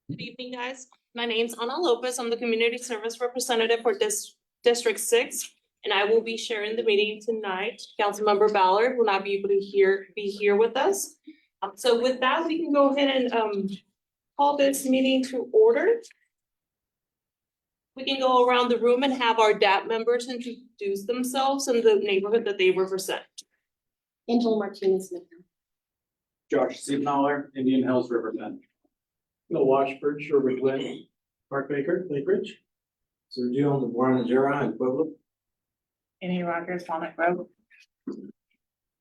Good evening, guys. My name's Ana Lopez. I'm the Community Service Representative for District 6, and I will be sharing the meeting tonight. Councilmember Ballard will not be able to be here with us. So with that, we can go ahead and call this meeting to order. We can go around the room and have our DAP members introduce themselves and the neighborhood that they represent. Angela Martinez. Josh Siebenthaler, Indian Hills Riverfront. Bill Washburn, Sherwood Glen, Mark Baker, Lake Ridge. Sergio on the Buena Jera and Pueblo. Any Rogers, Walnut Grove.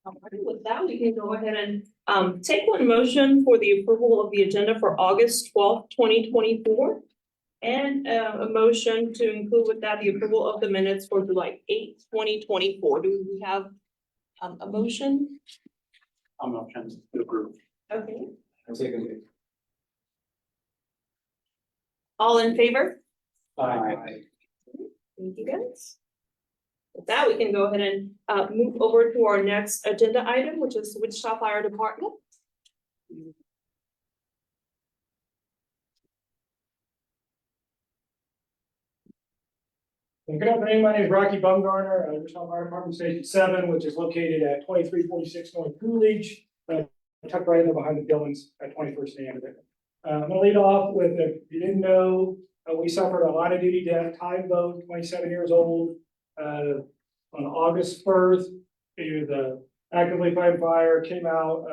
Alright, with that, we can go ahead and take one motion for the approval of the agenda for August 12th, 2024. And a motion to include with that the approval of the minutes for July 8th, 2024. Do we have a motion? I'm not trying to approve. Okay, I'm second it. all in favor? Aye. Thank you, guys. With that, we can go ahead and move over to our next agenda item, which is Wichita Fire Department. Good afternoon, my name is Rocky Bumgarner, Wichita Fire Department Station 7, which is located at 2346 North Coolidge, tucked right in there behind the buildings at 21st and Anderson. I'm gonna lead off with, if you didn't know, we suffered a line of duty death, Ty Boat, 27 years old, on August 1st. He was actively fighting fire, came out,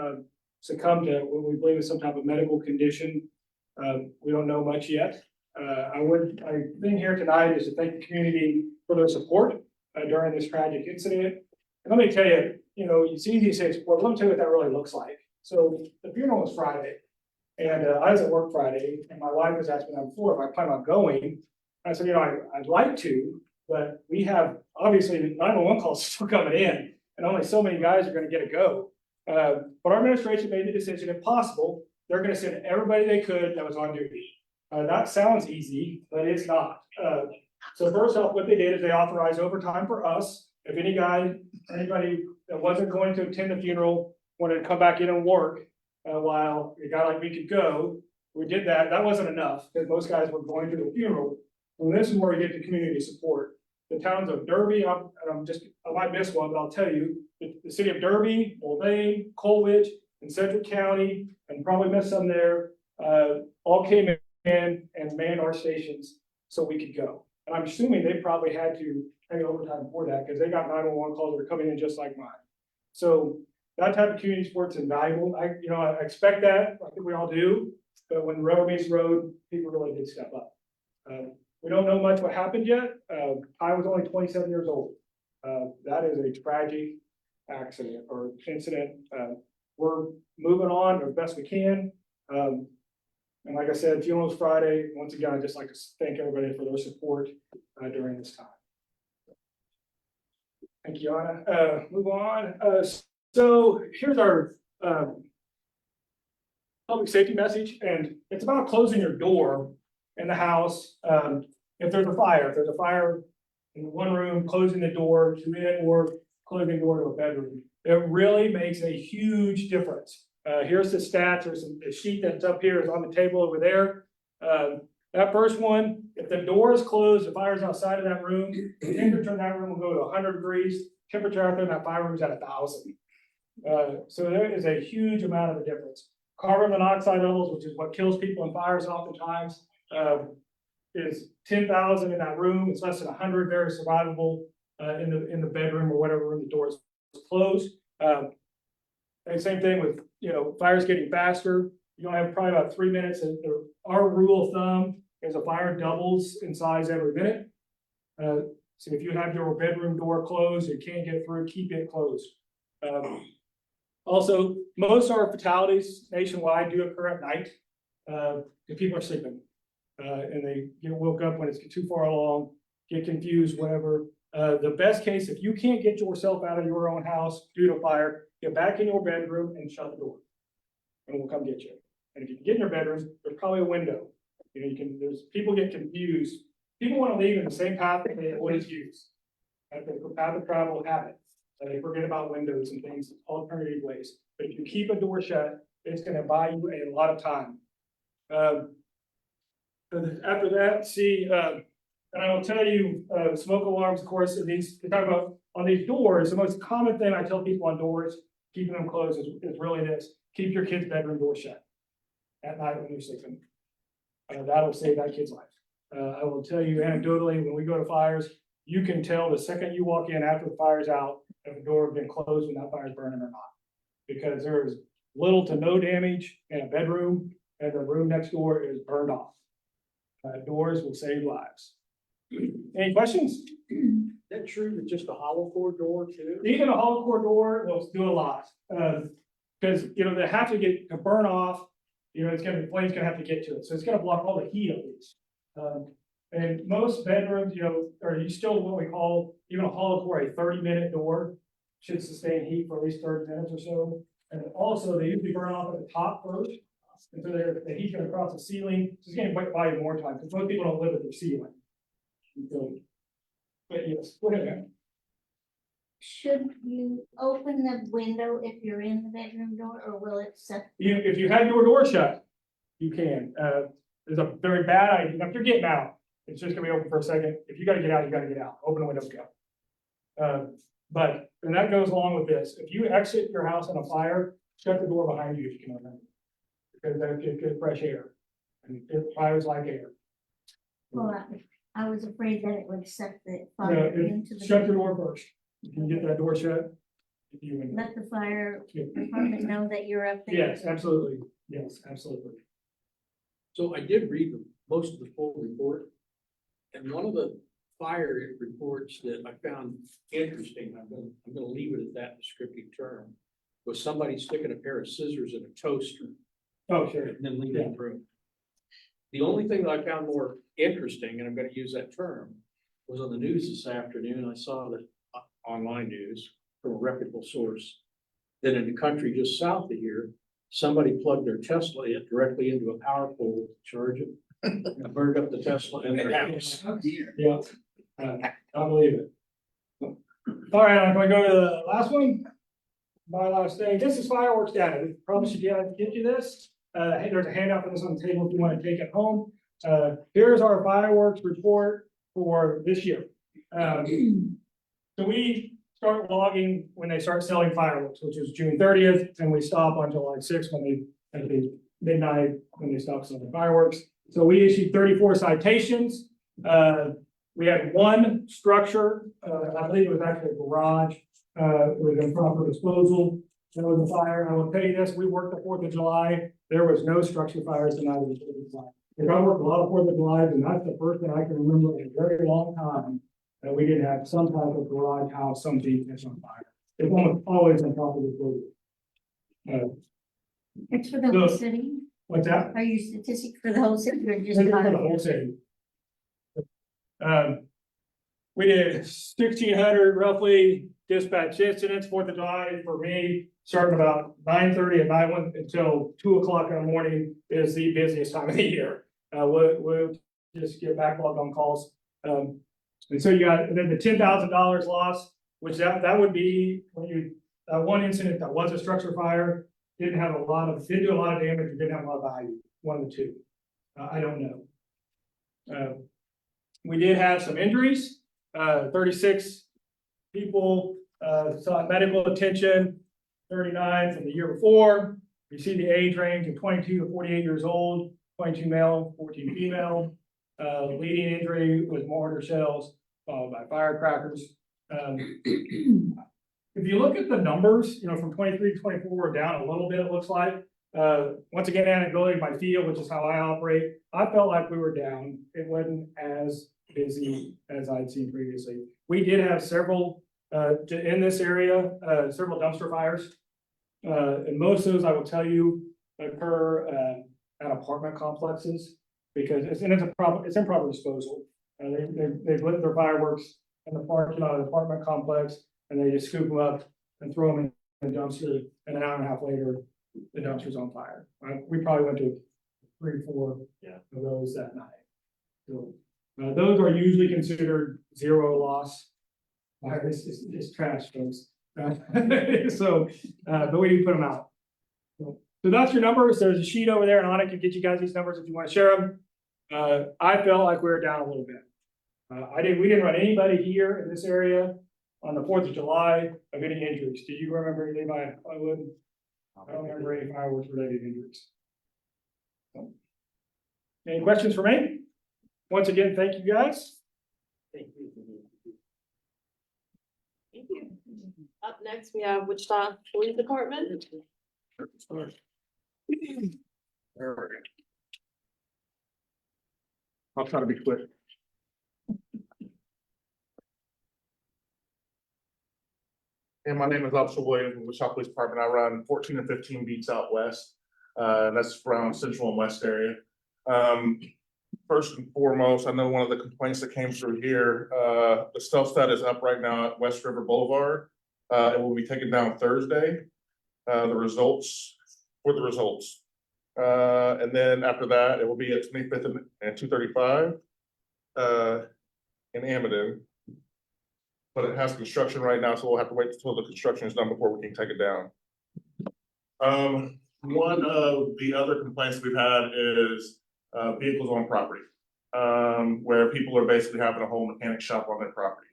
succumbed to what we believe is some type of medical condition. We don't know much yet. I've been here tonight is to thank the community for their support during this tragic incident. And let me tell you, it's easy to say support, but let me tell you what that really looks like. So the funeral was Friday, and I was at work Friday, and my wife was asking me before if I plan on going. I said, I'd like to, but we have obviously 911 calls still coming in, and only so many guys are going to get a go. But our administration made the decision, if possible, they're going to send everybody they could that was on duty. That sounds easy, but it's not. So first off, what they did is they authorized overtime for us. If anybody that wasn't going to attend the funeral wanted to come back in and work while a guy like me could go, we did that. That wasn't enough because most guys were going to the funeral. And this is where we get the community support. The towns of Derby, I might miss one, but I'll tell you, the city of Derby, Mulvane, Colwich, and Central County, and probably missed some there, all came in and manned our stations so we could go. And I'm assuming they probably had to pay overtime for that because they got 911 calls that are coming in just like mine. So that type of community support's invaluable. I expect that. I think we all do. But when the rubber meets the road, people really did step up. We don't know much what happened yet. I was only 27 years old. That is a tragic accident or incident. We're moving on as best we can. And like I said, funeral's Friday. Once again, I'd just like to thank everybody for their support during this time. Thank you, Anna. Move on. So here's our public safety message, and it's about closing your door in the house. If there's a fire in one room, closing the door to it or closing the door to a bedroom, it really makes a huge difference. Here's the stats. There's a sheet that's up here is on the table over there. That first one, if the door is closed, the fire's outside of that room, the temperature in that room will go to 100 degrees. Temperature out there in that fire room is at 1,000. So there is a huge amount of a difference. Carbon monoxide levels, which is what kills people in fires oftentimes, is 10,000 in that room. It's less than 100, very survivable in the bedroom or whatever room the door is closed. And same thing with fires getting faster. You don't have probably about 3 minutes. Our rule of thumb is a fire doubles in size every minute. So if you have your bedroom door closed, you can't get through, keep it closed. Also, most of our fatalities nationwide do occur at night. If people are sleeping and they get woke up when it's too far along, get confused, whatever. The best case, if you can't get yourself out of your own house due to fire, get back in your bedroom and shut the door, and we'll come get you. And if you can get in your bedroom, there's probably a window. There's people get confused. People want to leave in the same path that they always use. The path of travel habit. They forget about windows and things, alternative ways. But if you keep a door shut, it's going to buy you a lot of time. After that, see, and I will tell you, smoke alarms, of course, these, we talk about on these doors, the most common thing I tell people on doors, keeping them closed is really this, keep your kid's bedroom door shut at night when you're sleeping. That'll save that kid's life. I will tell you anecdotally, when we go to fires, you can tell the second you walk in after the fire's out, if the door has been closed when that fire's burning or not. Because there is little to no damage in a bedroom, and the room next door is burned off. Doors will save lives. Any questions? Is that true with just a hollow core door too? Even a hollow core door will do a lot, because, you know, they have to get, to burn off, you know, it's gonna, the flame's gonna have to get to it, so it's gonna block all the heat at least. And most bedrooms, you know, are you still what we call, even a hollow core, a 30-minute door should sustain heat for at least 30 minutes or so. And also, they usually burn off at the top first, and so the heat's gonna cross the ceiling, so it's gonna buy you more time, because most people don't live at their ceiling. So, but yes, go ahead, ma'am. Should you open the window if you're in the bedroom door, or will it set? If you have your door shut, you can. It's a very bad idea. If you're getting out, it's just gonna be open for a second. If you gotta get out, you gotta get out. Open the window, go. But, and that goes along with this. If you exit your house on a fire, shut the door behind you if you can remember. Because then it gets fresh air. And fires like air. Well, I was afraid that it would set the No, fire into the. shut the door first. You can get that door shut. If you can. Let the fire Yeah. department know that you're up there. Yes, absolutely. Yes, absolutely. So I did read most of the full report. And one of the fire reports that I found interesting, I'm gonna leave it at that descriptive term, was somebody sticking a pair of scissors in a toaster Oh, sure. and then leaving the room. The only thing that I found more interesting, and I'm gonna use that term, was on the news this afternoon. I saw that online news from a reputable source, that in the country just south of here, somebody plugged their Tesla directly into a power pole to charge it. And burned up the Tesla in their house. Yeah, I believe it. All right, I'm gonna go to the last one. My last thing, this is fireworks data. We probably should get you this. Hey, there's a handout for this on the table if you want to take it home. Here's our fireworks report for this year. So we start logging when they start selling fireworks, which is June 30th, and we stop on July 6th at the midnight when they stop selling fireworks. So we issued 34 citations. We had one structure, I believe it was actually a garage, with improper disposal. There was a fire. I will tell you this, we worked the 4th of July. There was no structure fires the night of the 4th of July. If I worked a lot of 4th of July, and that's the first thing I can remember in a very long time that we didn't have some type of garage house, something that's on fire. It's almost always improper disposal. It's for the whole So- city? What's that? Are you statistic for the whole city or just? For the whole city. We did 1,600 roughly dispatch incidents, 4th of July for me, starting about 9:30 at night until 2 o'clock in the morning is the busiest time of the year. We'll just get backlogged on calls. And so you got, and then the $10,000 loss, which that would be when you, that one incident that was a structure fire, didn't do a lot of damage, or didn't have a lot of value, one of the two. I don't know. We did have some injuries, 36 people, sought medical attention, 39 from the year before. You see the age range of 22 to 48 years old, 22 male, 14 female. Leading injury was mortar shells, followed by firecrackers. If you look at the numbers, you know, from 23 to 24, we're down a little bit, it looks like. Once again, anecdotally, my field, which is how I operate, I felt like we were down. It wasn't as busy as I'd seen previously. We did have several, in this area, several dumpster fires. And most of those, I will tell you, occur at apartment complexes because it's improper disposal. They've lit their fireworks in the parking lot of the apartment complex, and they just scoop them up and throw them in the dumpster. And an hour and a half later, the dumpster's on fire. We probably went to 3 or 4 of those that night. So those are usually considered zero loss. It's trash, folks. So, but we do put them out. So that's your numbers. There's a sheet over there, and on it can get you guys these numbers if you want to share them. I felt like we were down a little bit. We didn't run anybody here in this area on the 4th of July of any injuries. Do you remember anybody? I wouldn't. I don't remember any fireworks related injuries. So. Any questions for me? Once again, thank you guys. Thank you. Up next, we have Wichita Police Department. I'll try to be quick. And my name is Officer Williams with Wichita Police Department. I run 14 and 15 beats out west. And that's around central and west area. First and foremost, I know one of the complaints that came through here, the stealth stat is up right now at West River Boulevard. It will be taken down Thursday. The results. And then after that, it will be at 25th and 235 in Amadon. But it has construction right now, so we'll have to wait until the construction is done before we can take it down. One of the other complaints we've had is vehicles on property, where people are basically having a whole mechanic shop on their property.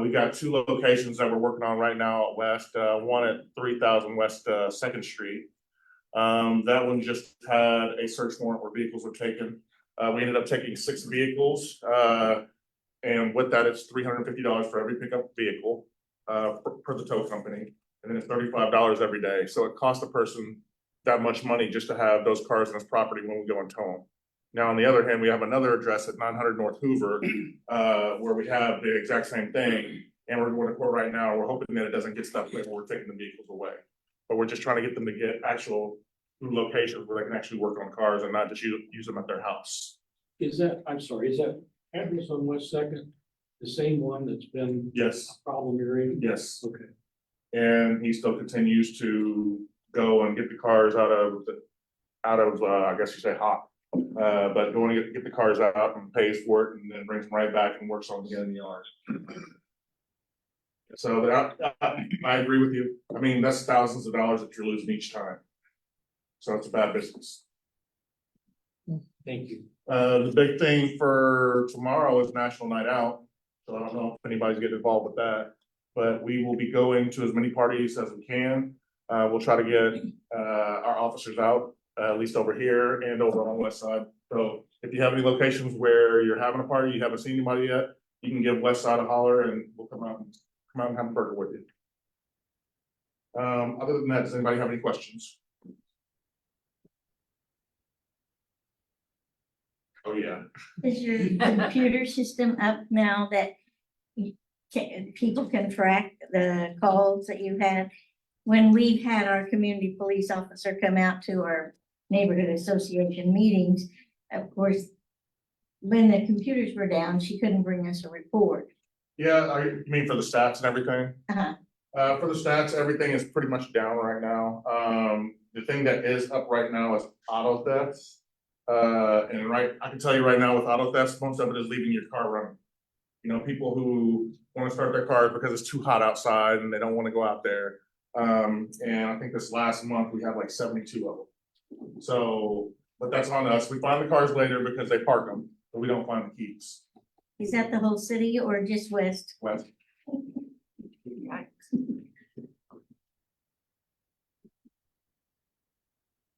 We got 2 locations that we're working on right now at West, one at 3000 West 2nd Street. That one just had a search warrant where vehicles were taken. We ended up taking 6 vehicles, and with that, it's $350 for every pickup vehicle, per the tow company, and then it's $35 every day. So it costs a person that much money just to have those cars on his property when we go and tow them. Now, on the other hand, we have another address at 900 North Hoover, where we have the exact same thing. And we're going to court right now. We're hoping that it doesn't get stuff when we're taking the vehicles away. But we're just trying to get them to get actual locations where they can actually work on cars and not just use them at their house. Is that, I'm sorry, is that address on West Second, the same one that's been Yes, a problem area? yes. Okay. And he still continues to go and get the cars out of, I guess you say hot. But going to get the cars out and pays for it and then brings them right back and works on them again in the yard. So I agree with you. I mean, that's thousands of dollars that you're losing each time. So it's a bad business. Thank you. The big thing for tomorrow is National Night Out. So I don't know if anybody's getting involved with that, but we will be going to as many parties as we can. We'll try to get our officers out, at least over here and over on the west side. So if you have any locations where you're having a party, you haven't seen anybody yet, you can give West Side a holler and we'll come out and have a burger with you. Other than that, does anybody have any questions? Oh, yeah. Is your computer system up now that people can track the calls that you had? When we've had our community police officer come out to our neighborhood association meetings, of course, when the computers were down, she couldn't bring us a report. Yeah, you mean for the stats and everything? Uh-huh. For the stats, everything is pretty much down right now. The thing that is up right now is auto thefts. And I can tell you right now with auto thefts, most of it is leaving your car running. You know, people who want to start their cars because it's too hot outside and they don't want to go out there. And I think this last month we had like 72 of them. So, but that's on us. We find the cars later because they park them, but we don't find the keys. Is that the whole city or just West? West.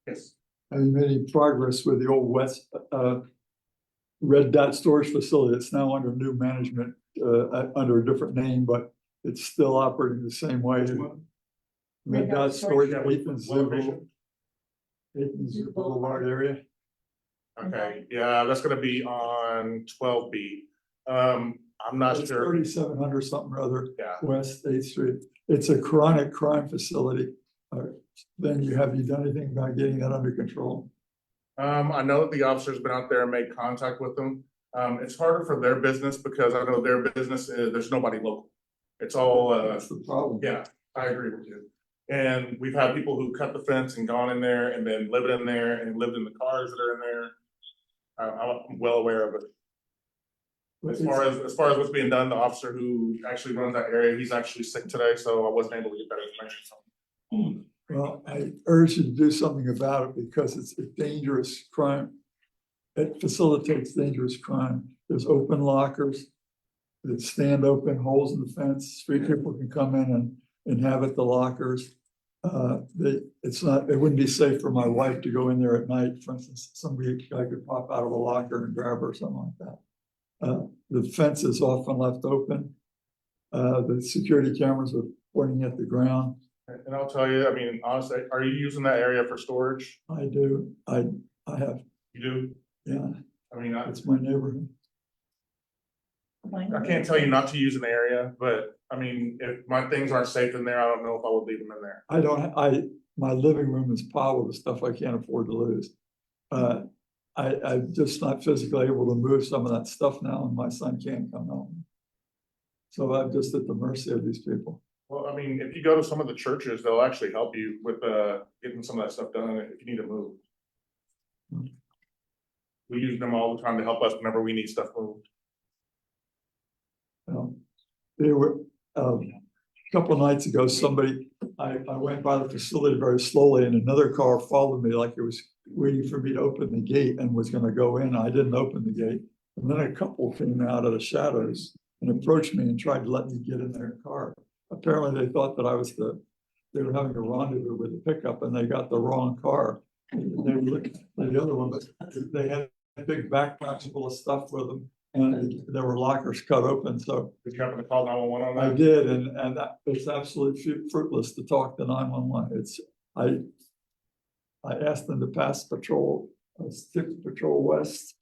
Yes. Have you made any progress with the old West, Red Dot Storage Facility? It's now under new management, under a different name, but it's still operating the same way. Red Dot Storage, Athens Boulevard area. Okay, yeah, that's gonna be on 12B. I'm not It's sure. 3700 something or other, Yeah. West 8th Street. It's a chronic crime facility. Then have you done anything about getting that under control? I know that the officer's been out there and made contact with them. It's harder for their business because I know their business is, there's nobody local. It's all, That's the problem. yeah, I agree with you. And we've had people who cut the fence and gone in there and then lived in there and lived in the cars that are in there. I'm well aware of it. As far as what's being done, the officer who actually runs that area, he's actually sick today, so I wasn't able to get that information from him. Well, I urge you to do something about it because it's a dangerous crime it facilitates dangerous crime. There's open lockers that stand open, holes in the fence, street people can come in and inhabit the lockers. It wouldn't be safe for my wife to go in there at night, for instance, guy could pop out of a locker and grab her or something like that. The fence is often left open. The security cameras are pointing at the ground. And I'll tell you, I mean, honestly, are you using that area for storage? I do, I have, You do? yeah, I mean, it's my neighborhood. I can't tell you not to use an area, but I mean, if my things aren't safe in there, I don't know if I would leave them in there. My living room is piled with stuff I can't afford to lose. I'm just not physically able to move some of that stuff now, and my son can't come home. So I'm just at the mercy of these people. Well, I mean, if you go to some of the churches, they'll actually help you with, getting some of that stuff done if you need to move. We use them all the time to help us whenever we need stuff moved. They were, a couple of nights ago, I went by the facility very slowly and another car followed me like it was waiting for me to open the gate and was gonna go in. I didn't open the gate. And then a couple came out of the shadows and approached me and tried to let me get in their car. Apparently they thought that they were having a rendezvous with the pickup and they got the wrong car. They were looking at the other one, but they had big backpacks full of stuff with them. And there were lockers cut open, so Did you happen to call 911 on I that? did, and it's absolutely fruitless to talk to 911. I asked them to pass patrol, 6th Patrol West.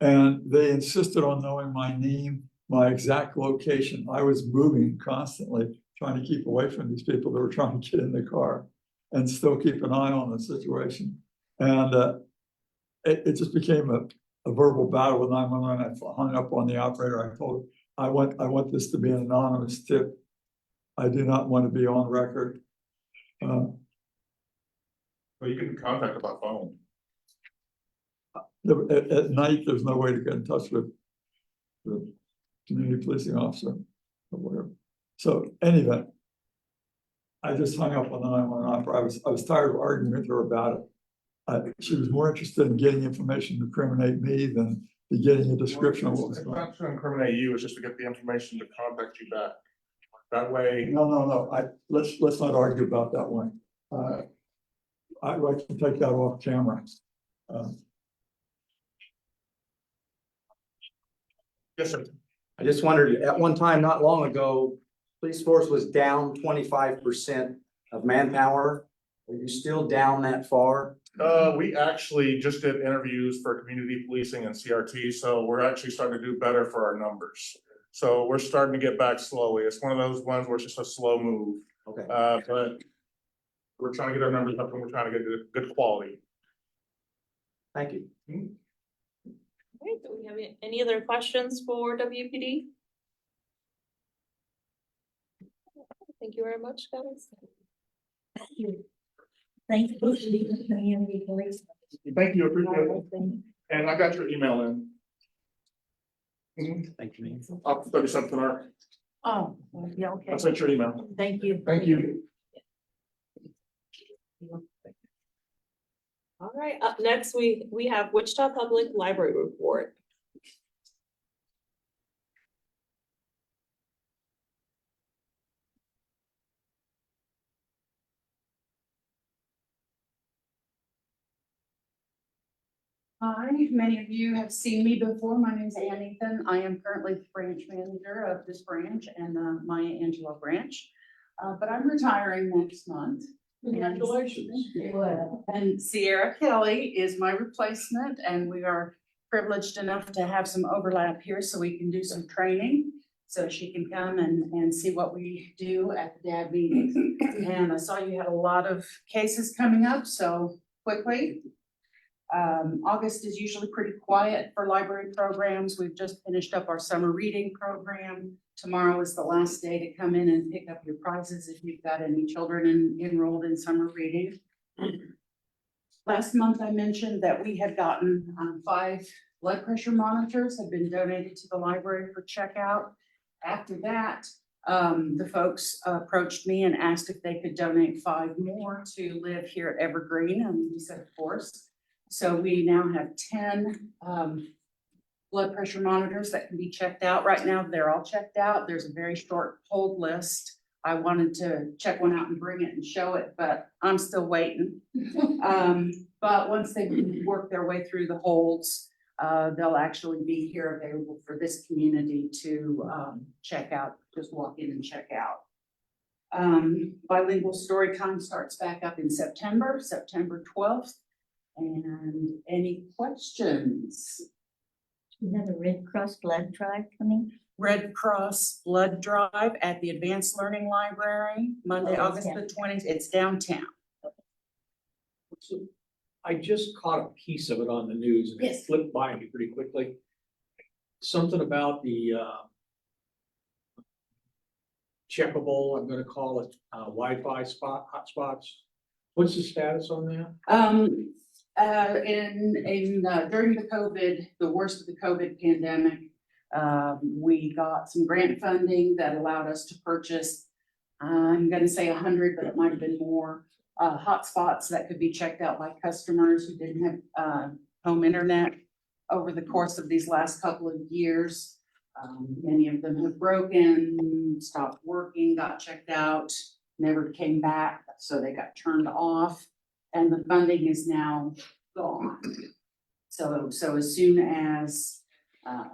And they insisted on knowing my name, my exact location. I was moving constantly, trying to keep away from these people that were trying to get in the car and still keep an eye on the situation. And it just became a verbal battle with 911. I hung up on the operator. I told him, I want this to be an anonymous tip. I do not want to be on record. Well, you can contact them by phone. At night, there's no way to get in touch with the community policing officer or whatever. So anyway, I just hung up on the 911 operator. I was tired of arguing with her about it. She was more interested in getting information to incriminate me than to getting a description of what was It's going on. not to incriminate you, it's just to get the information to contact you back. That way, No, let's not argue about that one. I'd like to take that off camera. yes, sir. I just wondered, at one time, not long ago, police force was down 25% of manpower. Are you still down that far? We actually just did interviews for community policing and CRT, so we're actually starting to do better for our numbers. So we're starting to get back slowly. It's one of those ones where it's just a slow move. Okay. But we're trying to get our numbers up and we're trying to get good quality. Thank you. Great, do we have any other questions for WPD? Thank you very much, guys. Thank you, community police. Thank you, appreciate it. And I got your email in. Thank you. I'll throw you something, Art. Oh, yeah, okay. I sent your email. Thank you. Thank you. All right, up next, we have Wichita Public Library report. Hi, many of you have seen me before. My name is Ann Ethan. I am currently the branch manager of this branch and the Maya Angelou branch. But I'm retiring next month. Congratulations. And Sierra Kelly is my replacement, and we are privileged enough to have some overlap here so we can do some training. So she can come and see what we do at the DAB meetings. And I saw you had a lot of cases coming up, so quickly. August is usually pretty quiet for library programs. We've just finished up our summer reading program. Tomorrow is the last day to come in and pick up your prizes if you've got any children enrolled in summer reading. Last month, I mentioned that we had gotten 5 blood pressure monitors have been donated to the library for checkout. After that, the folks approached me and asked if they could donate 5 more to live here at Evergreen, and we said, of course. So we now have 10 blood pressure monitors that can be checked out. Right now, they're all checked out. There's a very short hold list. I wanted to check one out and bring it and show it, but I'm still waiting. But once they work their way through the holds, they'll actually be here available for this community to check out, just walk in and check out. Bilingual story time starts back up in September 12th. And any questions? You have a Red Cross blood drive coming? Red Cross Blood Drive at the Advanced Learning Library, Monday, Oh, August yeah. the 20th. It's downtown. I just caught a piece of it on the news and it Yes. flipped by me pretty quickly. Something about the checkable, I'm gonna call it, Wi-Fi hotspots. What's the status on that? During the COVID, the worst of the COVID pandemic, we got some grant funding that allowed us to purchase, I'm gonna say 100, but it might have been more, hotspots that could be checked out by customers who didn't have, home internet over the course of these last couple of years. Many of them have broken, stopped working, got checked out, never came back, so they got turned off. And the funding is now gone. So as soon as, I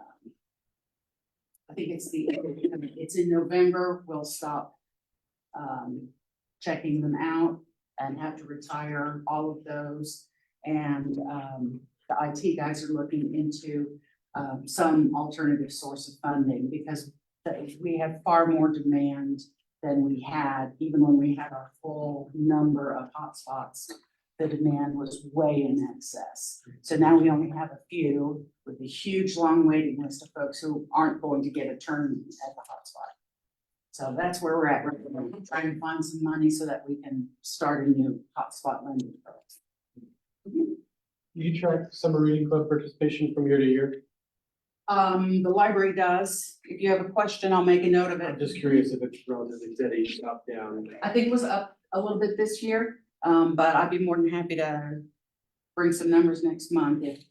think it's in November, we'll stop checking them out and have to retire all of those. And the IT guys are looking into some alternative source of funding because we have far more demand than we had, even when we had our full number of hotspots. The demand was way in excess. So now we only have a few with a huge, long waiting list of folks who aren't going to get a turn at the hotspot. So that's where we're at. We're trying to find some money so that we can start a new hotspot lending program. You track summer reading club participation from year to year? The library does. If you have a question, I'll make a note of I'm it. just curious if it's relatively steady, up, down. I think it was up a little bit this year, but I'd be more than happy to bring some numbers next month if.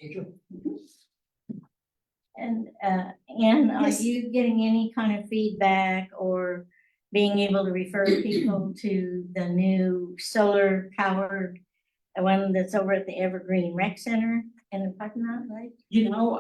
And, Anne, are Yes. you getting any kind of feedback or being able to refer people to the new solar powered one that's over at the Evergreen Rec Center in the parking lot, right? You know,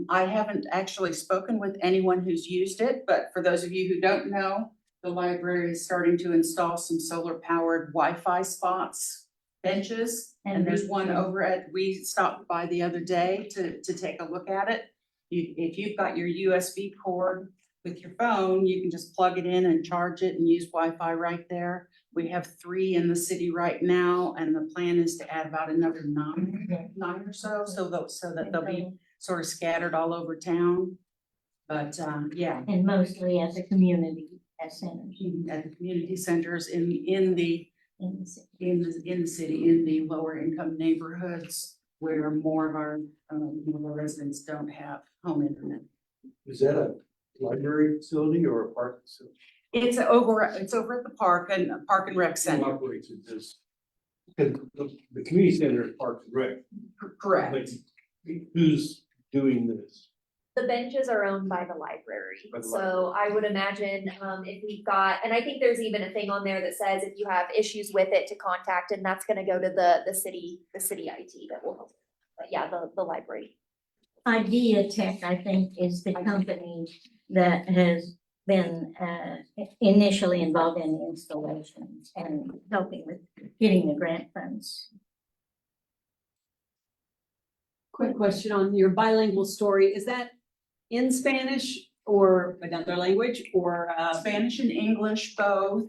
I haven't actually spoken with anyone who's used it, but for those of you who don't know, the library is starting to install some solar powered Wi-Fi spots, benches. And there's one over we stopped by the other day to take a look at it. If you've got your USB cord with your phone, you can just plug it in and charge it and use Wi-Fi right there. We have 3 in the city right now, and the plan is to add about another 9 or so, so that they'll be sort of scattered all over town. But, yeah, And mostly as a community, as centers at the community centers in the in the city. in the city, in the lower income neighborhoods where more of our residents don't have home internet. Is that a library facility or a park facility? It's over at the park and Rec Who Center, operates it this? Because the community center is Parks and Rec, correct. but who's doing this? The benches are owned by the library, By the so I would imagine, if we've got, and I think there's even a thing on there that says if you have issues with it to contact, and that's gonna go to the city IT that will help. But yeah, the library. Idea Tech, I think, is the company that has been initially involved in the installations and helping with getting the grant funds. Quick question on your bilingual story. Is that in Spanish or another language or Spanish and English both,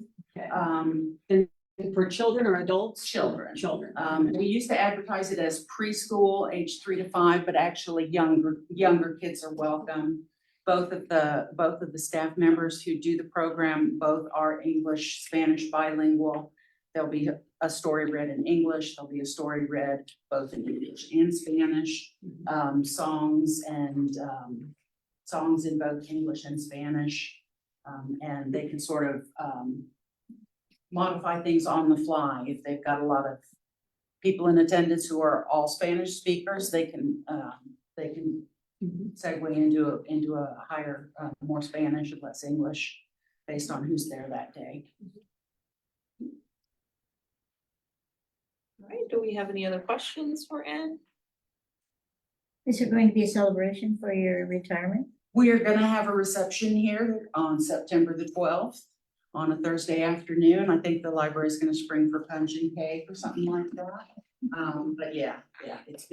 for children or adults? children. Children. We used to advertise it as preschool, age 3 to 5, but actually younger kids are welcome. Both of the staff members who do the program, both are English, Spanish bilingual. There'll be a story read in English, there'll be a story read both in English and Spanish, songs in both English and Spanish. And they can sort of modify things on the fly if they've got a lot of people in attendance who are all Spanish speakers, they can segue into a higher, more Spanish and less English based on who's there that day. All right, do we have any other questions for Ann? Is there going to be a celebration for your retirement? We are gonna have a reception here on September the 12th on a Thursday afternoon. I think the library is gonna spring for punch and cake or something like that. But yeah,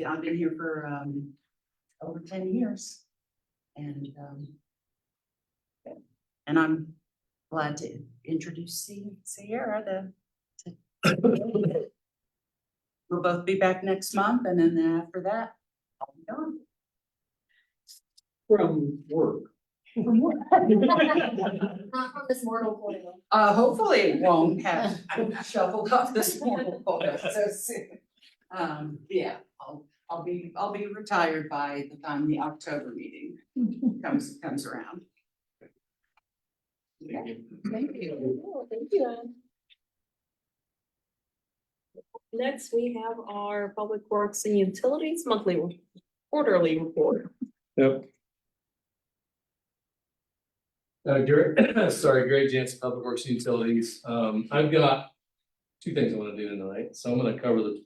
I've been here for over 10 years. And I'm glad to introduce Sierra we'll both be back next month, and then after that, I'll be gone. From work. Not from this mortal coil. Hopefully it won't have shuffled off this morning so soon. Yeah, I'll be retired by the time the October meeting comes around. Thank you. Thank you. Oh, thank you, Ann. Next, we have our Public Works and Utilities quarterly report. Yep. Greg Jansen, Public Works and Utilities. I've got two things I want to do tonight. So I'm going to cover the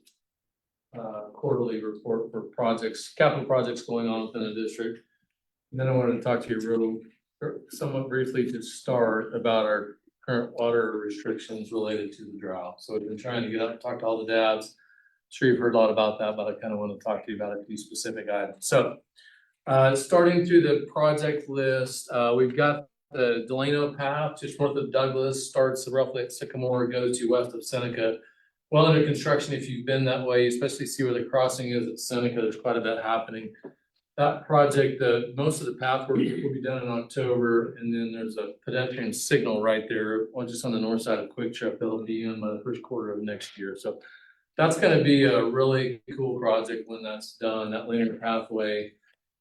quarterly report for capital projects going on within the district. And then I wanted to talk to you somewhat briefly to start about our current water restrictions related to the drought. So we've been trying to get up and talk to all the dads. Sure you've heard a lot about that, but I kind of want to talk to you about a few specific items. So starting through the project list, we've got the Delano Path, just north of Douglas, starts roughly at Sycamore, goes to west of Seneca. Well under construction, if you've been that way, especially see where the crossing is at Seneca, there's quite a bit happening. That project, most of the path work will be done in October, and then there's a pedestrian signal right there, just on the north side of Quick Trip. It'll be in by the first quarter of next year. So that's going to be a really cool project when that's done, that linear pathway.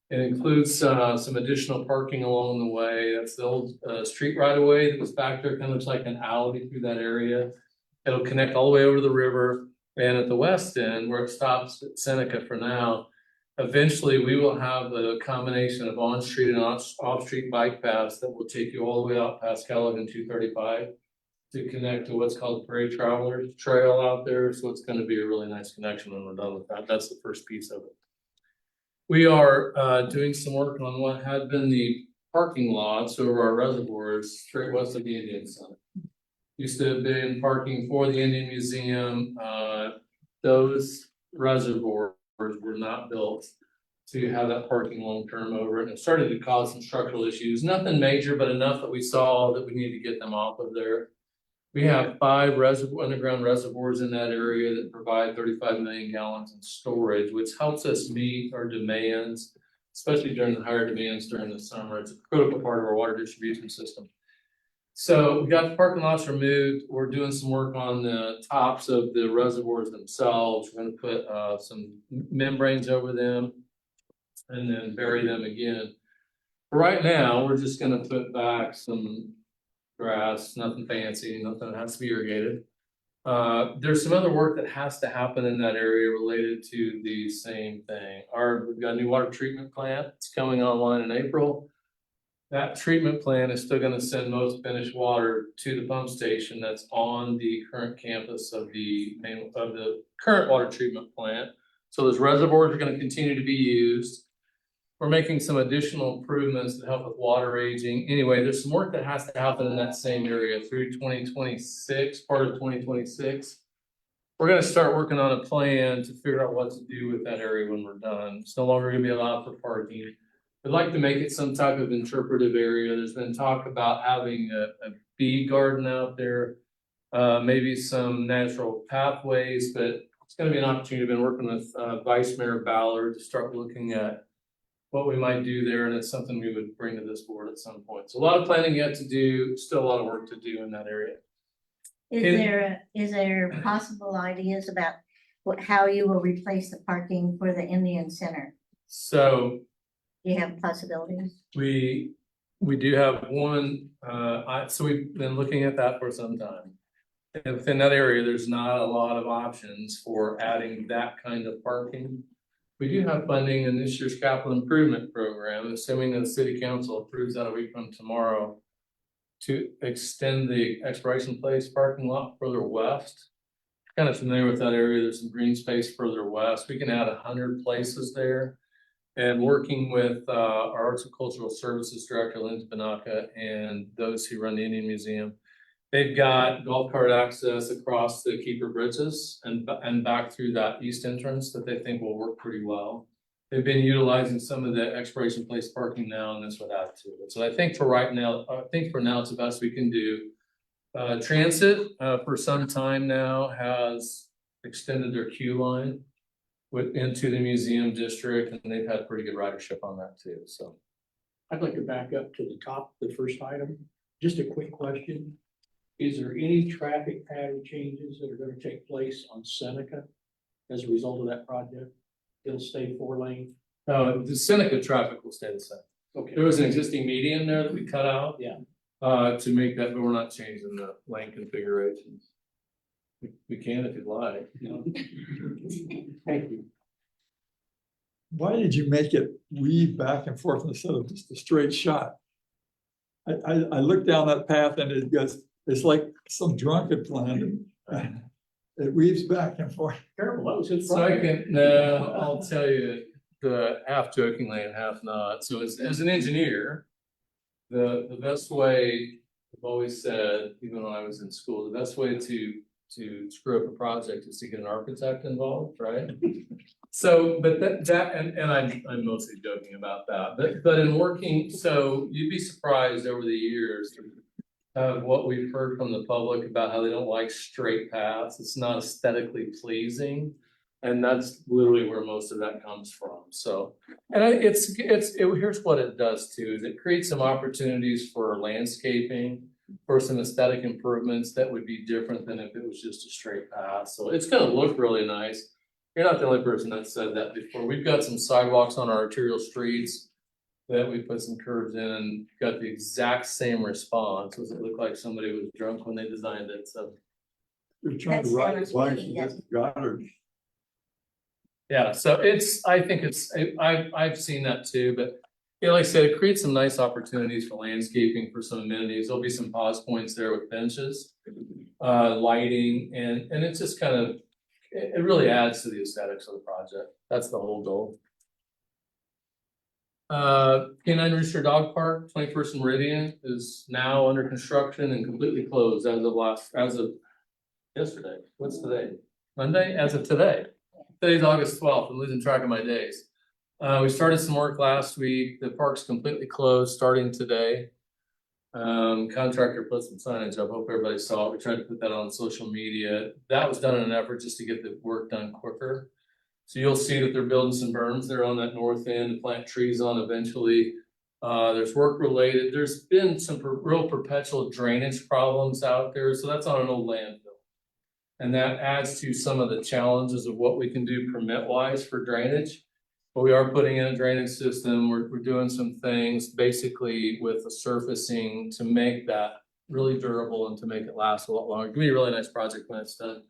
It includes some additional parking along the way. That's the old street right of way that was back there. Kind of looks like an alley through that area. It'll connect all the way over to the river. And at the west end, where it stops at Seneca for now, eventually we will have a combination of on-street and off-street bike paths that will take you all the way out past Callaghan 235 to connect to what's called the Prairie Travelers Trail out there. So it's going to be a really nice connection when we're done with that. That's the first piece of it. We are doing some work on what had been the parking lots over our reservoirs straight west of the Indian Center. Used to have been parking for the Indian Museum. Those reservoirs were not built to have that parking long-term over it. And it started to cause some structural issues. Nothing major, but enough that we saw that we need to get them off of there. We have 5 underground reservoirs in that area that provide 35 million gallons in storage, which helps us meet our demands, especially during the higher demands during the summer. It's a critical part of our water distribution system. So we got the parking lots removed. We're doing some work on the tops of the reservoirs themselves. We're going to put some membranes over them and then bury them again. Right now, we're just going to put back some grass, nothing fancy, nothing that has to be irrigated. There's some other work that has to happen in that area related to the same thing. We've got a new water treatment plant. It's coming online in April. That treatment plant is still going to send most finished water to the pump station that's on the current campus of the current water treatment plant. So those reservoirs are going to continue to be used. We're making some additional improvements to help with water aging. Anyway, there's some work that has to happen in that same area through 2026, part of 2026. We're going to start working on a plan to figure out what to do with that area when we're done. It's no longer going to be allowed for parking. We'd like to make it some type of interpretive area. There's been talk about having a bee garden out there, maybe some natural pathways, but it's going to be an opportunity. I've been working with Vice Mayor Ballard to start looking at what we might do there, and it's something we would bring to this board at some point. So a lot of planning yet to do, still a lot of work to do in that area. Is there possible ideas about how you will replace the parking for the Indian Center? So Do you have possibilities? we do have one, so we've been looking at that for some time. And within that area, there's not a lot of options for adding that kind of parking. We do have funding in this year's capital improvement program, assuming that the city council approves that a week from tomorrow, to extend the Exploration Place parking lot further west. Kind of familiar with that area. There's some green space further west. We can add 100 places there. And working with our Arts and Cultural Services Director, Lindsay Banaka, and those who run the Indian Museum, they've got golf cart access across the Keeper Bridges and back through that east entrance that they think will work pretty well. They've been utilizing some of the Exploration Place parking now, and this would add to it. So I think for right now, it's the best we can do. Transit for some time now has extended their queue line into the museum district, and they've had pretty good ridership on that too, so. I'd like to back up to the top, the first item. Just a quick question. Is there any traffic pattern changes that are gonna take place on Seneca as a result of that project? It'll stay 4-lane? The Seneca traffic will stay the same. Okay. There was an existing median there that we cut out. Yeah. To make that, but we're not changing the lane configurations. We can if you'd like. Thank you. Why did you make it weave back and forth instead of just a straight shot? I looked down that path and it's like some drunken plan. It weaves back and forth. Careful, that was his. So I can, no, I'll tell you, the half jokingly and half not. So as an engineer, the best way, I've always said, even when I was in school, the best way to screw up a project is to get an architect involved, right? So, but and I'm mostly joking about that, but in working, so you'd be surprised over the years of what we've heard from the public about how they don't like straight paths. It's not aesthetically pleasing. And that's literally where most of that comes from. So, and here's what it does too, is it creates some opportunities for landscaping, for some aesthetic improvements that would be different than if it was just a straight path. So it's gonna look really nice. You're not the only person that said that before. We've got some sidewalks on our arterial streets that we put some curves in and got the exact same response. Does it look like somebody was drunk when they designed it? So You're trying to That's ride Dennis bikes Lee, against Goddard. yeah, so I've seen that too, but yeah, like I said, it creates some nice opportunities for landscaping, for some amenities. There'll be some pause points there with benches, lighting, and it's just kind of, it really adds to the aesthetics of the project. That's the whole goal. Canine Rooster Dog Park, 21st and Meridian, is now under construction and completely closed as of yesterday. What's today? Monday? As of today. Today's August 12th. I'm losing track of my days. We started some work last week. The park's completely closed starting today. Contractor put some signage up. Hope everybody saw it. We tried to put that on social media. That was done in an effort just to get the work done quicker. So you'll see that they're building some berms there on that north end to plant trees on eventually. There's work related. There's been some real perpetual drainage problems out there. So that's on an old landfill. And that adds to some of the challenges of what we can do permit wise for drainage. But we are putting in a drainage system. We're doing some things basically with the surfacing to make that really durable and to make it last a lot longer. It's gonna be a really nice project when it's done.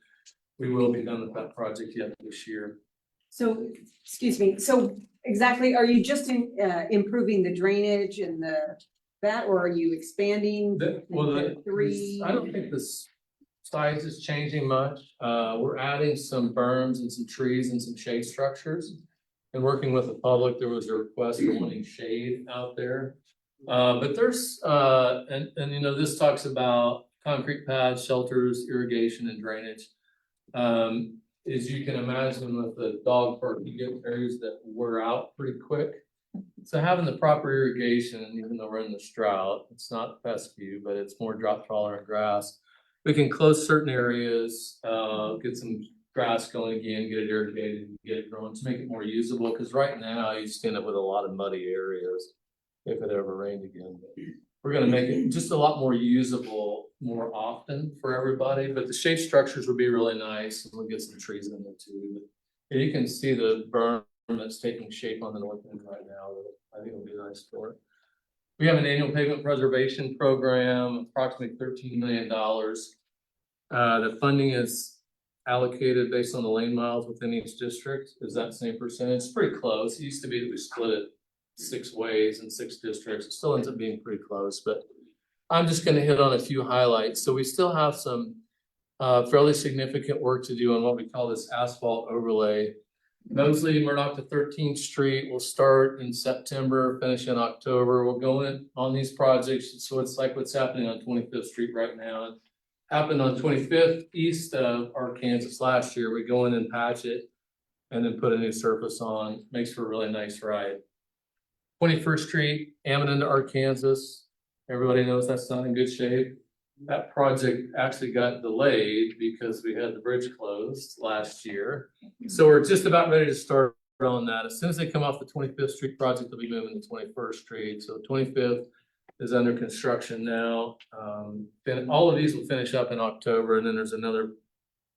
We will be done with that project yet this year. So, excuse me, so exactly, are you just improving the drainage and that, or are you expanding? Three? I don't think this size is changing much. We're adding some berms and some trees and some shade structures. And working with the public, there was a request for wanting shade out there. But there's, and you know, this talks about concrete pads, shelters, irrigation and drainage. As you can imagine with the dog park, you get areas that wear out pretty quick. So having the proper irrigation, even though we're in this drought, it's not fescue, but it's more drought tolerant grass. We can close certain areas, get some grass going again, get it irrigated, get it growing to make it more usable. Because right now you just end up with a lot of muddy areas if it ever rained again. But we're going to make it just a lot more usable more often for everybody. But the shade structures will be really nice, and we'll get some trees in there too. But you can see the berm that's taking shape on the north end right now. I think it'll be nice for it. We have an annual pavement preservation program, approximately $13 million. The funding is allocated based on the lane miles within each district. Is that same percentage? It's pretty close. It used to be that we split it 6 ways in 6 districts. It still ends up being pretty close, but I'm just gonna hit on a few highlights. So we still have some fairly significant work to do on what we call this asphalt overlay. Mosley, Murdoch to 13th Street will start in September, finish in October. We'll go in on these projects. So it's like what's happening on 25th Street right now. It happened on 25th east of Arkansas last year. We go in and patch it and then put a new surface on. Makes for a really nice ride. 21st Street, Ammon to Arkansas. Everybody knows that's not in good shape. That project actually got delayed because we had the bridge closed last year. So we're just about ready to start on that. As soon as they come off the 25th Street project, they'll be moving to 21st Street. So 25th is under construction now. Then all of these will finish up in October, and then there's another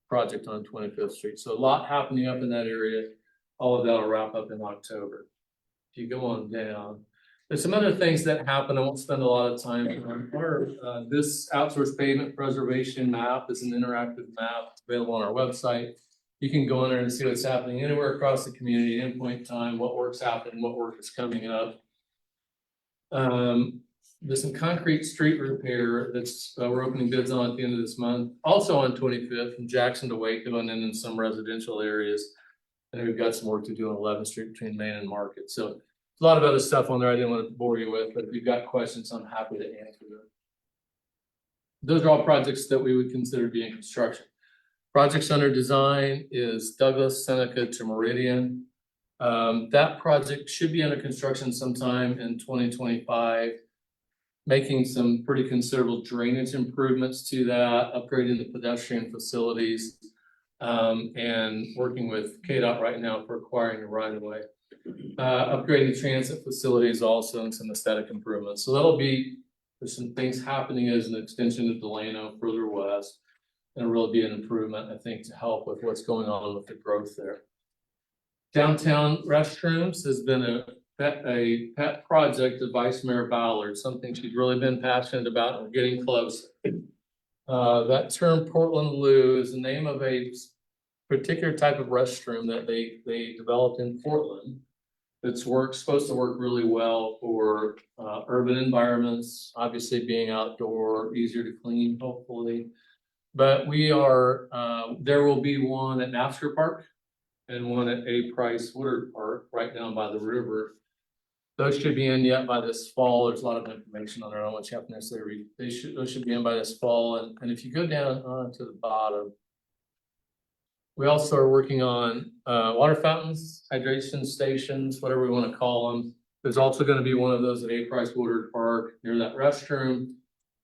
project on 25th Street. So a lot happening up in that area. All of that will wrap up in October. If you go on down, there's some other things that happen. I won't spend a lot of time on. This outsourced pavement preservation map is an interactive map available on our website. You can go in there and see what's happening anywhere across the community at any point in time, what work's happening, what work is coming up. There's some concrete street repair that's we're opening bids on at the end of this month. Also on 25th from Jackson to Waco, and then in some residential areas. And we've got some work to do on 11th Street between Main and Market. So a lot of other stuff on there I didn't want to bore you with, but if you've got questions, I'm happy to answer them. Those are all projects that we would consider being construction. Projects under design is Douglas, Seneca to Meridian. That project should be under construction sometime in 2025. Making some pretty considerable drainage improvements to that, upgrading the pedestrian facilities, and working with KDOT right now for acquiring a right of way. Upgrading the transit facilities also and some aesthetic improvements. So there's some things happening as an extension of Delano further west. And it'll really be an improvement, I think, to help with what's going on with the growth there. Downtown restrooms has been a pet project of Vice Mayor Ballard, something she's really been passionate about, and we're getting close. That term Portland Loo is the name of a particular type of restroom that they developed in Portland. It's supposed to work really well for urban environments, obviously being outdoor, easier to clean, hopefully. But there will be one at NASCAR Park and one at A. Price Woodard Park, right down by the river. Those should be in yet by this fall. There's a lot of information on there. I don't want you to have to necessarily read. Those should be in by this fall. And if you go down to the bottom, we also are working on water fountains, hydration stations, whatever we want to call them. There's also going to be one of those at A. Price Woodard Park near that restroom.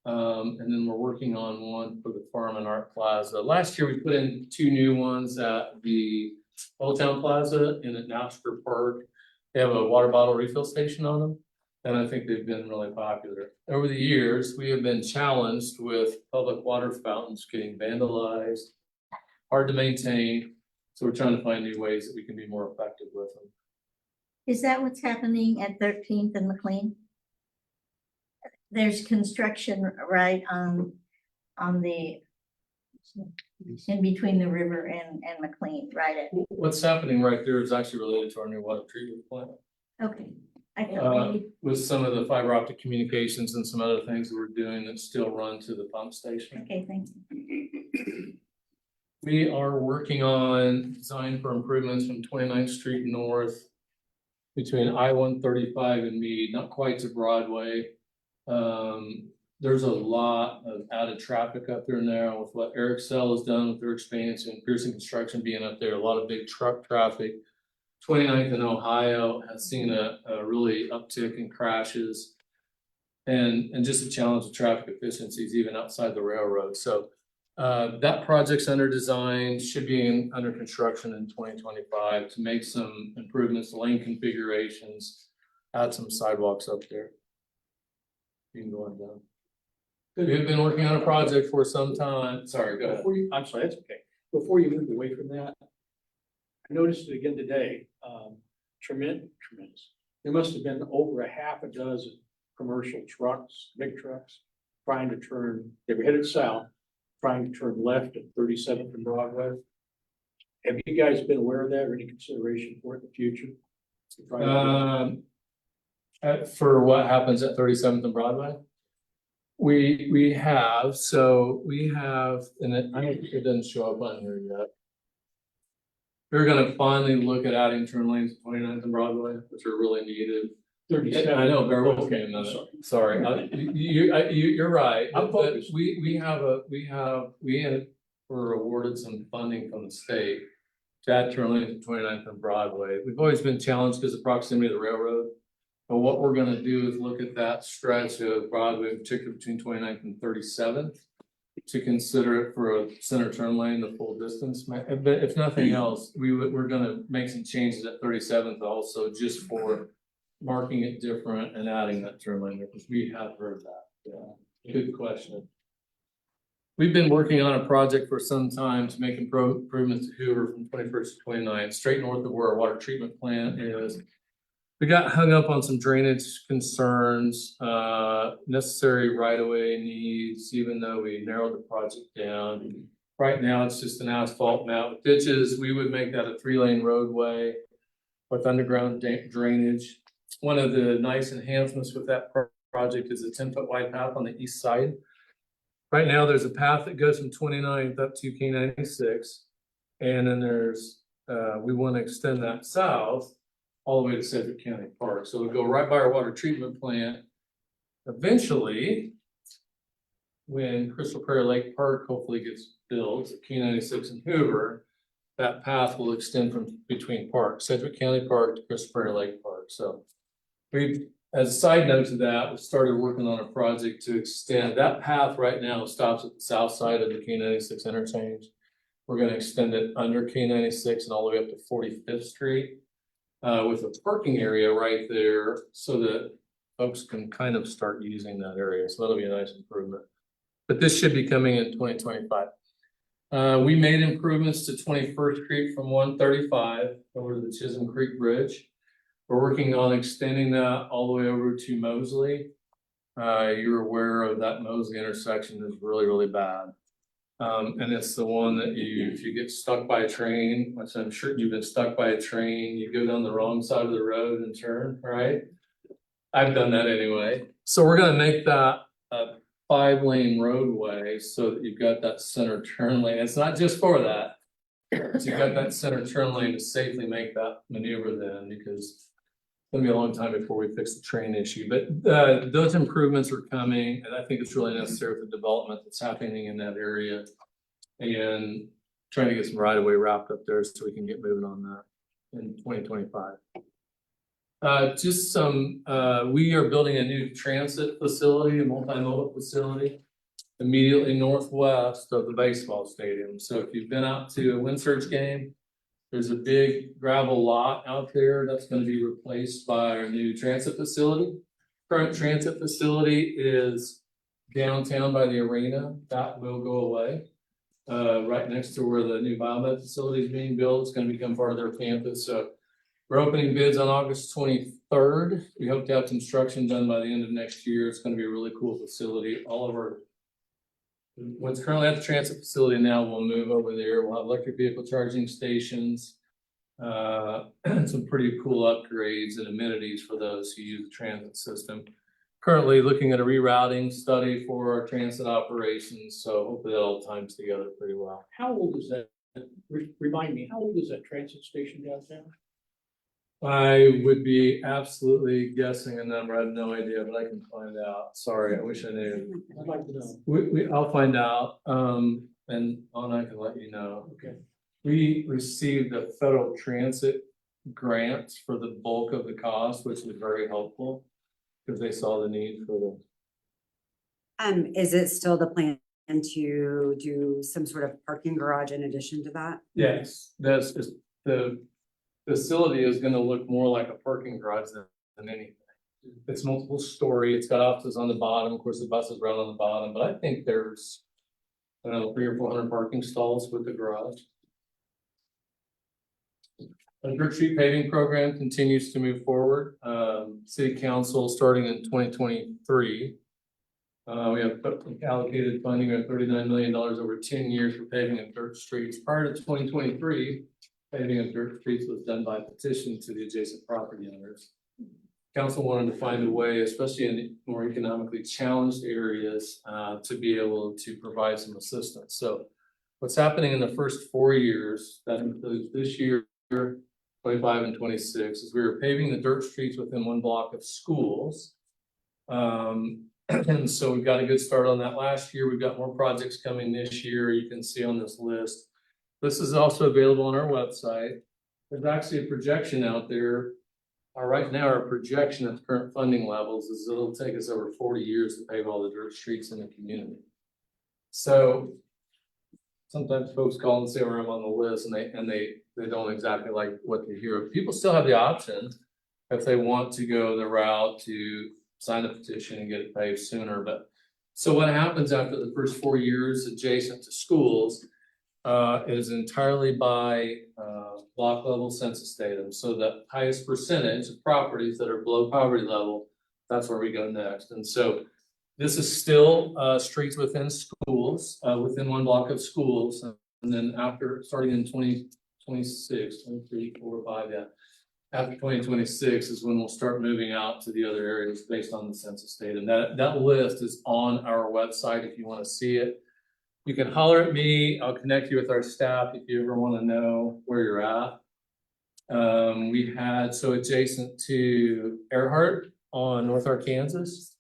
And then we're working on one for the Farm and Art Plaza. Last year, we put in 2 new ones at the Old Town Plaza and at NASCAR Park. They have a water bottle refill station on them, and I think they've been really popular. Over the years, we have been challenged with public water fountains getting vandalized, hard to maintain, so we're trying to find new ways that we can be more effective with them. Is that what's happening at 13th and McLean? There's construction right on the, in between the river and McLean, right at, What's happening right there is actually related to our new water treatment plant. okay. I thought maybe, With some of the fiber optic communications and some other things that we're doing that still run to the pump station. okay, thank you. We are working on design for improvements from 29th Street North between I-135 and Meade, not quite to Broadway. There's a lot of added traffic up there now with what Eric-Cell has done with their expansion, Pearson Construction being up there, a lot of big truck traffic. 29th and Ohio has seen a really uptick in crashes and just a challenge of traffic efficiencies even outside the railroad. So that project's under design, should be under construction in 2025 to make some improvements, lane configurations, add some sidewalks up there. You can go on down. We've been working on a project for some time. Sorry, go ahead. I'm sorry, that's okay. Before you move away from that, I noticed it again today, tremendous. There must have been over a half a dozen commercial trucks, big trucks, trying to turn, they were headed south, trying to turn left at 37th and Broadway. Have you guys been aware of that or any consideration for it in the future? For what happens at 37th and Broadway? We have, and it didn't show up on here yet. We're gonna finally look at adding turn lanes at 29th and Broadway, which are really needed. 37. I know, bear with me Okay, a minute. I'm Sorry, you're right. I'm But focused. we're awarded some funding from the state to add turn lanes at 29th and Broadway. We've always been challenged because of proximity to the railroad. But what we're gonna do is look at that stretch of Broadway, particularly between 29th and 37th, to consider it for a center turn lane, the full distance. But if nothing else, we're gonna make some changes at 37th also, just for marking it different and adding that turn lane, because we have heard that. Yeah, good question. We've been working on a project for some time to make improvements to Hoover from 21st to 29th, straight north of where our water treatment plant is. We got hung up on some drainage concerns, necessary right-of-way needs, even though we narrowed the project down. Right now, it's just an asphalt mat with ditches. We would make that a 3-lane roadway with underground drainage. One of the nice enhancements with that project is a 10-foot wide path on the east side. Right now, there's a path that goes from 29th up to K96. And then we want to extend that south all the way to Sedgwick County Park. So it'll go right by our water treatment plant. Eventually, when Crystal Prairie Lake Park hopefully gets built, K96 and Hoover, that path will extend from between parks, Sedgwick County Park to Crystal Prairie Lake Park. So as a side note to that, we started working on a project to extend that path. Right now stops at the south side of the K96 interchange. We're going to extend it under K96 and all the way up to 45th Street. With a parking area right there so that folks can kind of start using that area. So that'll be a nice improvement. But this should be coming in 2025. We made improvements to 21st Street from 135 over to the Chisholm Creek Bridge. We're working on extending that all the way over to Mosley. You're aware of that Mosley intersection is really, really bad. And it's the one that if you get stuck by a train, which I'm sure you've been stuck by a train, you go down the wrong side of the road and turn, right? I've done that anyway. So we're gonna make that a 5-lane roadway so that you've got that center turn lane. It's not just for that. So you've got that center turn lane to safely make that maneuver then, because it's gonna be a long time before we fix the train issue. But those improvements are coming, and I think it's really necessary with the development that's happening in that area. And trying to get some right of way wrapped up there so we can get moving on that in 2025. We are building a new transit facility, a multimodal facility, immediately northwest of the baseball stadium. So if you've been out to a Windsurge game, there's a big gravel lot out there that's going to be replaced by our new transit facility. Current transit facility is downtown by the arena. That will go away. Right next to where the new biomed facility is being built, it's going to become part of their campus. So we're opening bids on August 23rd. We hope to have construction done by the end of next year. It's going to be a really cool facility. What's currently at the transit facility now will move over there. We'll have electric vehicle charging stations, some pretty cool upgrades and amenities for those who use the transit system. Currently looking at a rerouting study for our transit operations, so hopefully that all times together pretty well. How old is that? Remind me, how old is that transit station downtown? I would be absolutely guessing a number. I have no idea, but I can find out. Sorry, I wish I knew. I'd like to know. I'll find out, and I can let you know. Okay. We received a federal transit grant for the bulk of the cost, which was very helpful because they saw the need for the. Is it still the plan to do some sort of parking garage in addition to that? Yes, that's just the facility is going to look more like a parking garage than anything. It's multiple story. It's got offices on the bottom. Of course, the buses run on the bottom, but I think there's, I don't know, 300 or 400 parking stalls with the garage. The Brick Street paving program continues to move forward. City Council starting in 2023 We have allocated funding of $39 million over 10 years for paving of dirt streets. Prior to 2023, paving of dirt streets was done by petition to the adjacent property owners. Council wanted to find a way, especially in more economically challenged areas, to be able to provide some assistance. So what's happening in the first 4 years, that includes this year, 25 and 26, is we were paving the dirt streets within one block of schools. And so we've got a good start on that last year. We've got more projects coming this year. You can see on this list. This is also available on our website. There's actually a projection out there. Right now, our projection at the current funding levels is it'll take us over 40 years to pave all the dirt streets in the community. So sometimes folks call and say, I'm on the list, and they don't exactly like what they hear. People still have the option if they want to go the route to sign a petition and get it paved sooner. But so what happens after the first 4 years adjacent to schools is entirely by block level census data. So the highest percentage of properties that are below poverty level, that's where we go next. And so this is still streets within schools, within one block of schools. And then after starting in 2026, 23, 4, 5, yeah. After 2026 is when we'll start moving out to the other areas based on the census data. And that list is on our website if you want to see it. You can holler at me. I'll connect you with our staff if you ever want to know where you're at. We had, so adjacent to Earhart on North Arkansas,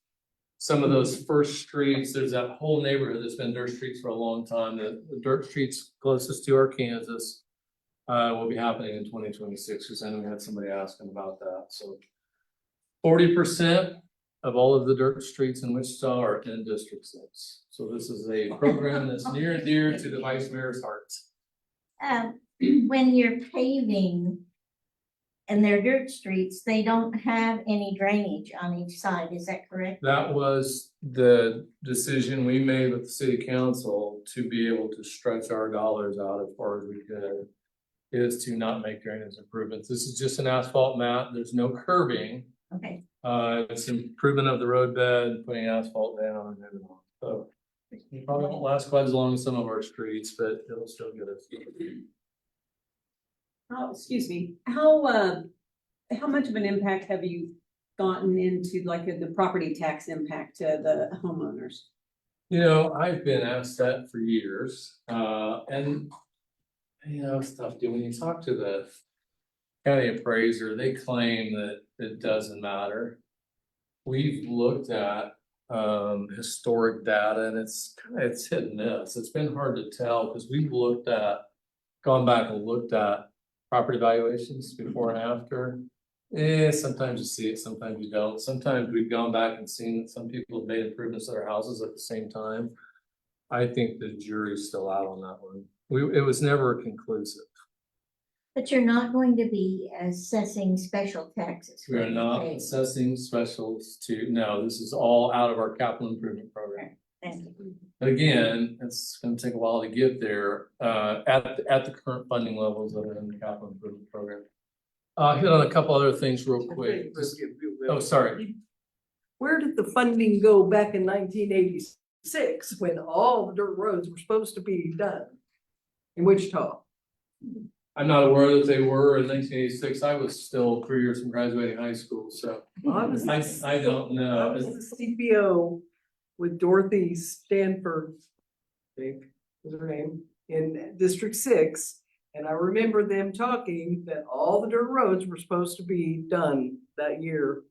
some of those first streets, there's that whole neighborhood that's been dirt streets for a long time. The dirt streets closest to Arkansas will be happening in 2026, because I know we had somebody asking about that. So 40% of all of the dirt streets in Wichita are in District 6. So this is a program that's near and dear to the Vice Mayor's heart. When you're paving and they're dirt streets, they don't have any drainage on each side, is that correct? That was the decision we made with the city council to be able to stretch our dollars out as far as we could, is to not make drainage improvements. This is just an asphalt mat. There's no curbing. Okay. It's improvement of the roadbed, putting asphalt down and moving on. So it probably won't last quite as long as some of our streets, but it'll still get us. Excuse me, how much of an impact have you gotten into like the property tax impact to the homeowners? You know, I've been asked that for years, and you know, it's tough when you talk to the county appraiser, they claim that it doesn't matter. We've looked at historic data, and it's hit and miss. It's been hard to tell because we've gone back and looked at property valuations before and after. Sometimes you see it, sometimes you don't. Sometimes we've gone back and seen that some people have made improvements to their houses at the same time. I think the jury's still out on that one. It was never conclusive. But you're not going to be assessing special taxes. We are not assessing specials no, this is all out of our capital improvement program. Thank you. But again, it's gonna take a while to get there, at the current funding levels that are in the capital improvement program. Hit on a couple other things real quick. Oh, sorry. Where did the funding go back in 1986 when all the dirt roads were supposed to be done in Wichita? I'm not aware that they were in 1986. I was still 3 years from graduating high school, so I don't know. I was the CPO with Dorothy Stanford, I think was her name, in District 6. And I remember them talking that all the dirt roads were supposed to be done that year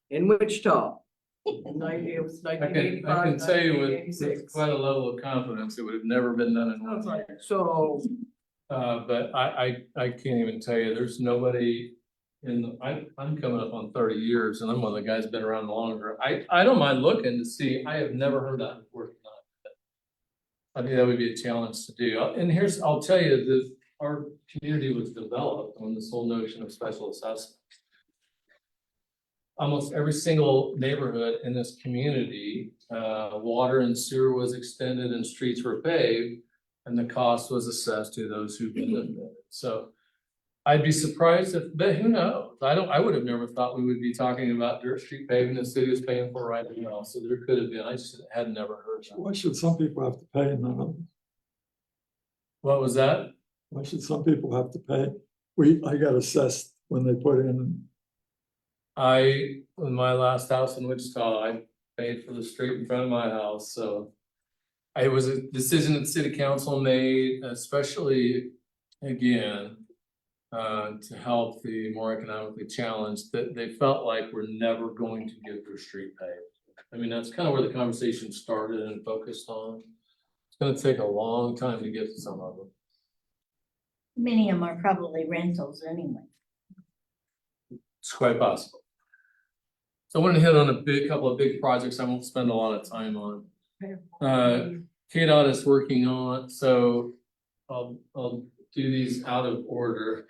in Wichita. It was I 1985. can tell you with 1986. quite a level of confidence, it would have never been done in one year. So But I can't even tell you, there's nobody I'm coming up on 30 years and I'm one of the guys who's been around longer. I don't mind looking to see, I have never heard that before. I think that would be a challenge to do. And I'll tell you that our community was developed on this whole notion of special assessment. Almost every single neighborhood in this community, water and sewer was extended and streets were paved, and the cost was assessed to those who benefited. So I'd be surprised but who knows? I would have never thought we would be talking about Dirt Street paving the city is paying for right now, so there could have been, I just had never heard that. Why should some people have to pay and none others? What was that? Why should some people have to pay? I got assessed when they put in, In my last house in Wichita, I paid for the street in front of my house, so. It was a decision that the city council made, especially, again, to help the more economically challenged, that they felt like we're never going to get their street paved. I mean, that's kind of where the conversation started and focused on. It's gonna take a long time to get to some of them. Many of them are probably rentals anyway. It's quite possible. So I want to hit on couple of big projects I won't spend a lot of time on. KDOT is working on, so I'll do these out of order.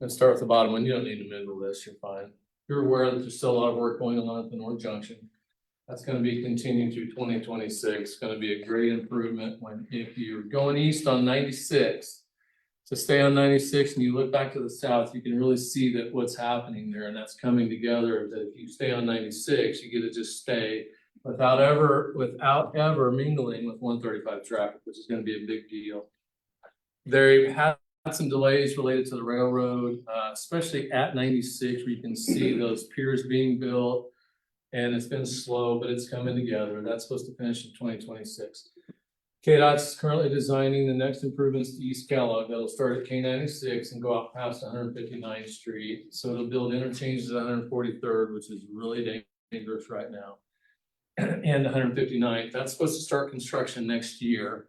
Let's start with the bottom one. You don't need to middle this, you're fine. You're aware that there's still a lot of work going on at the North Junction. That's gonna be continuing through 2026. Gonna be a great improvement if you're going east on 96. So stay on 96 and you look back to the south, you can really see that what's happening there, and that's coming together, that if you stay on 96, you get to just stay without ever mingling with 135 traffic, which is gonna be a big deal. They had some delays related to the railroad, especially at 96, where you can see those piers being built. And it's been slow, but it's coming together. That's supposed to finish in 2026. KDOT's currently designing the next improvements to East Kellogg that'll start at K96 and go out past 159th Street. So it'll build interchanges at 143rd, which is really dangerous right now. And 159th. That's supposed to start construction next year.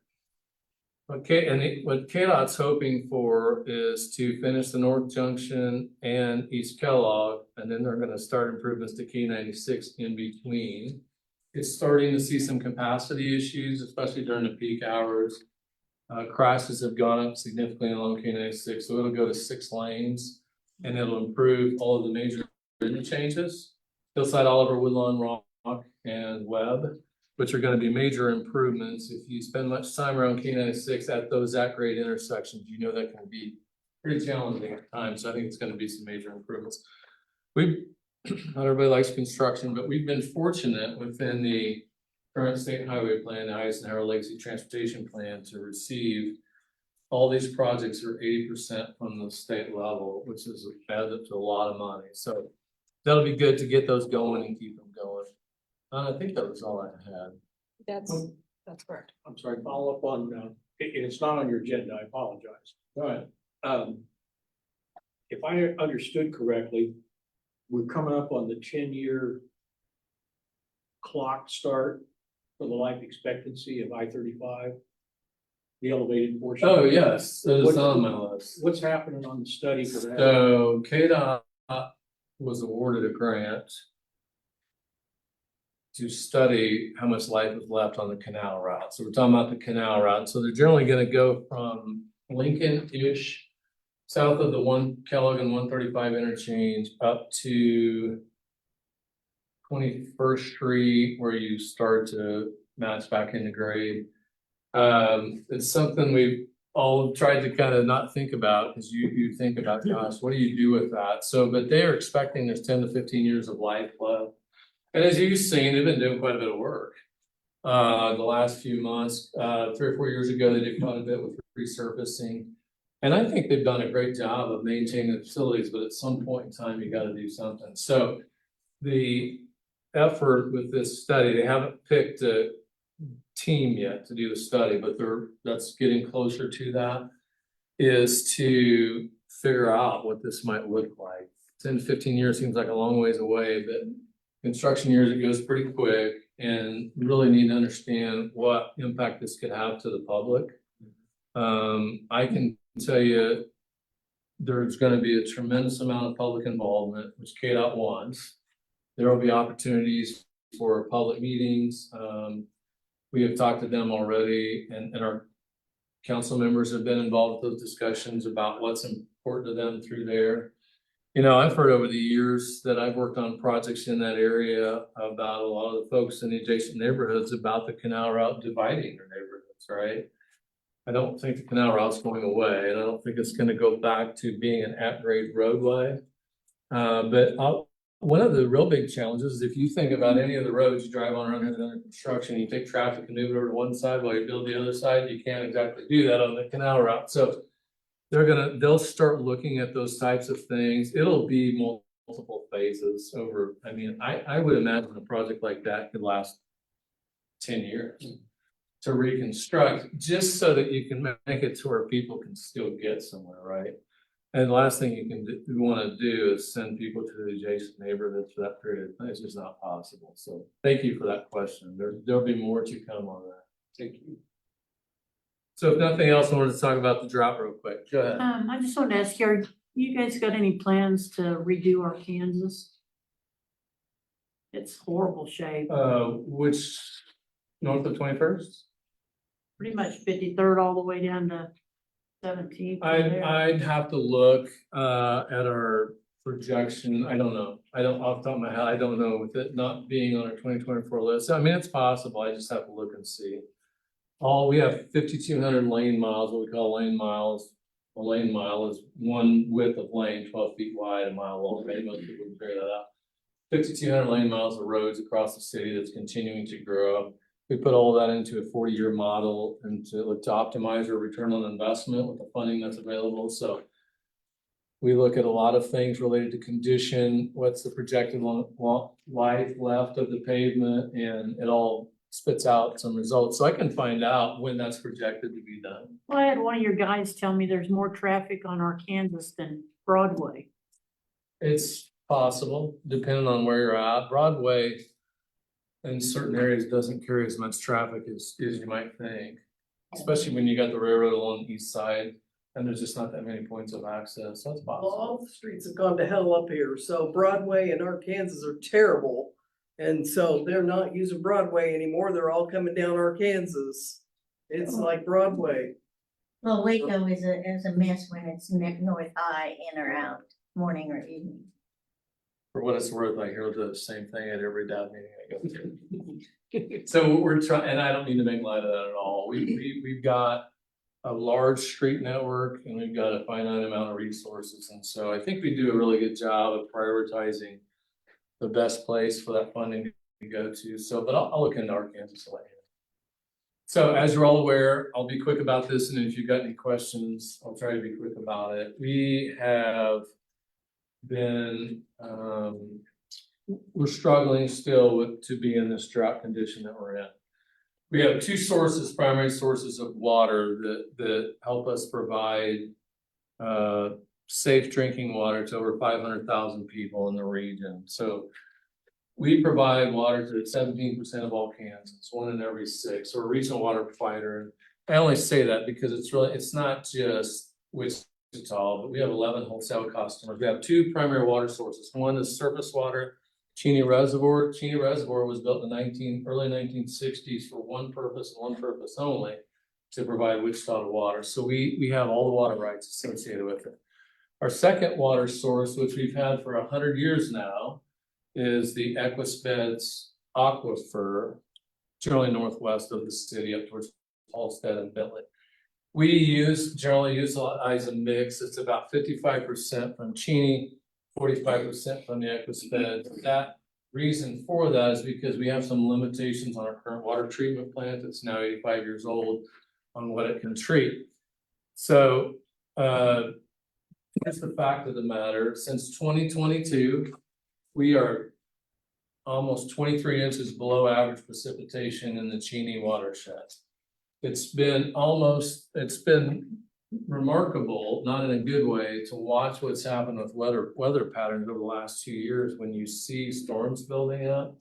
Okay, and what KDOT's hoping for is to finish the North Junction and East Kellogg, and then they're gonna start improvements to K96 in between. It's starting to see some capacity issues, especially during the peak hours. Crashes have gone up significantly along K96, so it'll go to 6 lanes, and it'll improve all of the major interchanges. Hillside, Oliver, Woodlawn, Rock, and Webb, which are gonna be major improvements. If you spend much time around K96 at those grade intersections, you know that can be pretty challenging at times. So I think it's gonna be some major improvements. Not everybody likes construction, but we've been fortunate within the current state highway plan, the Eisenhower Legacy Transportation Plan, to receive all these projects are 80% from the state level, which is adds up to a lot of money. So that'll be good to get those going and keep them going. I think that was all I had. That's correct. I'm sorry, follow up on, it's not on your agenda, I apologize. All right. If I understood correctly, we're coming up on the 10-year clock start for the life expectancy of I-35, the elevated portion. Oh, yes, it is on my list. What's happening on the study for that? So KDOT was awarded a grant to study how much life is left on the canal route. So we're talking about the canal route. So they're generally gonna go from Lincoln-ish, south of the Kellogg and 135 interchange, up to 21st Street, where you start to match back into grade. It's something we've all tried to kind of not think about, because you think about, gosh, what do you do with that? So, but they are expecting there's 10 to 15 years of life left. And as you've seen, they've been doing quite a bit of work. The last few months, 3 or 4 years ago, they did quite a bit with resurfacing. And I think they've done a great job of maintaining the facilities, but at some point in time, you gotta do something. So the effort with this study, they haven't picked a team yet to do the study, but that's getting closer to that, is to figure out what this might look like. 10 to 15 years seems like a long ways away, but construction years, it goes pretty quick, and really need to understand what impact this could have to the public. I can tell you there's gonna be a tremendous amount of public involvement, which KDOT wants. There will be opportunities for public meetings. We have talked to them already, and our council members have been involved with those discussions about what's important to them through there. You know, I've heard over the years that I've worked on projects in that area about a lot of the folks in the adjacent neighborhoods about the canal route dividing their neighborhoods, right? I don't think the canal route's going away, and I don't think it's gonna go back to being an at-grade roadway. One of the real big challenges is if you think about any of the roads you drive on around here that are under construction, you take traffic and move it over to one side while you build the other side, you can't exactly do that on the canal route. So they'll start looking at those types of things. It'll be multiple phases over, I mean, I would imagine a project like that could last 10 years to reconstruct, just so that you can make it to where people can still get somewhere, right? And the last thing you want to do is send people to the adjacent neighborhoods for that period of time. It's just not possible. So thank you for that question. There'll be more to come on that. Thank you. So if nothing else, I wanted to talk about the drought real quick. Go ahead. I just wanted to ask you, you guys got any plans to redo our Kansas? It's horrible shape, Which, north of 21st? pretty much 53rd all the way down to 17th. I'd have to look at our projection. I don't know. I don't, off the top of my head, I don't know with it not being on our 2024 list. I mean, it's possible. I just have to look and see. We have 5,200 lane miles, what we call lane miles. A lane mile is one width of lane, 12 feet wide, a mile long. Maybe most people can figure that out. 5,200 lane miles of roads across the city that's continuing to grow. We put all that into a 40-year model and to look to optimize our return on investment with the funding that's available. So we look at a lot of things related to condition, what's the projected life left of the pavement, and it all spits out some results. So I can find out when that's projected to be done. Well, I had one of your guys tell me there's more traffic on our Kansas than Broadway. It's possible, depending on where you're at. Broadway in certain areas doesn't carry as much traffic as you might think, especially when you got the railroad along the east side and there's just not that many points of access. So it's Well, possible. all the streets have gone to hell up here, so Broadway and Arkansas are terrible. And so they're not using Broadway anymore, they're all coming down Arkansas. It's like Broadway. Well, Waco is a mess when it's north high in or out, morning or evening. For what it's worth, I hear the same thing at every DAB meeting I go to. So we're trying, and I don't mean to make light of that at all. We've got a large street network and we've got a finite amount of resources. And so I think we do a really good job of prioritizing the best place for that funding to go to. So, but I'll look into Arkansas to let you know. So as you're all aware, I'll be quick about this. And if you've got any questions, I'll try to be quick about it. We have been, we're struggling still to be in this drought condition that we're in. We have two primary sources of water that help us provide safe drinking water to over 500,000 people in the region. So we provide water to 17% of all Kansans, 1 in every 6. So we're a regional water provider. I only say that because it's not just Wichita, but we have 11 wholesale customers. We have 2 primary water sources. One is surface water, Cheney Reservoir. Cheney Reservoir was built in the early 1960s for one purpose and one purpose only, to provide Wichita water. So we have all the water rights associated with it. Our second water source, which we've had for 100 years now, is the Equisbeds Aquifer, generally northwest of the city up towards Halstead and Bentley. We generally utilize a mix. It's about 55% from Cheney, 45% from the Equisbeds. That reason for that is because we have some limitations on our current water treatment plant that's now 85 years old on what it can treat. So here's the fact of the matter. Since 2022, we are almost 23 inches below average precipitation in the Cheney watershed. It's been remarkable, not in a good way, to watch what's happened with weather patterns over the last 2 years when you see storms building up.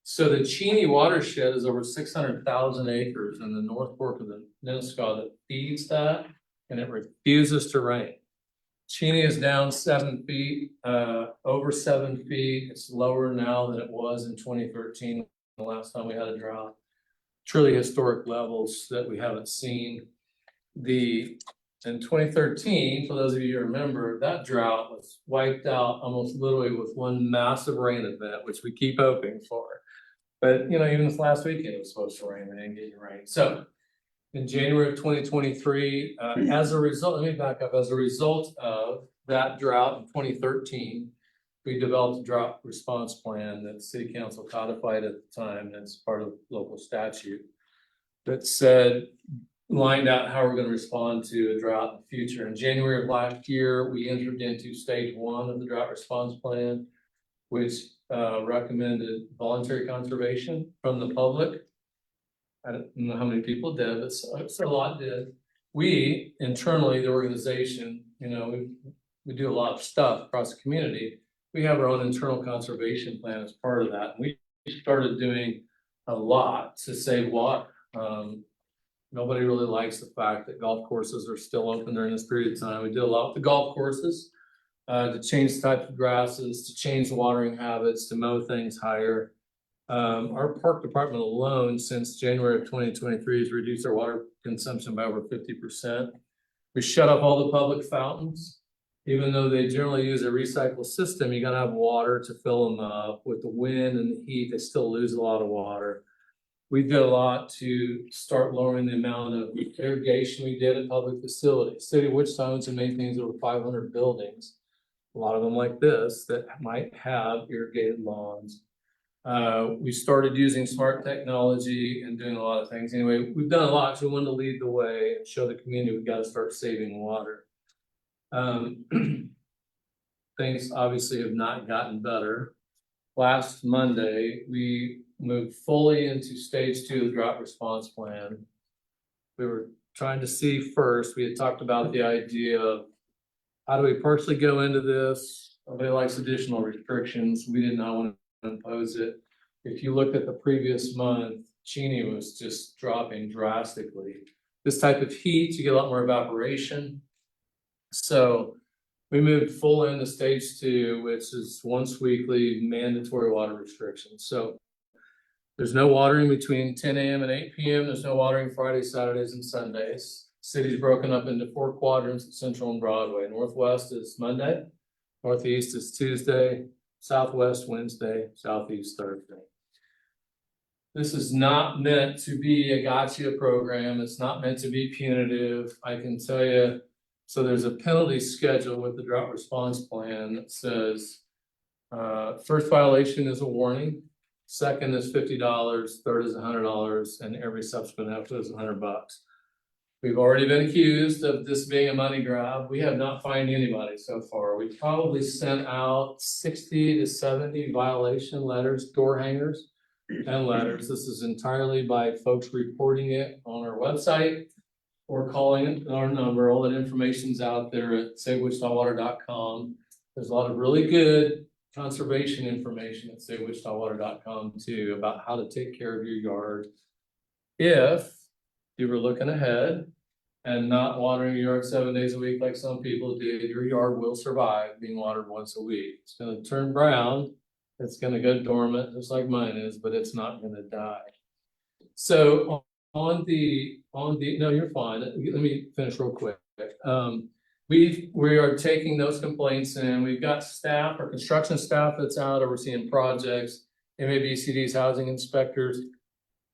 So the Cheney watershed is over 600,000 acres in the North Fork of the Nenasko that feeds that, and it refuses to rain. Cheney is down 7 feet, over 7 feet. It's lower now than it was in 2013, the last time we had a drought. Truly historic levels that we haven't seen. In 2013, for those of you who remember, that drought was wiped out almost literally with one massive rain event, which we keep hoping for. But, even this last weekend, it was supposed to rain, we didn't get any rain. So in January of 2023, as a result, let me back up, as a result of that drought in 2013, we developed a drought response plan that the city council codified at the time, that's part of local statute. That said, lined out how we're gonna respond to a drought in the future. In January of last year, we entered into stage 1 of the drought response plan, which recommended voluntary conservation from the public. I don't know how many people did, but a lot did. We internally, the organization, you know, we do a lot of stuff across the community. We have our own internal conservation plan as part of that. We started doing a lot to save water. Nobody really likes the fact that golf courses are still open during this period of time. We did a lot with the golf courses to change the type of grasses, to change watering habits, to mow things higher. Our park department alone, since January of 2023, has reduced our water consumption by over 50%. We shut off all the public fountains. Even though they generally use a recycle system, you gotta have water to fill them up. With the wind and the heat, they still lose a lot of water. We did a lot to start lowering the amount of irrigation we did at public facilities. City of Wichita owns and maintains over 500 buildings. A lot of them like this that might have irrigated lawns. We started using smart technology and doing a lot of things. Anyway, we've done a lot, so we wanted to lead the way and show the community we've got to start saving water. Things obviously have not gotten better. Last Monday, we moved fully into stage 2 of the drought response plan. We were trying to see first, we had talked about the idea of how do we partially go into this? Nobody likes additional restrictions. We did not want to impose it. If you looked at the previous month, Cheney was just dropping drastically. This type of heat, you get a lot more evaporation. So we moved full into stage 2, which is once weekly mandatory water restrictions. So there's no watering between 10 a.m. and 8 p.m. There's no watering Fridays, Saturdays, and Sundays. City's broken up into 4 quadrants, Central and Broadway. Northwest is Monday, Northeast is Tuesday, Southwest Wednesday, Southeast Thursday. This is not meant to be a gotcha program. It's not meant to be punitive. I can tell you, so there's a penalty schedule with the drought response plan that says first violation is a warning, second is $50, third is $100, and every subsequent after is $100. We've already been accused of this being a money grab. We have not fined anybody so far. We probably sent out 60 to 70 violation letters, door hangers and letters. This is entirely by folks reporting it on our website or calling our number. All that information's out there at savewichitawater.com. There's a lot of really good conservation information at savewichitawater.com too about how to take care of your yard. If you were looking ahead and not watering your yard 7 days a week like some people do, your yard will survive being watered once a week. It's going to turn brown. It's going to go dormant just like mine is, but it's not going to die. So no, you're fine. Let me finish real quick. We are taking those complaints in. We've got staff, our construction staff that's out overseeing projects, MABCD's housing inspectors.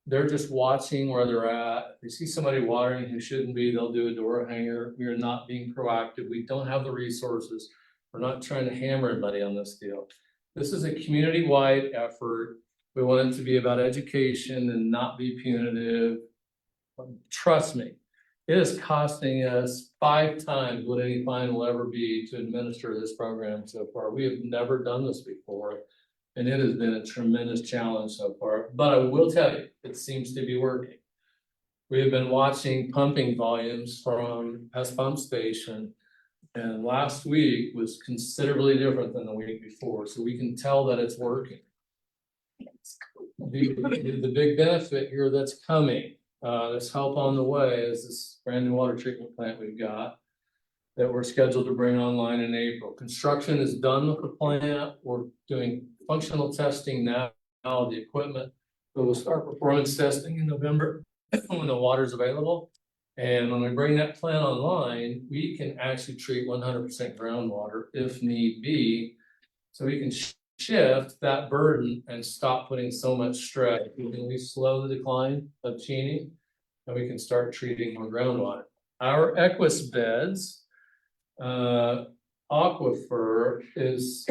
They're just watching where they're at. If they see somebody watering who shouldn't be, they'll do a door hanger. We are not being proactive. We don't have the resources. We're not trying to hammer anybody on this deal. This is a community-wide effort. We want it to be about education and not be punitive. Trust me, it is costing us 5 times what any fine will ever be to administer this program so far. We have never done this before, and it has been a tremendous challenge so far. But I will tell you, it seems to be working. We have been watching pumping volumes from Hess Pump Station, and last week was considerably different than the week before, so we can tell that it's working. The big benefit here that's coming, this help on the way, is this brand new water treatment plant we've got that we're scheduled to bring online in April. Construction is done with the plant. We're doing functional testing now, the equipment. So we'll start performance testing in November when the water's available. And when we bring that plant online, we can actually treat 100% groundwater if need be. So we can shift that burden and stop putting so much stress. We can at least slow the decline of Cheney, and we can start treating more groundwater. Our Equus beds, aquifer is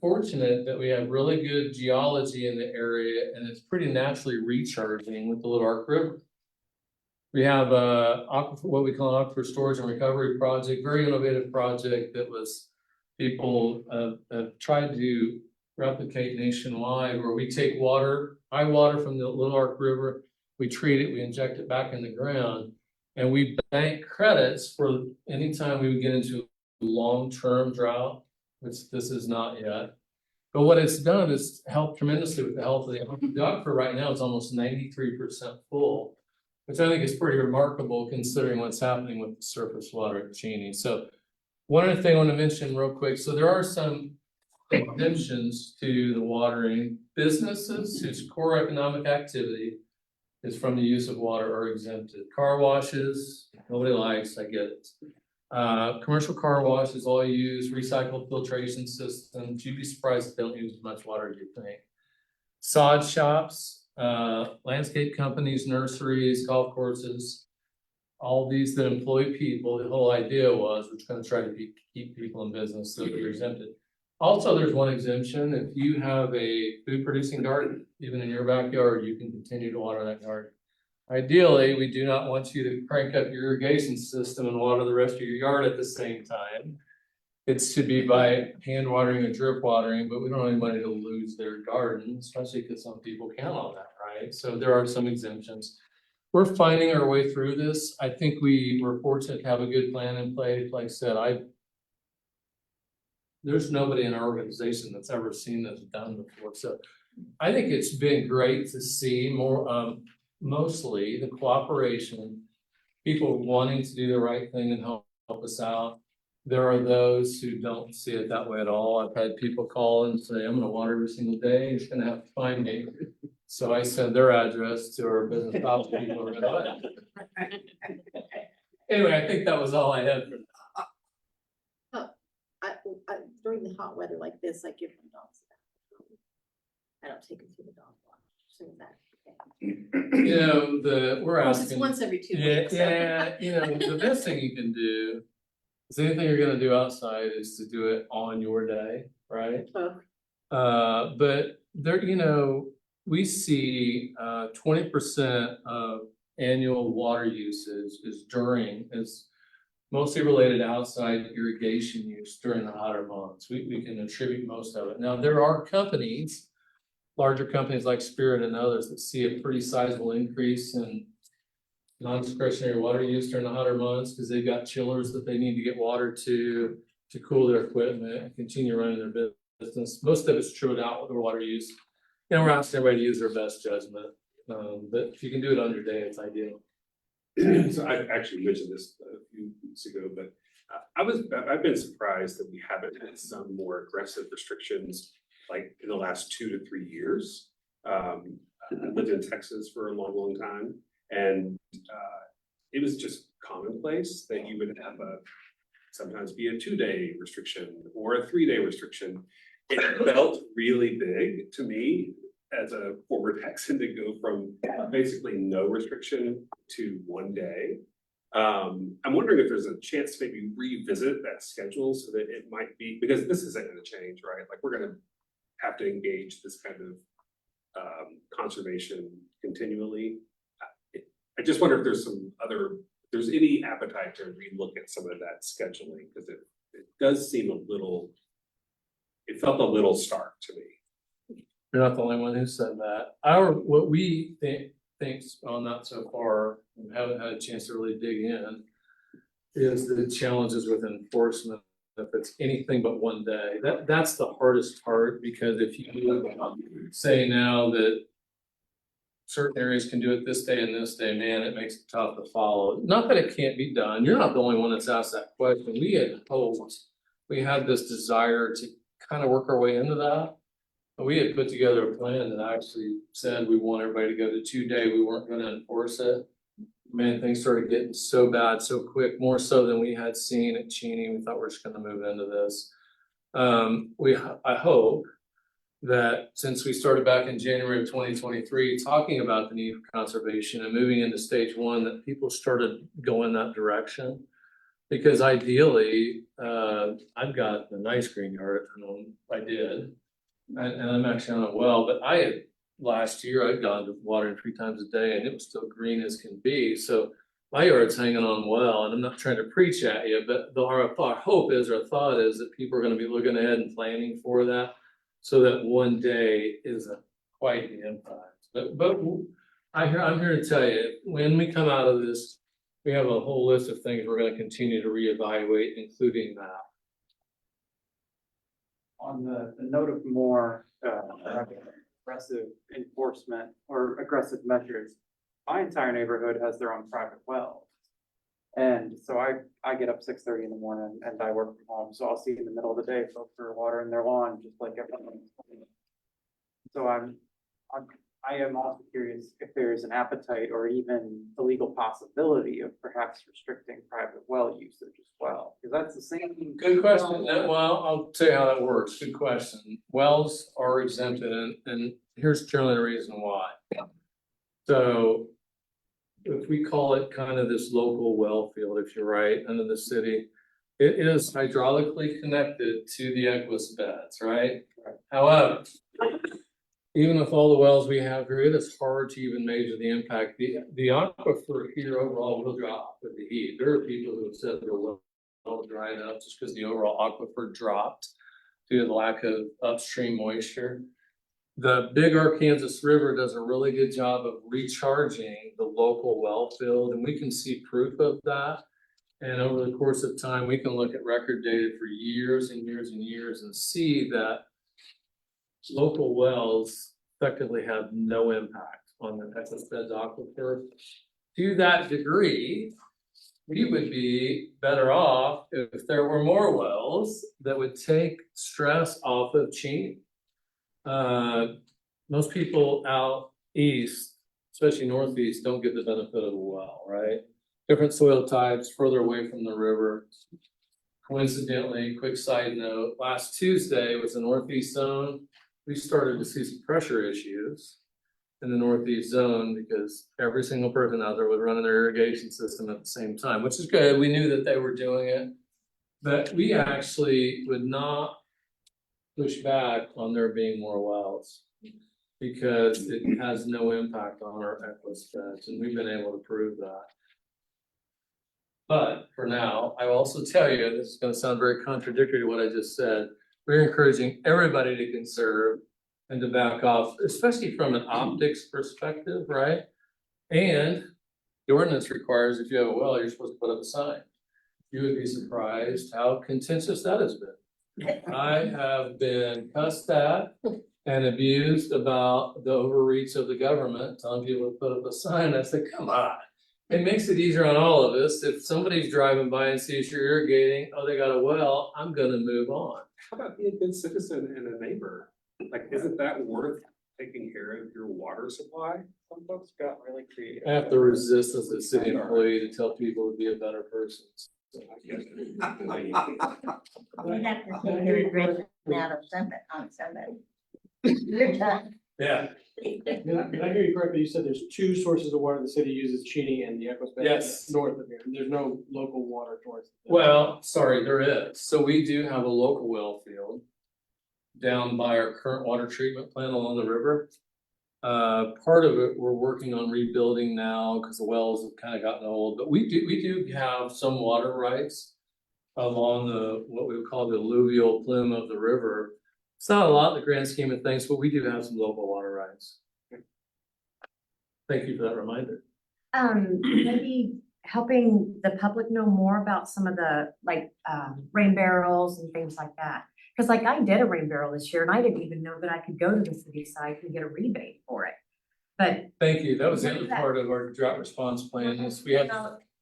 fortunate that we have really good geology in the area and it's pretty naturally recharging with the Little Ark River. We have aquifer, what we call an aquifer storage and recovery project, very innovative project that was people have tried to replicate nationwide, where we take water, high water from the Little Ark River, we treat it, we inject it back in the ground, and we bank credits for any time we would get into long-term drought, which this is not yet. But what it's done is helped tremendously with the health of the aquifer. Right now, it's almost 93% full, which I think is pretty remarkable considering what's happening with the surface water at Cheney. So one other thing I want to mention real quick. So there are some exemptions to the watering. Businesses whose core economic activity is from the use of water are exempted. Car washes, nobody likes, I get it. Commercial car washes all use recycled filtration systems. You'd be surprised if they don't use as much water as you think. Sod shops, landscape companies, nurseries, golf courses, all these that employ people. The whole idea was we're going to try to keep people in business, so they're exempted. Also, there's one exemption. If you have a food producing garden, even in your backyard, you can continue to water that garden. Ideally, we do not want you to crank up your irrigation system and water the rest of your yard at the same time. It's to be by hand watering or drip watering, but we don't want anybody to lose their garden, especially because some people count on that, right? So there are some exemptions. We're finding our way through this. I think we were fortunate to have a good plan in place. Like I said, there's nobody in our organization that's ever seen this done before. So I think it's been great to see more, mostly the cooperation, people wanting to do the right thing and help us out. There are those who don't see it that way at all. I've had people call and say, I'm gonna water every single day, you're just gonna have to find me. So I send their address to our business ops people. Anyway, I think that was all I had for During the hot weather like this, I give my dogs a bath. I don't take them to the dog walk. So that. You know, we're Of course, asking. it's once every 2 Yeah, weeks. so. yeah, you know, the best thing you can do is anything you're gonna do outside is to do it on your day, right? Oh. But there, you know, we see 20% of annual water usage is mostly related to outside irrigation use during the hotter months. We can attribute most of it. Now, there are companies, larger companies like Spirit and others, that see a pretty sizable increase in non-discretionary water use during the hotter months because they've got chillers that they need to get water to cool their equipment and continue running their business. Most of it's trued out with their water use. You know, we're asking everybody to use their best judgment. But if you can do it on your day, it's ideal. So I actually mentioned this a few weeks ago, but I've been surprised that we haven't had some more aggressive restrictions like in the last 2 to 3 years. I lived in Texas for a long time, and it was just commonplace that you would have sometimes be a 2-day restriction or a 3-day restriction. It felt really big to me as a former Texan to go from basically no restriction to 1 day. I'm wondering if there's a chance to maybe revisit that schedule so that it might be, because this isn't going to change, right? Like we're going to have to engage this kind of conservation continually. I just wonder if there's there's any appetite to relook at some of that scheduling, because it does seem it felt a little stark to me. You're not the only one who said that. What we thinks, well, not so far, we haven't had a chance to really dig in, is the challenges with enforcement. If it's anything but 1 day, that's the hardest part, because if you say now that certain areas can do it this day and this day, man, it makes it tough to follow. Not that it can't be done. You're not the only one that's asked that question. We had hoped, we had this desire to kind of work our way into that. But we had put together a plan that actually said we want everybody to go to 2-day. We weren't going to enforce it. Man, things started getting so bad so quick, more so than we had seen at Cheney. We thought we were just going to move into this. I hope that since we started back in January of 2023 talking about the need for conservation and moving into stage 1, that people started going that direction. Because ideally, I've got a nice green yard at home, I did. And I'm actually on a well, but last year I'd gone to watering 3 times a day and it was still green as can be, so. My yard's hanging on well, and I'm not trying to preach at you, but our hope is, our thought is that people are gonna be looking ahead and planning for that. So that one day isn't quite the impact, but I'm here to tell you, when we come out of this, we have a whole list of things we're gonna continue to reevaluate, including that. On the note of more aggressive enforcement or aggressive measures, my entire neighborhood has their own private wells. And so I get up 6:30 in the morning and I work from home, so I'll see in the middle of the day folks are watering their lawn just like everyone. So I am also curious if there is an appetite or even the legal possibility of perhaps restricting private well usage as well, because that's the same. Good question. Well, I'll tell you how that works. Good question. Wells are exempted, and here's generally the reason why. So if we call it kind of this local well field, if you're right, under the city, it is hydraulically connected to the Equus beds, right? However, even with all the wells we have here, it is hard to even measure the impact. The aquifer here overall will drop with the heat. There are people who have said their well dried up just because the overall aquifer dropped due to the lack of upstream moisture. The big Arkansas River does a really good job of recharging the local well field, and we can see proof of that. And over the course of time, we can look at record data for years and years and years and see that local wells effectively have no impact on the Equus beds aquifer. To that degree, we would be better off if there were more wells that would take stress off of Cheney. Most people out east, especially northeast, don't get the benefit of a well, right? Different soil types, further away from the river. Coincidentally, quick side note, last Tuesday was the northeast zone. We started to see some pressure issues in the northeast zone because every single person out there was running their irrigation system at the same time, which is good. We knew that they were doing it, but we actually would not push back on there being more wells because it has no impact on our Equus beds, and we've been able to prove that. But for now, I will also tell you, this is going to sound very contradictory to what I just said. We're encouraging everybody to conserve and to back off, especially from an optics perspective, right? And the ordinance requires if you have a well, you're supposed to put up a sign. You would be surprised how contentious that has been. I have been cussed at and abused about the overreach of the government, telling people to put up a sign. I said, come on. It makes it easier on all of us. If somebody's driving by and sees you're irrigating, oh, they got a well, I'm gonna move on. How about being a good citizen and a neighbor? Like, isn't that worth taking care of your water supply? Some folks got really creative. I have to resist as a city employee to tell people to be a better person. We have to take your drink out of Summit on Sunday. You're done. Yeah. Did I hear you correctly? You said there's 2 sources of water the city uses, Cheney and the Equus bed. Yes. North of here. There's no local water towards. Well, sorry, there is. So we do have a local well field down by our current water treatment plant along the river. Part of it we're working on rebuilding now because the wells have kind of gotten old, but we do have some water rights along what we would call the alluvial plume of the river. It's not a lot in the grand scheme of things, but we do have some local water rights. Thank you for that reminder. Maybe helping the public know more about some of the rain barrels and things like that. Cause like I did a rain barrel this year and I didn't even know that I could go to the city site and get a rebate for it. But Thank you. That was the other part of our drought response plan is we had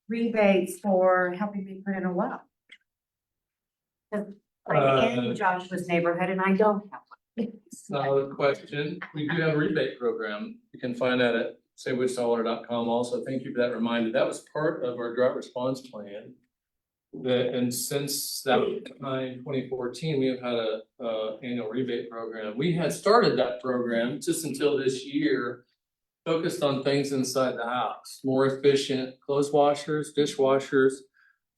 rebates for helping me put in a well. 'Cause I'm in Joshua's neighborhood and I don't have one. solid question. We do have a rebate program. You can find that at saywichitawater.com. Also, thank you for that reminder. That was part of our drought response plan. And since that time, 2014, we have had a annual rebate program. We had started that program just until this year, focused on things inside the house, more efficient clothes washers, dishwashers,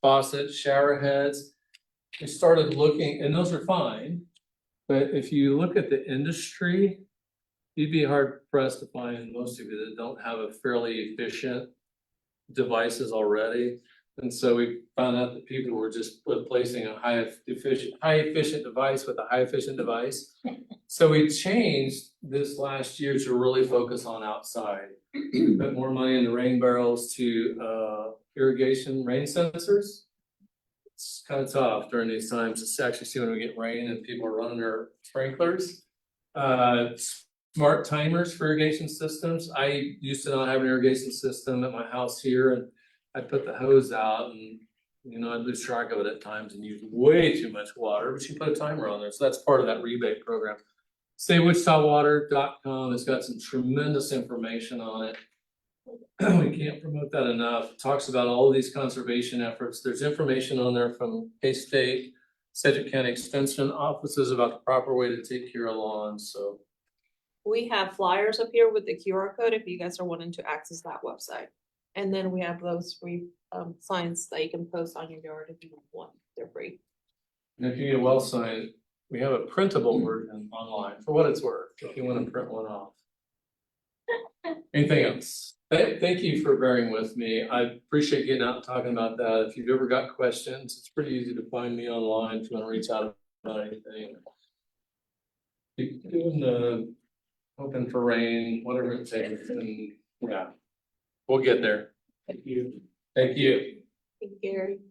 faucets, shower heads. We started looking, and those are fine, but if you look at the industry, you'd be hard pressed to find most of you that don't have a fairly efficient devices already. And so we found out that people were just replacing a high efficient device with a high efficient device. So we changed this last year to really focus on outside. Put more money into rain barrels to irrigation rain sensors. It's kind of tough during these times to actually see when we get rain and people are running their sprinklers. Smart timers for irrigation systems. I used to not have an irrigation system at my house here, and I put the hose out and, you know, I'd lose track of it at times and use way too much water, but you put a timer on there. So that's part of that rebate program. SaveWichitaWater.com has got some tremendous information on it. We can't promote that enough. It talks about all of these conservation efforts. There's information on there from K-State, Sedgwick County Extension offices about the proper way to take care of lawns, so. We have flyers up here with the QR code if you guys are wanting to access that website. And then we have those free signs that you can post on your yard if you want. They're free. And if you need a well sign, we have a printable version online for what it's worth, if you want to print one off. Anything else? Thank you for bearing with me. I appreciate getting out and talking about that. If you've ever got questions, it's pretty easy to find me online if you want to reach out about anything. Doing the hoping for rain, whatever it takes, and yeah, we'll get there. Thank you. Thank you. Thank you, Gary.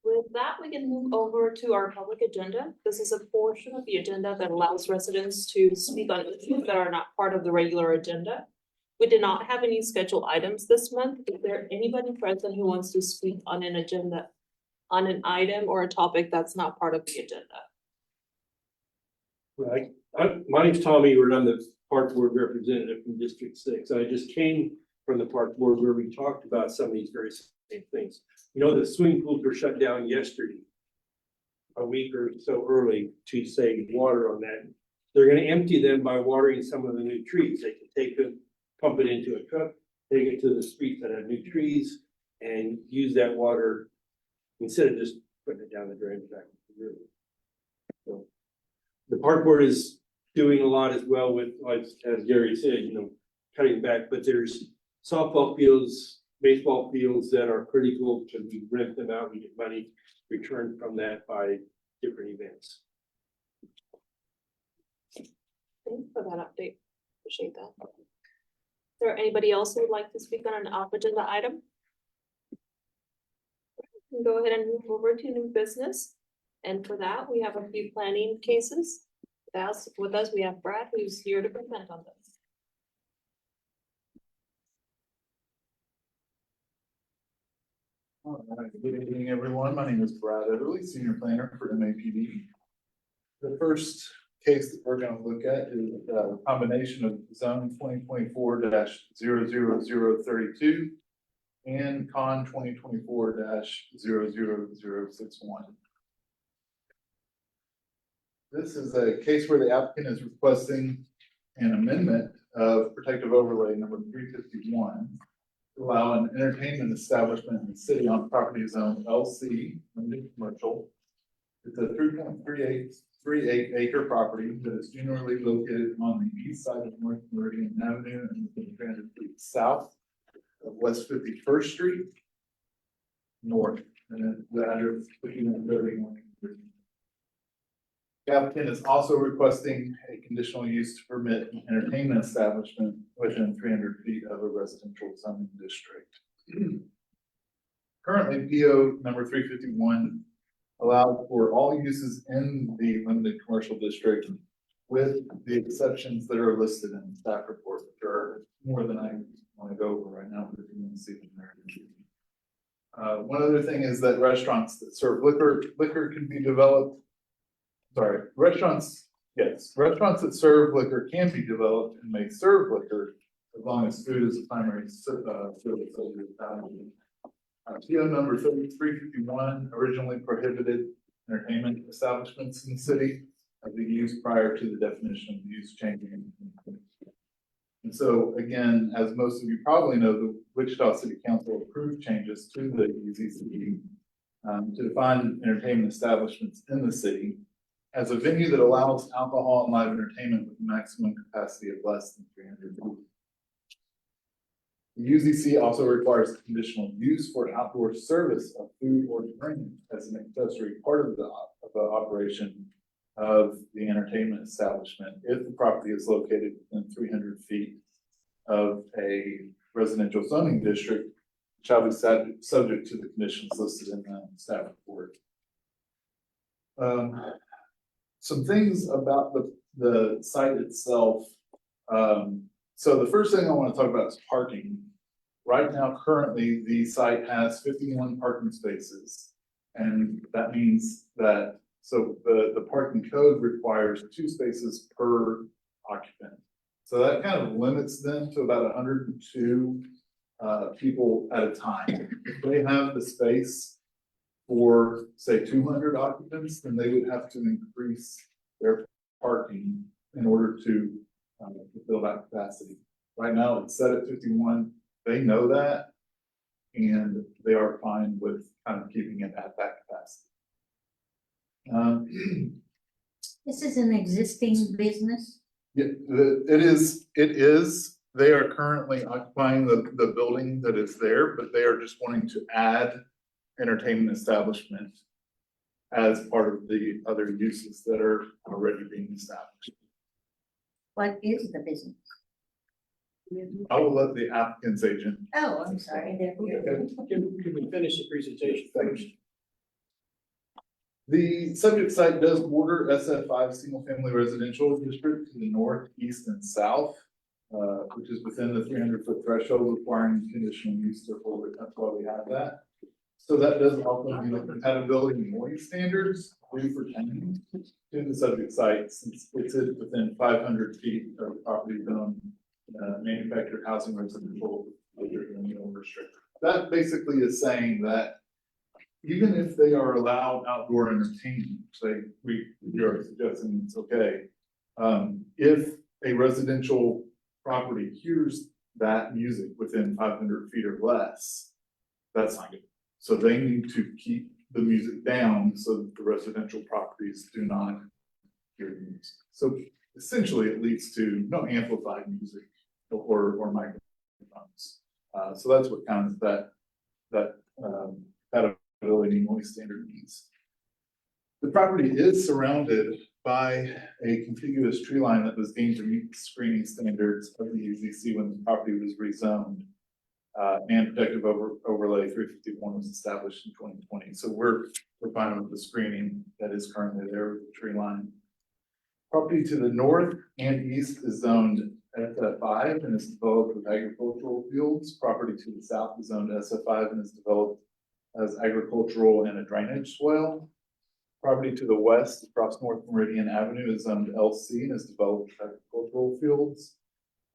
With that, we can move over to our public agenda. This is a portion of the agenda that allows residents to speak on issues that are not part of the regular agenda. We did not have any scheduled items this month. Is there anybody present who wants to speak on an agenda, on an item or a topic that's not part of the agenda? Right. My name's Tommy Ewert. I'm the Park Board representative from District 6. I just came from the Park Board where we talked about some of these very same things. You know, the swimming pools were shut down yesterday, a week or so early to save water on that. They're gonna empty them by watering some of the new trees. They can take them, pump it into a truck, take it to the streets that have new trees and use that water instead of just putting it down the drain back into the river. So the Park Board is doing a lot as well with, like, as Gary said, you know, cutting back, but there's softball fields, baseball fields that are critical to we rent them out, we get money returned from that by different events. Thanks for that update. Appreciate that. Is there anybody else who would like to speak on an off agenda item? We can go ahead and move over to new business. And for that, we have a few planning cases. With us, we have Brad, who's here to present on this. All right, good evening, everyone. My name is Brad Everly, Senior Planner for MAPD. The first case that we're going to look at is a combination of Zone 2024-00032 and Con 2024-00061. This is a case where the applicant is requesting an amendment of protective overlay number 351 to allow an entertainment establishment in the city on property zone LC, limited commercial. It's a 3.38 acre property that is generally located on the east side of North Meridian Avenue and within 300 feet south of West 51st Street north, and then the address 1531. The applicant is also requesting a conditional use to permit an entertainment establishment within 300 feet of a residential zoning district. Currently, PO number 351 allowed for all uses in the limited commercial district with the exceptions that are listed in the staff report, which are more than I want to go over right now, but if you want to see them there. One other thing is that restaurants that serve liquor can be developed. Sorry, restaurants that serve liquor can be developed and may serve liquor as long as food is the primary service of the establishment. PO number 351 originally prohibited entertainment establishments in the city as the use prior to the definition of use changing in And so again, as most of you probably know, the Wichita City Council approved changes to the UZC to define entertainment establishments in the city as a venue that allows alcohol and live entertainment with a maximum capacity of less than 300 people. The UZC also requires conditional use for outdoor service of food or drink as an accessory part of the operation of the entertainment establishment if the property is located within 300 feet of a residential zoning district, shall be subject to the conditions listed in the staff report. Some things about the site itself. So the first thing I want to talk about is parking. Right now, currently, the site has 51 parking spaces. And that means that, so the parking code requires 2 spaces per occupant. So that kind of limits them to about 102 people at a time. If they have the space for, say, 200 occupants, then they would have to increase their parking in order to fulfill that capacity. Right now, it's set at 51. They know that, and they are fine with kind of keeping it at that capacity. This is an existing business? Yeah, it is. They are currently occupying the building that is there, but they are just wanting to add entertainment establishment as part of the other uses that are already being established. What is the business? I will let the applicant's agent. Oh, I'm sorry. They're here. Can we finish the presentation first? The subject site does border SF5 single family residential district to the north, east, and south, which is within the 300-foot threshold requiring conditional use. Therefore, that's why we have that. So that does also mean compatibility noise standards do pertain to the subject site since it's within 500 feet of the property zone, manufactured housing residential restricted. That basically is saying that even if they are allowed outdoor entertainment, say you're suggesting it's okay. If a residential property hears that music within 500 feet or less, that's not good. So they need to keep the music down so that the residential properties do not hear the music. So essentially it leads to no amplified music or microphones. So that's what kind of that compatibility noise standard means. The property is surrounded by a contiguous tree line that was deemed to meet the screening standards of the UZC when the property was rezoned. And protective overlay 351 was established in 2020. So we're fine with the screening that is currently there with the tree line. Property to the north and east is zoned SF5 and is developed with agricultural fields. Property to the south is zoned SF5 and is developed as agricultural and a drainage swale. Property to the west across North Meridian Avenue is zoned LC and is developed with agricultural fields.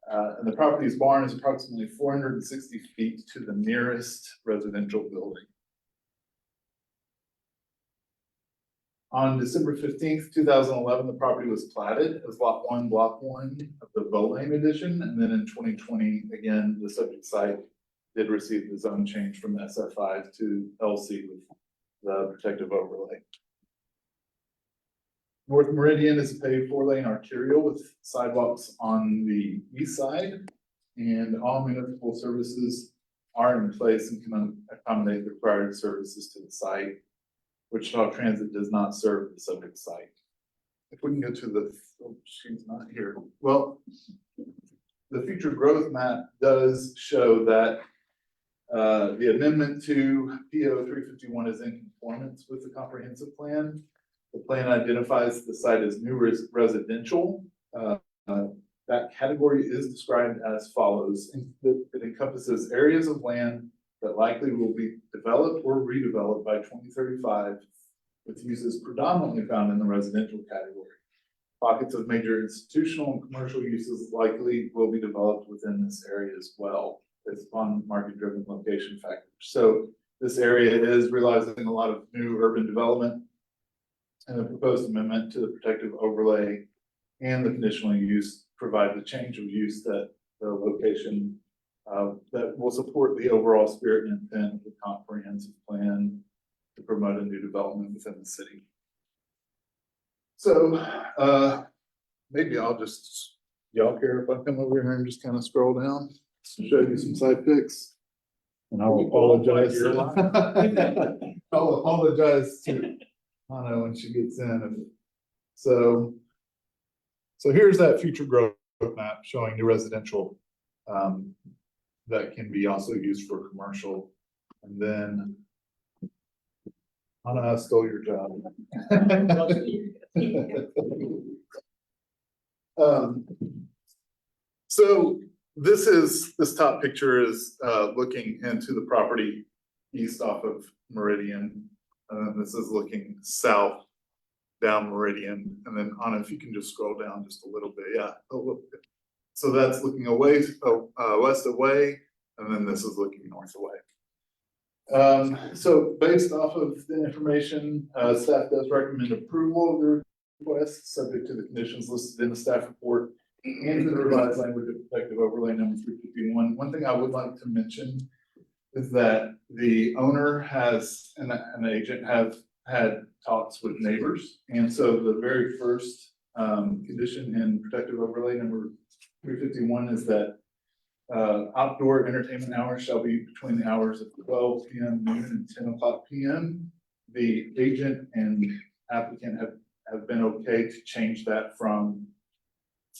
And the property's barn is approximately 460 feet to the nearest residential building. On December 15th, 2011, the property was platted as Lot 1, Block 1 of the Bow Lane Edition. And then in 2020, again, the subject site did receive the zone change from SF5 to LC with the protective overlay. North Meridian is a paved 4-lane arterial with sidewalks on the east side, and all municipal services are in place and can accommodate the required services to the site. Wichita Transit does not serve the subject site. If we can go to the, oh, she's not here. Well, the future growth map does show that the amendment to PO 351 is in conformance with the comprehensive plan. The plan identifies the site as new residential. That category is described as follows. It encompasses areas of land that likely will be developed or redeveloped by 2035 with uses predominantly found in the residential category. Pockets of major institutional and commercial uses likely will be developed within this area as well, based upon market-driven location factors. So this area is realizing a lot of new urban development, and the proposed amendment to the protective overlay and the conditional use provide the change of use that the location that will support the overall spirit and intent of the comprehensive plan to promote a new development within the city. So, maybe I'll just, y'all care if I come over here and just kind of scroll down, show you some side pics? And I'll apologize. I'll apologize to Hannah when she gets in. So here's that future growth map showing new residential that can be also used for commercial. And then Hannah, I stole your job. So this top picture is looking into the property east off of Meridian. And this is looking south down Meridian. And then Anna, if you can just scroll down just a little bit. Yeah, a little bit. So that's looking away, west away, and then this is looking north away. So based off of the information, staff does recommend approval of the request, subject to the conditions listed in the staff report and to the revised language of protective overlay number 351. One thing I would like to mention is that the owner has and an agent have had talks with neighbors. And so the very first condition in protective overlay number 351 is that outdoor entertainment hours shall be between the hours of 12 p.m. noon and 10 o'clock p.m. The agent and applicant have been okay to change that from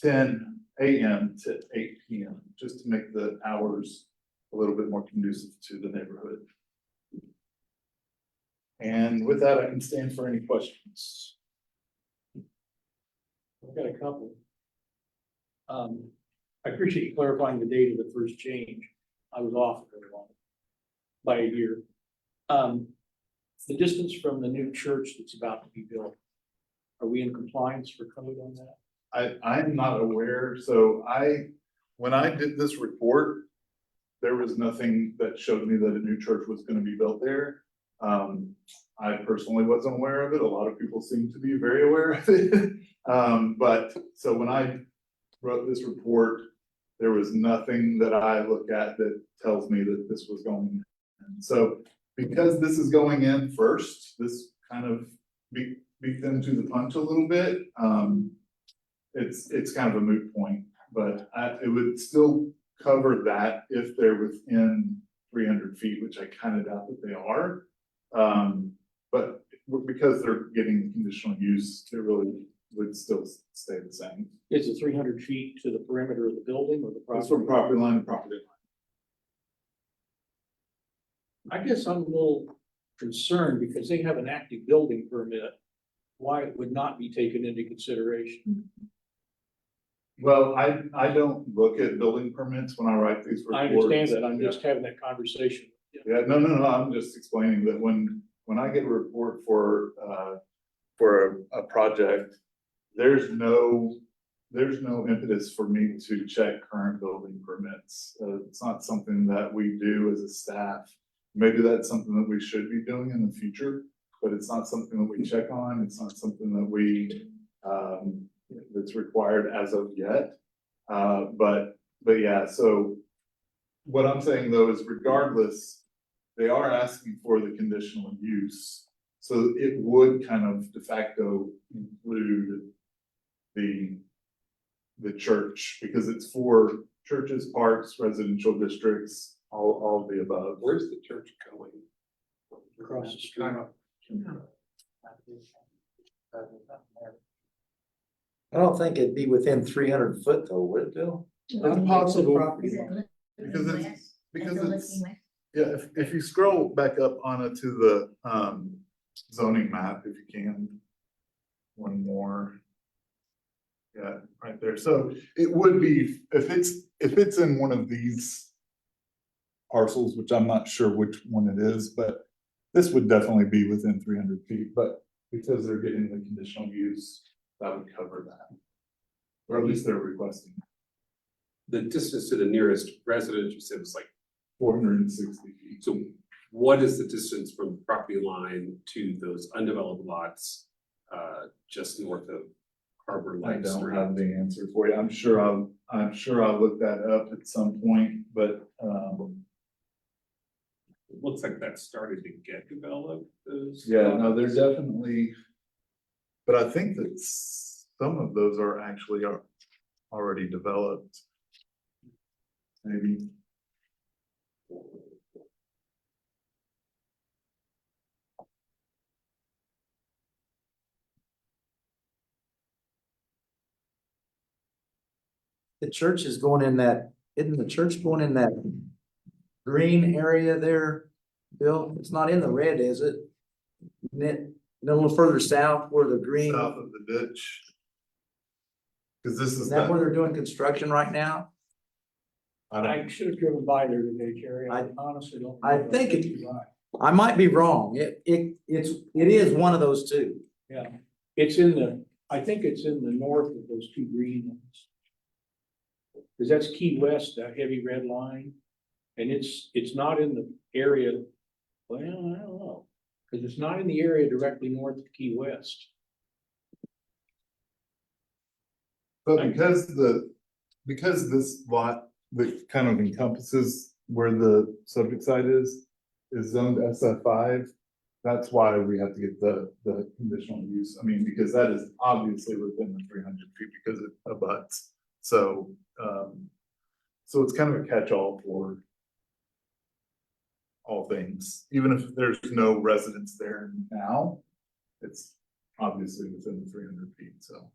10 a.m. to 8 p.m. just to make the hours a little bit more conducive to the neighborhood. And with that, I can stand for any questions. I've got a couple. I appreciate you clarifying the date of the first change. I was off very long, by a year. The distance from the new church that's about to be built, are we in compliance for code on that? I'm not aware, so when I did this report, there was nothing that showed me that a new church was gonna be built there. I personally wasn't aware of it. A lot of people seem to be very aware of it. But so when I wrote this report, there was nothing that I look at that tells me that this was going in. So because this is going in first, this kind of beat them to the punch a little bit. It's kind of a moot point, but it would still cover that if they're within 300 feet, which I kind of doubt that they are. But because they're getting conditional use, it really would still stay the same. Is it 300 feet to the perimeter of the building or the property? That's from property line to property line. I guess I'm a little concerned because they have an active building permit, why it would not be taken into consideration. Well, I don't look at building permits when I write these reports. I understand that, I'm just having that conversation. Yeah, no, I'm just explaining that when I get a report for a project, there's no impetus for me to check current building permits. It's not something that we do as a staff. Maybe that's something that we should be doing in the future, but it's not something that we check on. It's not something that we, that's required as of yet. But yeah, so what I'm saying though is regardless, they are asking for the conditional use. So it would kind of de facto include the church because it's for churches, parks, residential districts, all of the above. Where's the church going? Across the street. I don't think it'd be within 300 foot though, would it, Bill? It's possible. Because it's, yeah, if you scroll back up on to the zoning map, if you can, one more. Yeah, right there. So it would be, if it's in one of these parcels, which I'm not sure which one it is, but this would definitely be within 300 feet, but because they're getting the conditional use, that would cover that. Or at least they're requesting. The distance to the nearest residence, you said was like 460 feet. So what is the distance from the property line to those undeveloped lots just north of Harbor I Light don't Street. have the answer for you. I'm sure I'll look that up at some point, but, It looks like that started to get developed. yeah, no, there's definitely. But I think that some of those are actually already developed. Maybe. The church is going in that, isn't the church going in that green area there, Bill? It's not in the red, is it? Isn't it a little further south where the green, South of the ditch. Cause this is is that where that, they're doing construction right now? I should have driven by there today, Jerry. I I- honestly don't. I remember. think it- you're right. I might be wrong. It is one of those two. Yeah, it's in the, I think it's in the north of those two green ones. Cause that's Key West, that heavy red line, and it's not in the area, well, I don't know. Cause it's not in the area directly north of Key West. but because this lot that kind of encompasses where the subject site is zoned SF5. That's why we have to get the conditional use. I mean, because that is obviously within the 300 feet because it abuts. So, so it's kind of a catch-all for all things, even if there's no residents there now, it's obviously within the 300 feet, so.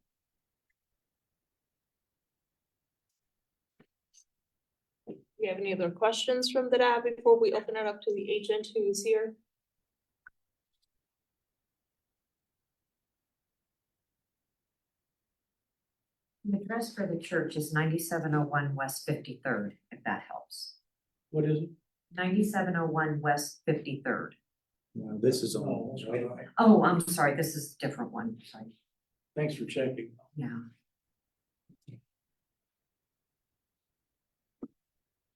Do you have any other questions from the DAB before we open it up to the agent who is here? The address for the church is 9701 West 53rd, if that helps. What is it? 9701 West 53rd. No, this is Oh, all. okay. Oh, I'm sorry, this is a different one, sorry. Thanks for checking. Yeah.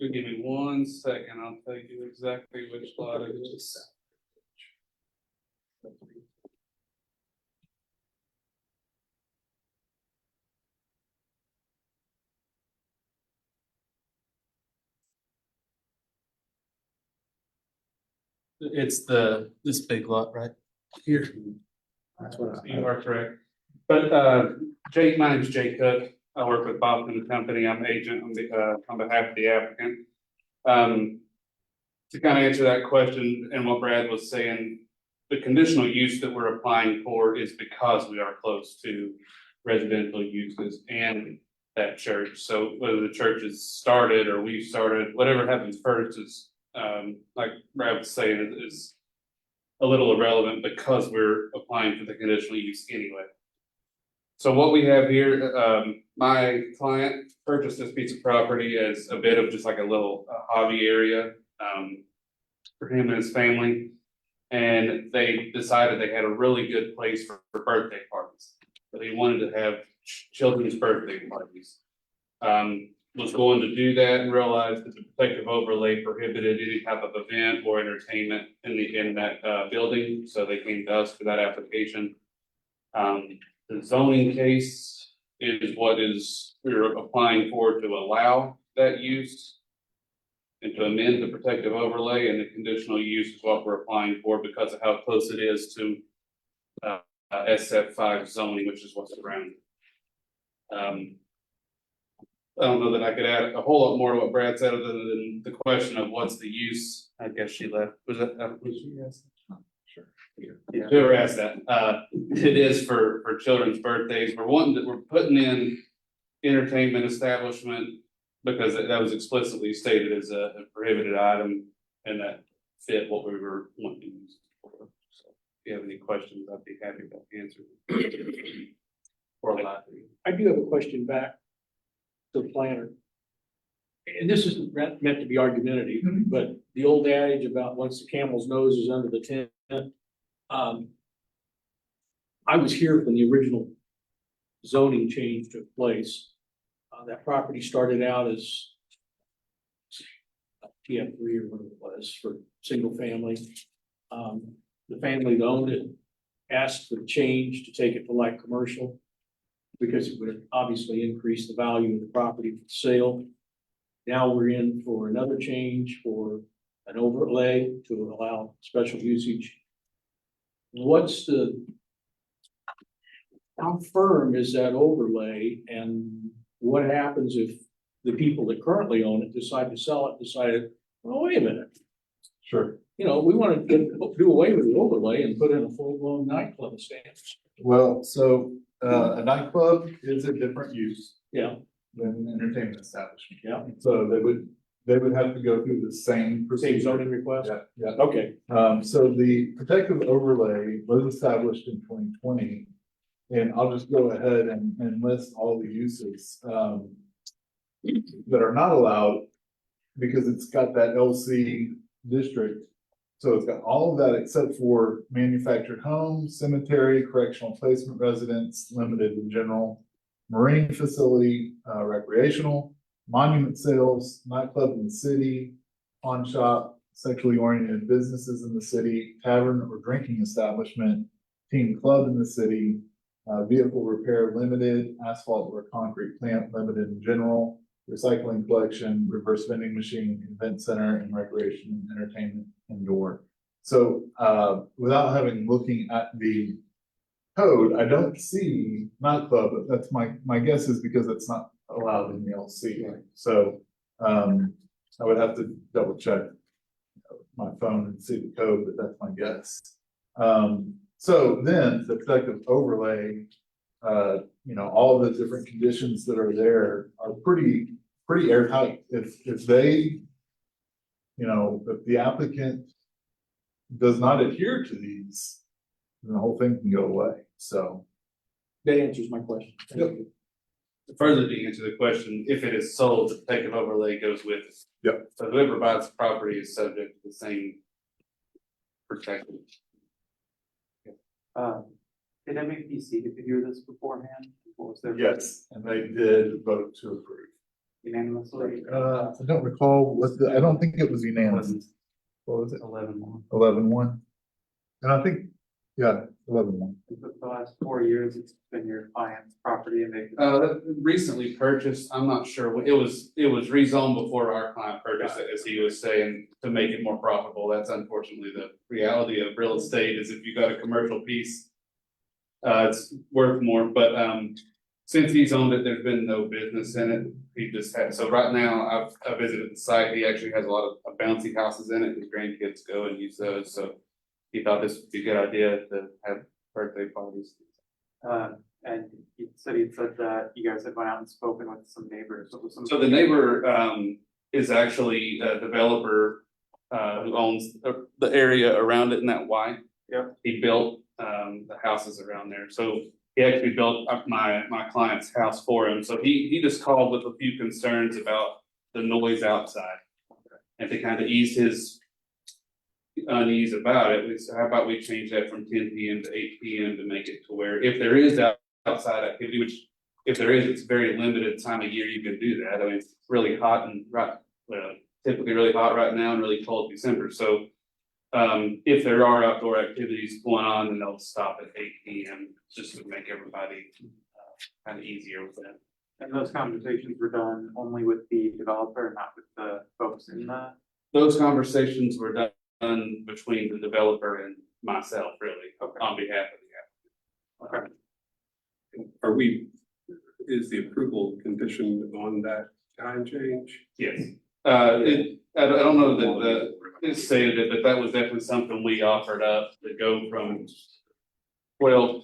Give me 1 second, I'll tell you exactly which lot it is. It's this big lot right here. That's what You are correct. But, my name's Jay Cook. I work with Bob and the company. I'm agent on behalf of the applicant. To kind of answer that question and what Brad was saying, the conditional use that we're applying for is because we are close to residential uses and that church. So whether the church is started or we've started, whatever happens first is, like Brad was saying, is a little irrelevant because we're applying for the conditional use anyway. So what we have here, my client purchased this piece of property as a bit of just like a little hobby area, for him and his family. And they decided they had a really good place for birthday parties. So they wanted to have children's birthday parties. Was going to do that and realized that the protective overlay prohibited any type of event or entertainment in that building, so they came to us for that application. The zoning case is what we're applying for to allow that use and to amend the protective overlay, and the conditional use is what we're applying for because of how close it is to SF5 zoning, which is what's around. I don't know that I could add a whole lot more to what Brad said, other than the question of what's the use. I guess she left. Was that, was she asked? Sure. Yeah. Whoever asked that, it is for children's birthdays. We're putting in entertainment establishment because that was explicitly stated as a prohibited item, and that fit what we were wanting to use it for. So if you have any questions, I'd be happy to answer them. Or not. I do have a question back to the planner. And this isn't meant to be argumentative, but the old adage about once the camel's nose is under the tent. I was here when the original zoning change took place. That property started out as TF3 or whatever it was for single family. The family that owned it asked for the change to take it to light commercial. because it would obviously increase the value of the property for sale. Now we're in for another change for an overlay to allow special usage. How firm is that overlay, and what happens if the people that currently own it decide to sell it, decided, well, wait a minute, Sure. you know, we want to do away with the overlay and put in a full-blown nightclub standards. Well, so, a nightclub is a different use Yeah, than an entertainment establishment. yeah, So they would have to go through the same same procedure. zoning request? Yeah, yeah. Okay, So the protective overlay was established in 2020. And I'll just go ahead and list all the uses, that are not allowed because it's got that LC district. So it's got all of that except for manufactured homes, cemetery, correctional placement residence, limited and general, marine facility, recreational, monument sales, nightclub in the city, pawn shop, sexually oriented businesses in the city, tavern or drinking establishment, teen club in the city, vehicle repair limited, asphalt or concrete plant limited in general, recycling collection, reverse vending machine, event center, and recreation and entertainment indoor. So, without looking at the code, I don't see nightclub, but that's my guess is because it's not allowed in the LC. So, I would have to double check my phone and see the code, but that's my guess. So then the protective overlay, all the different conditions that are there are pretty airtight. If they, if the applicant does not adhere to these, then the whole thing can go away. So. that answers my question. Thank Yep. you. Further to answer the question, if it is sold, the protective overlay goes with it. Yep. So whoever buys the property is subject to the same protection. Did MAPC get to hear this beforehand? What was their? Yes, and they did vote to approve. Unanimously? I don't recall I don't think it was unanimous. What was it? 11-1. 11-1. And I think, yeah, 11-1. For the last 4 years, it's been your client's property and they. Recently purchased, I'm not sure, it was rezoned before our client purchased it, as he was saying, to make it more profitable. That's unfortunately the reality of real estate, is if you got a commercial piece, it's worth more, but, since he's owned it, there's been no business in it. He just had, so right now, I've visited the site, he actually has a lot of bouncy houses in it, his grandkids go and use those, so he thought this would be a good idea to have birthday parties. And he said that you guys had went out and spoken with some neighbors. So the neighbor, is actually a developer, who owns the area around it in that Y. Yeah. He built, the houses around there, so he actually built up my client's house for him, so he just called with a few concerns about the noise outside. And to kind of ease his unease about it, we said, how about we change that from 10 PM to 8 PM to make it to where if there is outside activity, which if there is, it's very limited time of year you can do that. I mean, it's really hot and typically really hot right now and really cold December, so if there are outdoor activities going on, then they'll stop at 8 PM just to make everybody kind of easier with that. And those conversations were done only with the developer, not with the folks in the. Those conversations were done between the developer and myself, really, on behalf of the applicant. Is the approval conditioned on that time change? Yes. I don't know that it stated it, but that was definitely something we offered up to go from 12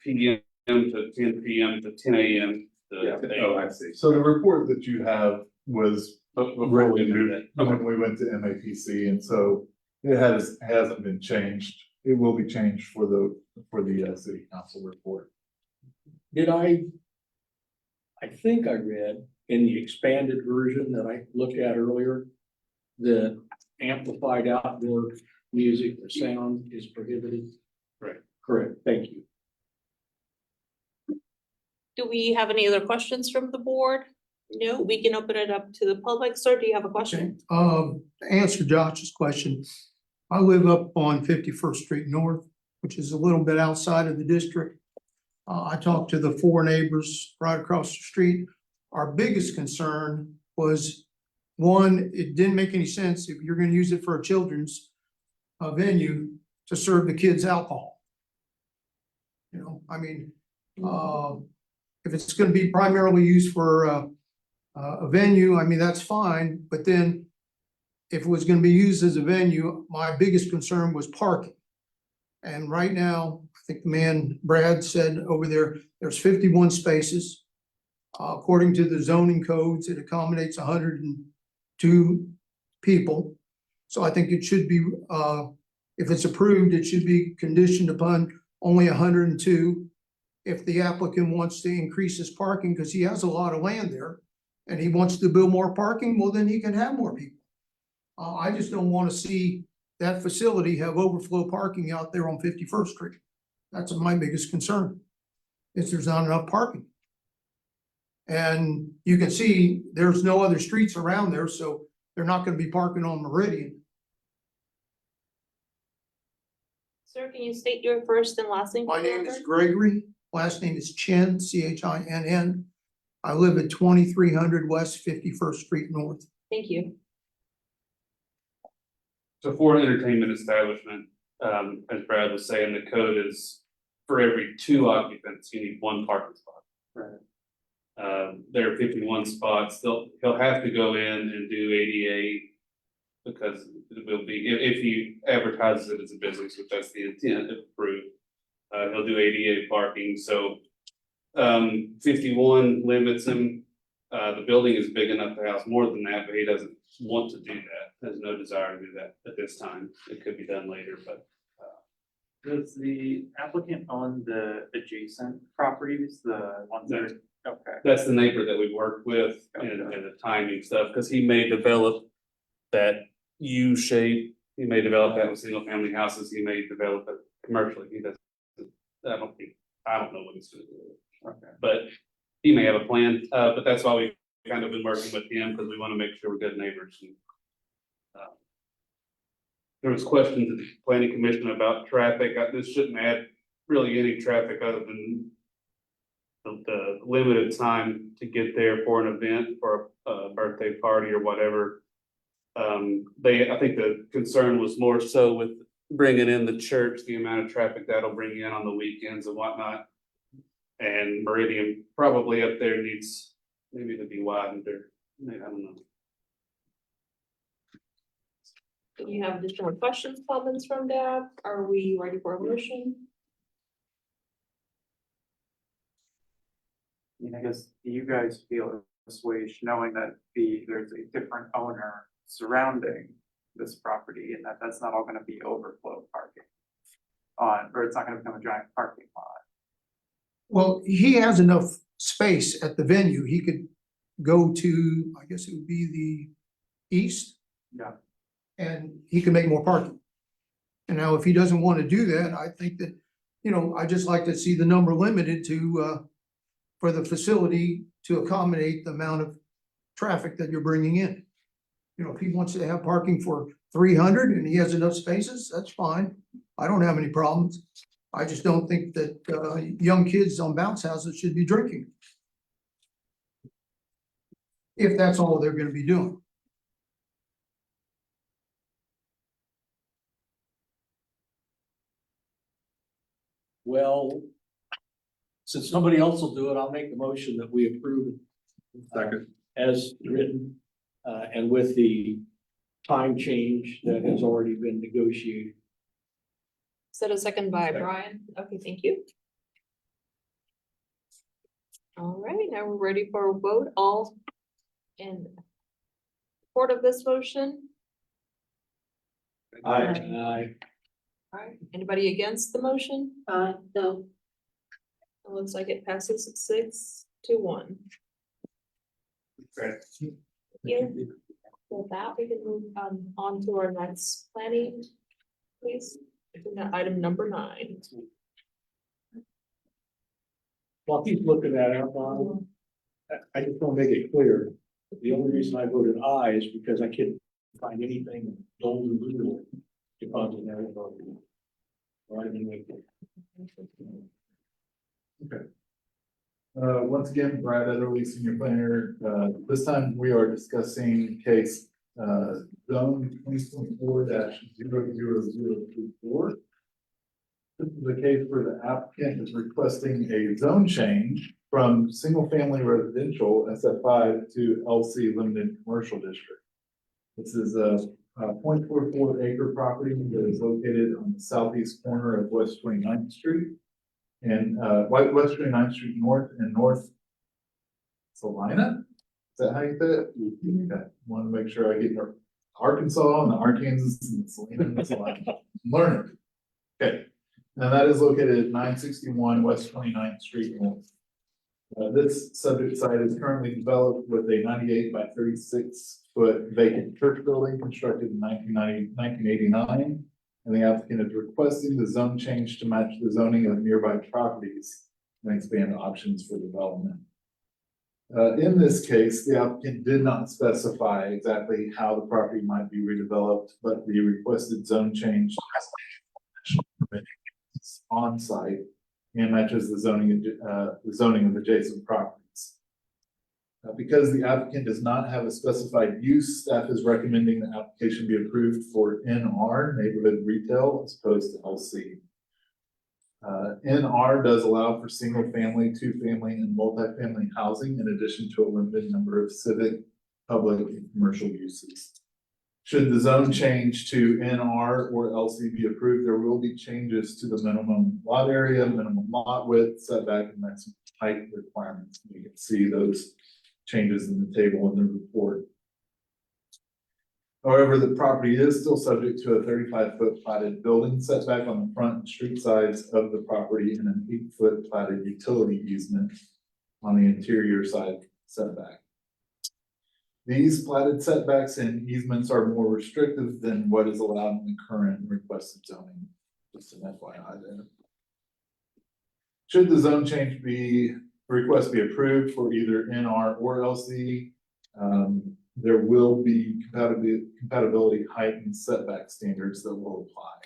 PM to 10 PM to 10 AM. I see. So the report that you have was Before we moved it. when we went to MAPC, and so it hasn't been changed. It will be changed for the city council report. I think I read in the expanded version that I looked at earlier, the amplified outdoor music or sound is prohibited. Right. Correct, thank you. Do we have any other questions from the board? No, we can open it up to the public. Sir, do you have a question? To answer Josh's question, I live up on 51st Street North, which is a little bit outside of the district. I talked to the 4 neighbors right across the street. Our biggest concern was, one, it didn't make any sense if you're gonna use it for a children's venue to serve the kids alcohol. You know, I mean, if it's gonna be primarily used for a venue, I mean, that's fine, but then if it was gonna be used as a venue, my biggest concern was parking. And right now, I think the man Brad said over there, there's 51 spaces. According to the zoning codes, it accommodates 102 people. So I think it should be, if it's approved, it should be conditioned upon only 102. If the applicant wants to increase his parking, because he has a lot of land there, and he wants to build more parking, well, then he can have more people. I just don't want to see that facility have overflow parking out there on 51st Street. That's my biggest concern, is there's not enough parking. And you can see there's no other streets around there, so they're not gonna be parking on Meridian. Sir, can you state your first and last name? My name is Gregory, last name is Chin, Chinn. I live at 2300 West 51st Street North. Thank you. So for an entertainment establishment, as Brad was saying, the code is for every 2 occupants, you need 1 parking spot. Right. There are 51 spots, he'll have to go in and do ADA. Because it will be, if he advertises it as a business, which that's the intent, if approved, he'll do ADA parking, so. 51 limits him, the building is big enough to house more than that, but he doesn't want to do that, has no desire to do that at this time, it could be done later, but. Does the applicant own the adjacent properties, the ones that are, okay, That's the neighbor that we worked with and the timing stuff, because he may develop that U shape. He may develop that with single family houses, he may develop it commercially, he doesn't. I don't know what he's gonna do. okay. But he may have a plan, but that's why we've kind of been working with him, because we want to make sure we're good neighbors. And, there was questions at the planning commission about traffic. This shouldn't add really any traffic other than the limited time to get there for an event, for a birthday party or whatever. I think the concern was more so with bringing in the church, the amount of traffic that'll bring in on the weekends and whatnot. And Meridian probably up there needs maybe to be widened, or I don't know. Do you have additional questions, comments from Deb? Are we ready for a motion? I guess, do you guys feel assuaged knowing that there's a different owner surrounding this property, and that's not all gonna be overflow parking or it's not gonna become a giant parking lot? Well, he has enough space at the venue. He could go to, I guess it would be the east. Yeah. And he can make more parking. And now if he doesn't want to do that, I think that, I just like to see the number limited to, for the facility to accommodate the amount of traffic that you're bringing in. If he wants to have parking for 300 and he has enough spaces, that's fine. I don't have any problems. I just don't think that, young kids on bounce houses should be drinking. If that's all they're gonna be doing. Well, since somebody else will do it, I'll make the motion that we approve. Second. As written, and with the time change that has already been negotiated. Set a second by Second. Brian. Okay, thank you. All right, now we're ready for a vote. All in support of this motion? Aye. All right, anybody against the motion? No. It looks like it passes 6-1. Great. Yeah. With that, we can move on to our next planning, please. Item number 9. While he's looking at it, I just want to make it clear, the only reason I voted aye is because I couldn't find anything golden rule deposit there. Once again, Brad Etterly, senior planner, this time we are discussing case, zone 2024-00034. This is the case where the applicant is requesting a zone change from single-family residential SF5 to LC limited commercial district. This is a 0.44 acre property that is located on the southeast corner of West 29th Street. And West 29th Street North and North Salina. Is that how you say it? Okay, want to make sure I get your Arkansas and the Arkansas and Salina and Salina. Learn it. Okay, and that is located at 961 West 29th Street North. This subject site is currently developed with a 98 by 36 foot vacant church building constructed in 1989. And the applicant is requesting the zone change to match the zoning of nearby properties and expand options for development. In this case, the applicant did not specify exactly how the property might be redeveloped, but the requested zone change on site and matches the zoning of adjacent properties. Because the applicant does not have a specified use, staff is recommending the application be approved for NR, neighborhood retail, as opposed to LC. NR does allow for single family, two family, and multifamily housing in addition to a limited number of civic, public, and commercial uses. Should the zone change to NR or LC be approved, there will be changes to the minimum lot area, minimum lot width, setback, and maximum height requirements. You can see those changes in the table in the report. However, the property is still subject to a 35-foot platted building setback on the front and street sides of the property and an 8-foot platted utility easement on the interior side setback. These platted setbacks and easements are more restrictive than what is allowed in the current requested zoning. Just an FYI there. Should the zone change request be approved for either NR or LC, there will be compatibility height and setback standards that will apply.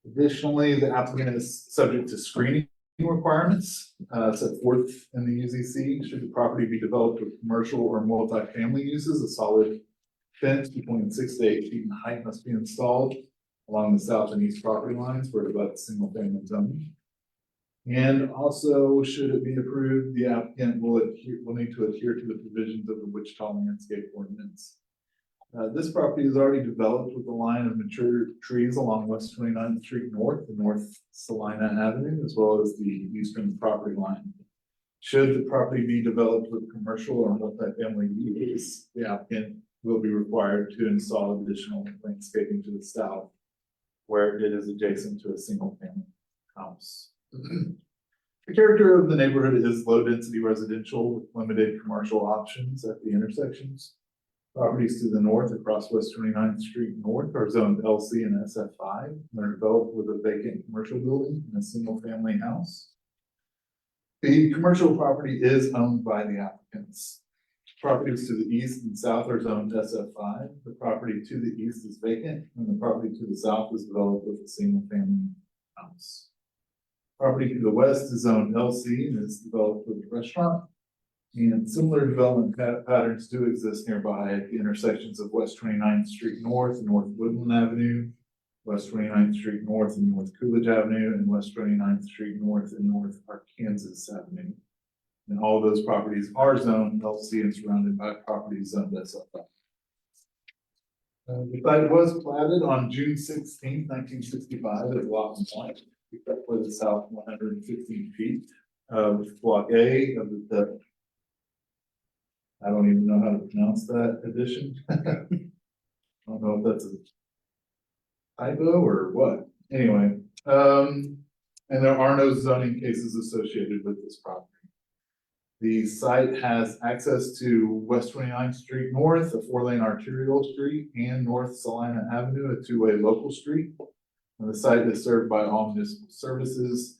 Additionally, the applicant is subject to screening requirements set forth in the UZC. Should the property be developed with commercial or multifamily uses, a solid fence between 6 to 8 feet in height must be installed along the south and east property lines where it abuts single family zoning. And also, should it be approved, the applicant will need to adhere to the provisions of the Wichita Landscape Ordinance. This property is already developed with a line of mature trees along West 29th Street North and North Salina Avenue, as well as the eastern property line. Should the property be developed with commercial or multifamily use, the applicant will be required to install additional landscaping to the south, where it is adjacent to a single family house. The character of the neighborhood is low-density residential with limited commercial options at the intersections. Properties to the north across West 29th Street North are zoned LC and SF5 and are developed with a vacant commercial building and a single-family house. The commercial property is owned by the applicants. Properties to the east and south are zoned SF5. The property to the east is vacant, and the property to the south is developed with a single-family house. Property to the west is zoned LC and is developed with a restaurant. And similar development patterns do exist nearby at the intersections of West 29th Street North and North Woodland Avenue, West 29th Street North and North Coolidge Avenue, and West 29th Street North and North Arkansas Avenue. And all of those properties are zoned LC and surrounded by properties zoned SF5. The site was platted on June 16, 1965 at Block 1, except for the south 115 feet of Block A of the I don't even know how to pronounce that addition. I don't know if that's a typo or what. Anyway, and there are no zoning cases associated with this property. The site has access to West 29th Street North, a 4-lane arterial street, and North Salina Avenue, a 2-way local street. And the site is served by all municipal services.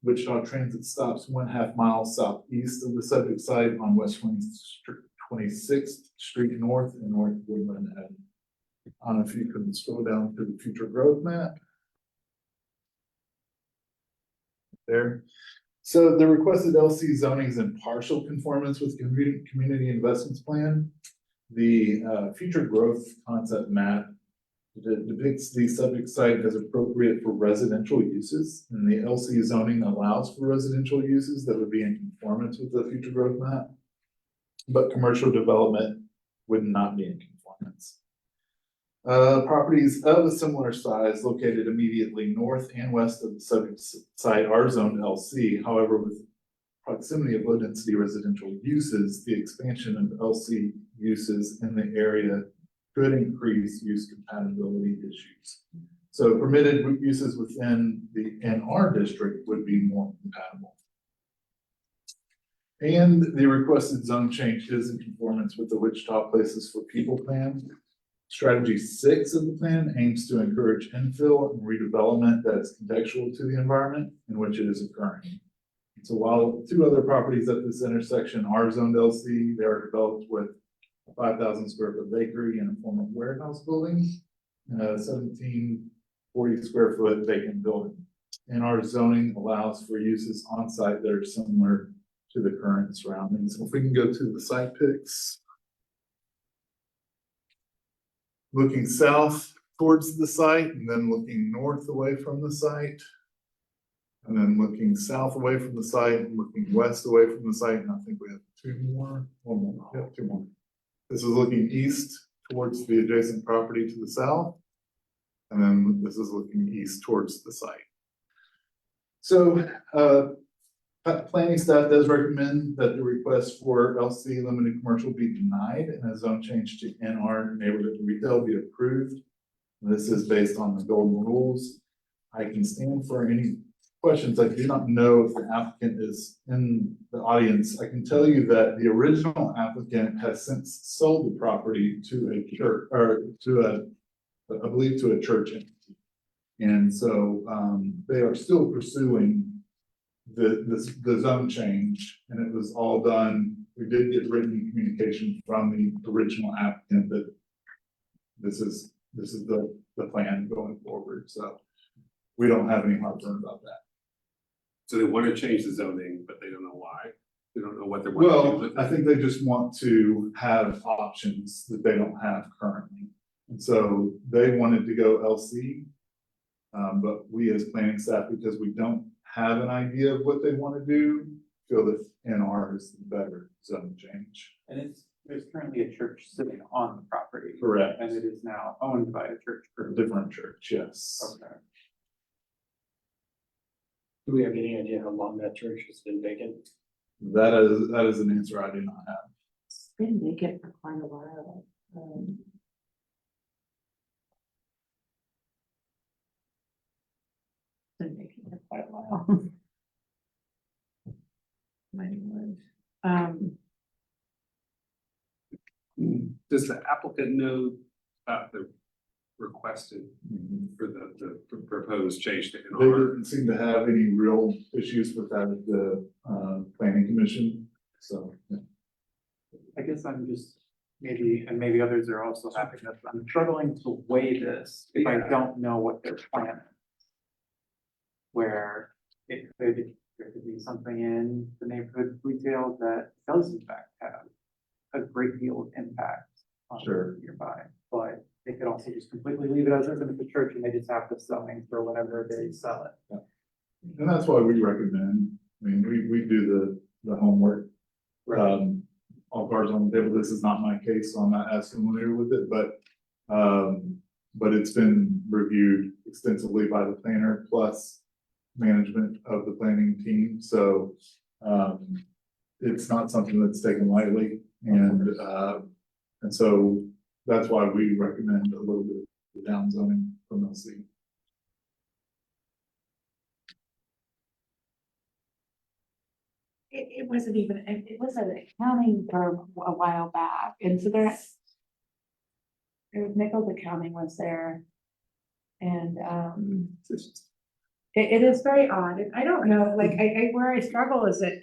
Wichita Transit stops 1/2 mile southeast of the subject site on West 26th Street North and North Woodland Avenue. I don't know if you can scroll down to the future growth map. there. So the requested LC zoning is in partial conformance with community investments plan. The future growth concept map depicts the subject site as appropriate for residential uses, and the LC zoning allows for residential uses that would be in conformance with the future growth map. But commercial development would not be in conformance. Properties of a similar size located immediately north and west of the subject site are zoned LC. However, with proximity of low density residential uses, the expansion of LC uses in the area could increase use compatibility issues. So permitted uses within the NR district would be more compatible. And the requested zone change is in conformance with the Wichita Places for People plan. Strategy 6 of the plan aims to encourage infill and redevelopment that's contextual to the environment in which it is occurring. So while 2 other properties at this intersection are zoned LC, they are developed with a 5,000 square foot bakery and a former warehouse building, and a 1,740 square foot vacant building. And our zoning allows for uses on site that are similar to the current surroundings. If we can go to the site pics. Looking south towards the site and then looking north away from the site. And then looking south away from the site and looking west away from the site. And I think we have 2 more, 1 more, yeah, 2 more. This is looking east towards the adjacent property to the south. And then this is looking east towards the site. So, planning staff does recommend that the request for LC limited commercial be denied and a zone change to NR neighborhood retail be approved. This is based on the golden rules. I can stand for any questions. I do not know if the applicant is in the audience. I can tell you that the original applicant has since sold the property to a church, or to I believe to a church entity. And so they are still pursuing the zone change, and it was all done. We did get written communication from the original applicant that this is the plan going forward. So we don't have any heartburn about that. So they want to change the zoning, but they don't know why. They don't know what they're. Well, I think they just want to have options that they don't have currently. And so they wanted to go LC. But we as planning staff, because we don't have an idea of what they want to do, feel that NR is the better zone change. And there's currently a church sitting on the property. Correct. And it is now owned by a church group. Different church, yes. Okay. Do we have any idea how long that church has been vacant? That is an answer I do not have. It's been vacant for quite a while. Been vacant for quite a while. Many words. Does the applicant know about the requested for the proposed change to They NR? didn't seem to have any real issues with that at the planning commission. So, yeah. I guess I'm just maybe others are also having this. I'm struggling to weigh this if I don't know what their plan is. Where there could be something in the neighborhood retail that does in fact have a great deal of impact on nearby, but they could also just completely leave it as if it's a church and they just have the zoning for whenever they sell it. Yeah. And that's why we recommend, I mean, we do the homework. All cards on the table. This is not my case, so I'm not as familiar with it, but it's been reviewed extensively by the planner plus management of the planning team. So it's not something that's taken lightly, and so that's why we recommend a little bit of down zoning from LC. It wasn't even, it was an accounting firm a while back, and so there was Nichols Accounting was there. And it is very odd, and I don't know, like, where I struggle is that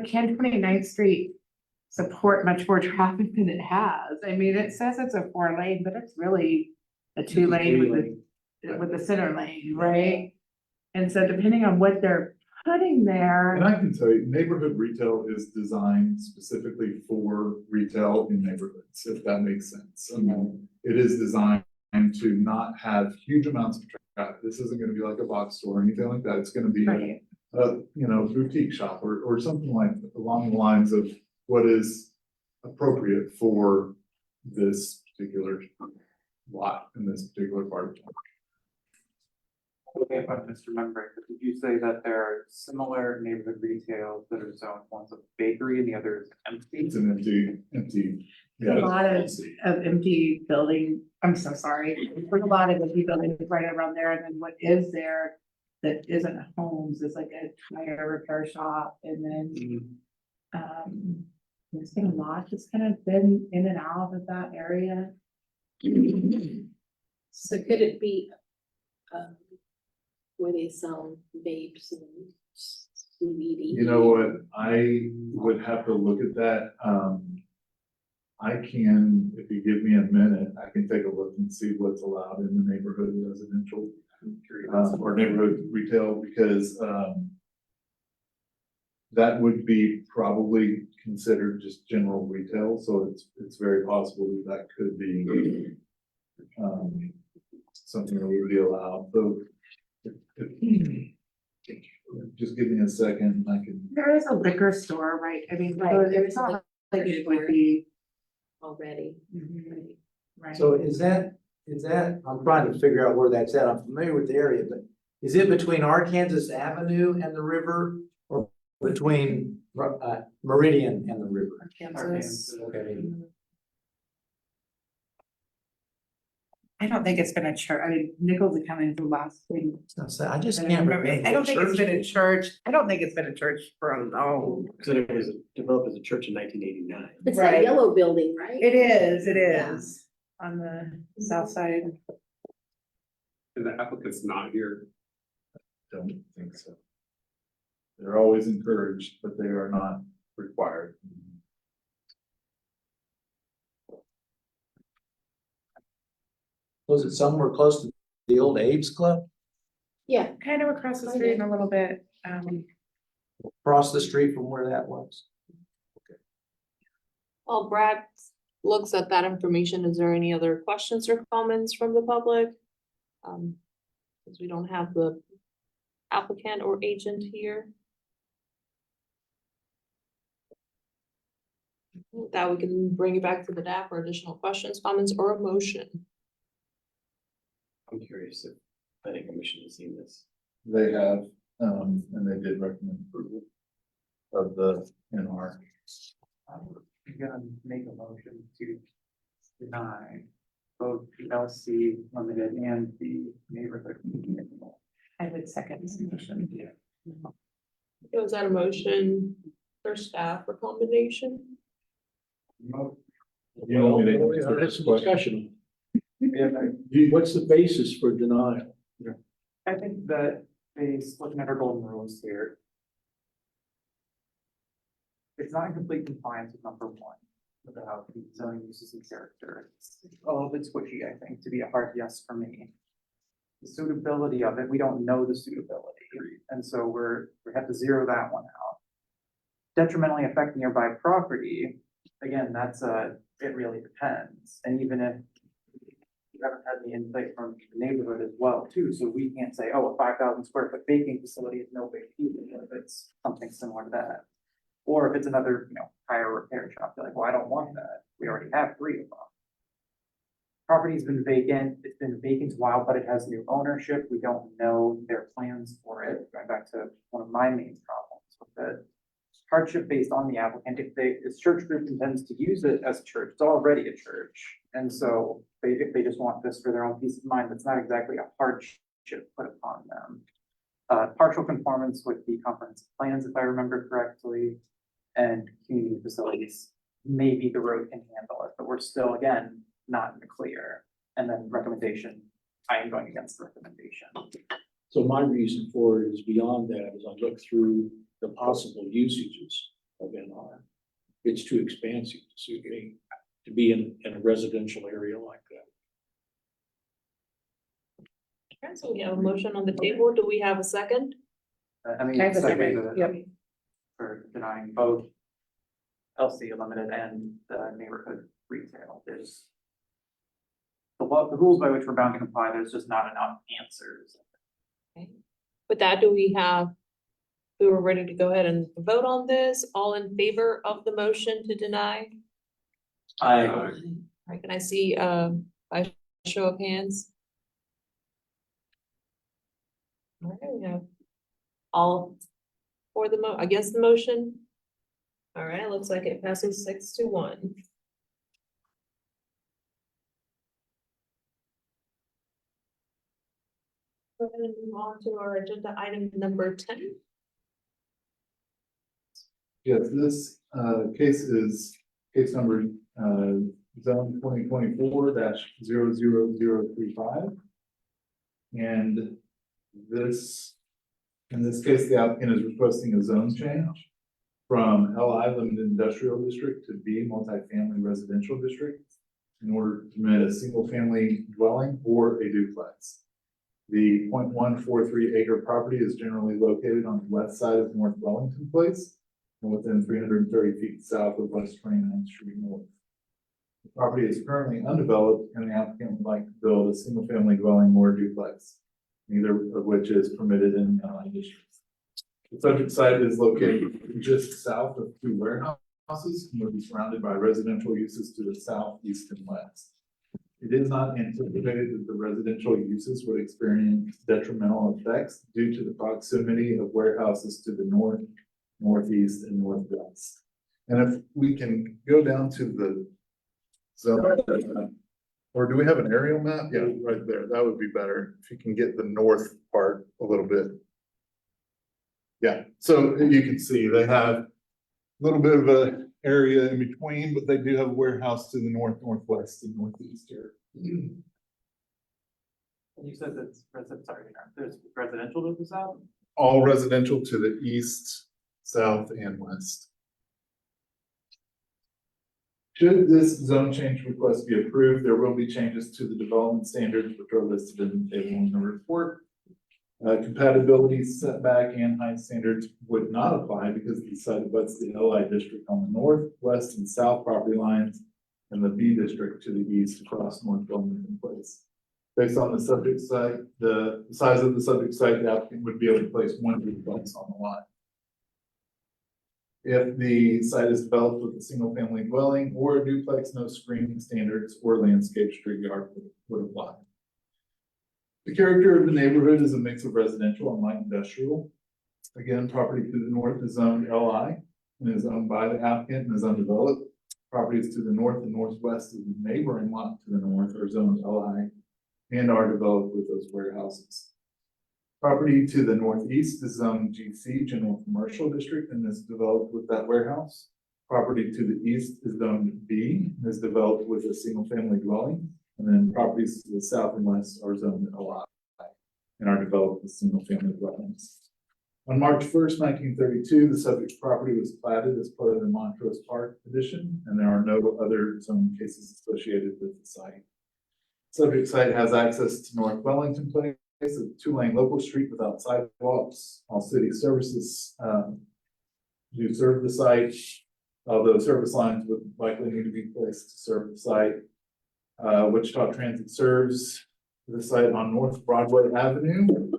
can 29th Street support much more traffic than it has? I mean, it says it's a 4-lane, but it's really a 2-lane with the center lane, right? And so depending on what they're putting there. And I can tell you, neighborhood retail is designed specifically for retail in neighborhoods, if that makes sense. I mean, it is designed to not have huge amounts of traffic. This isn't gonna be like a box store or anything like that. It's gonna be Right. a, you know, boutique shop or something like along the lines of what is appropriate for this particular lot in this particular part of town. Okay, if I'm misremembering, but did you say that there are similar neighborhood retail that are zoned, one's a bakery and the other is empty? It's an empty, A yeah. lot of empty building, I'm so sorry, there's a lot of empty buildings right around there, and then what is there that isn't homes is like a tire repair shop, and then. There's been a lot that's kind of been in and out of that area. So could it be, where they sell vapes and CBD? You know what, I would have to look at that, I can, if you give me a minute, I can take a look and see what's allowed in the neighborhood residential. Or neighborhood retail, because, that would be probably considered just general retail, so it's very possible that that could be, something that would be allowed, so. Just give me a second, and I can. There is a liquor store, right? I mean, Right, so there's it's a not like liquor it would store. be. Already. Right. So is that, I'm trying to figure out where that's at. I'm familiar with the area, but is it between Arkansas Avenue and the river? Or between Meridian and the river? Kansas. Okay. I don't think it's been a church. I mean, Nichols Accounting the last thing. I just can't remember. I don't think it's been a church. church. I don't think it's been a church for a long. So it was developed as a church in 1989. It's Right. that yellow building, right? It is on the south side. And the applicant's not here. Don't think so. They're always encouraged, but they are not required. Was it somewhere close to the old Abe's Club? Yeah, kind of across the street and a little bit. Across the street from where that was? While Brad looks at that information, is there any other questions or comments from the public? Because we don't have the applicant or agent here. With that, we can bring it back to the DAP for additional questions, comments, or a motion. I'm curious if planning commission has seen this. They have, and they did recommend approval of the NR. I'm gonna make a motion to deny both the LC Limited and the neighborhood. I would second this motion. Was that a motion for staff recommendation? You want me to- That's a discussion. Yeah, What's the basis for denial? I think that based, looking at our golden rules here. It's not in complete compliance with number one, about the zoning uses and character. It's a little bit squishy, I think, to be a hard yes for me. The suitability of it, we don't know the suitability, and so we have to zero that one out. Detrimentally affecting nearby property, again, that's it really depends, and even if you haven't had any insight from the neighborhood as well too, so we can't say, oh, a 5,000 square foot baking facility is no big deal, if it's something similar to that. Or if it's another, tire repair shop, you're like, well, I don't want that, we already have 3 of them. Property's been vacant, it's been vacant a while, but it has new ownership, we don't know their plans for it, going back to one of my main problems with it. Hardship based on the applicant, if this church group intends to use it as a church, it's already a church. And so if they just want this for their own peace of mind, that's not exactly a hardship put upon them. Partial conformance with the comprehensive plans, if I remember correctly, and community facilities, maybe the road can handle it, but we're still, again, not in the clear. And then recommendation, I am going against the recommendation. So my reason for it is beyond that, as I look through the possible usages of NR. It's too expansive to suit me to be in a residential area like that. Okay, so we have a motion on the table. Do we have a second? I mean, I have a second, second, yep. for denying both LC Limited and the neighborhood retail. There's the rules by which we're bound to comply, there's just not enough answers. With that, do we have, we were ready to go ahead and vote on this? All in favor of the motion to deny? I All right, can I see, by show of hands? All right, we have all for the against the motion? All right, it looks like it passes 6-1. Go ahead and move on to our agenda item number 10. Yes, this case is case number zone 2024-00035. And this, in this case, the applicant is requesting a zone change from LI Limited Industrial District to B Multifamily Residential District in order to permit a single family dwelling or a duplex. The 0.143 acre property is generally located on the west side of North Wellington Place and within 330 feet south of West 29th Street North. The property is currently undeveloped and the applicant would like to build a single family dwelling or duplex, neither of which is permitted in the LI district. The subject site is located just south of two warehouses and will be surrounded by residential uses to the south, east, and west. It is not anticipated that the residential uses would experience detrimental effects due to the proximity of warehouses to the north, northeast, and northwest. And if we can go down to the zone, or do we have an aerial map? Yeah, right there. That would be better if you can get the north part a little bit. Yeah, so you can see they have a little bit of a area in between, but they do have a warehouse to the north, northwest, and northeast here. You said that's there's residential to the south? All residential to the east, south, and west. Should this zone change request be approved, there will be changes to the development standards which are listed in the table in the report. Compatibility, setback, and height standards would not apply because the site abuts the LI district on the north, west, and south property lines, and the B district to the east across North Wellington Place. Based on the subject site, the size of the subject site, the applicant would be able to place one duplex on the lot. If the site is developed with a single family dwelling or a duplex, no screening standards or landscape street yard would apply. The character of the neighborhood is a mix of residential and light industrial. Again, property to the north is zoned LI and is owned by the applicant and is undeveloped. Properties to the north and northwest of the neighboring lot to the north are zoned LI and are developed with those warehouses. Property to the northeast is zoned GC, General Commercial District, and is developed with that warehouse. Property to the east is zoned B and is developed with a single family dwelling. And then properties to the south and west are zoned LI and are developed with single family dwellings. On March 1st, 1932, the subject property was platted as part of the Montrose Park addition, and there are no other zoning cases associated with the site. Subject site has access to North Wellington Place, a two-lane local street without sidewalks. All city services do serve the site, although service lines would likely need to be placed to serve the site. Wichita Transit serves the site on North Broadway Avenue,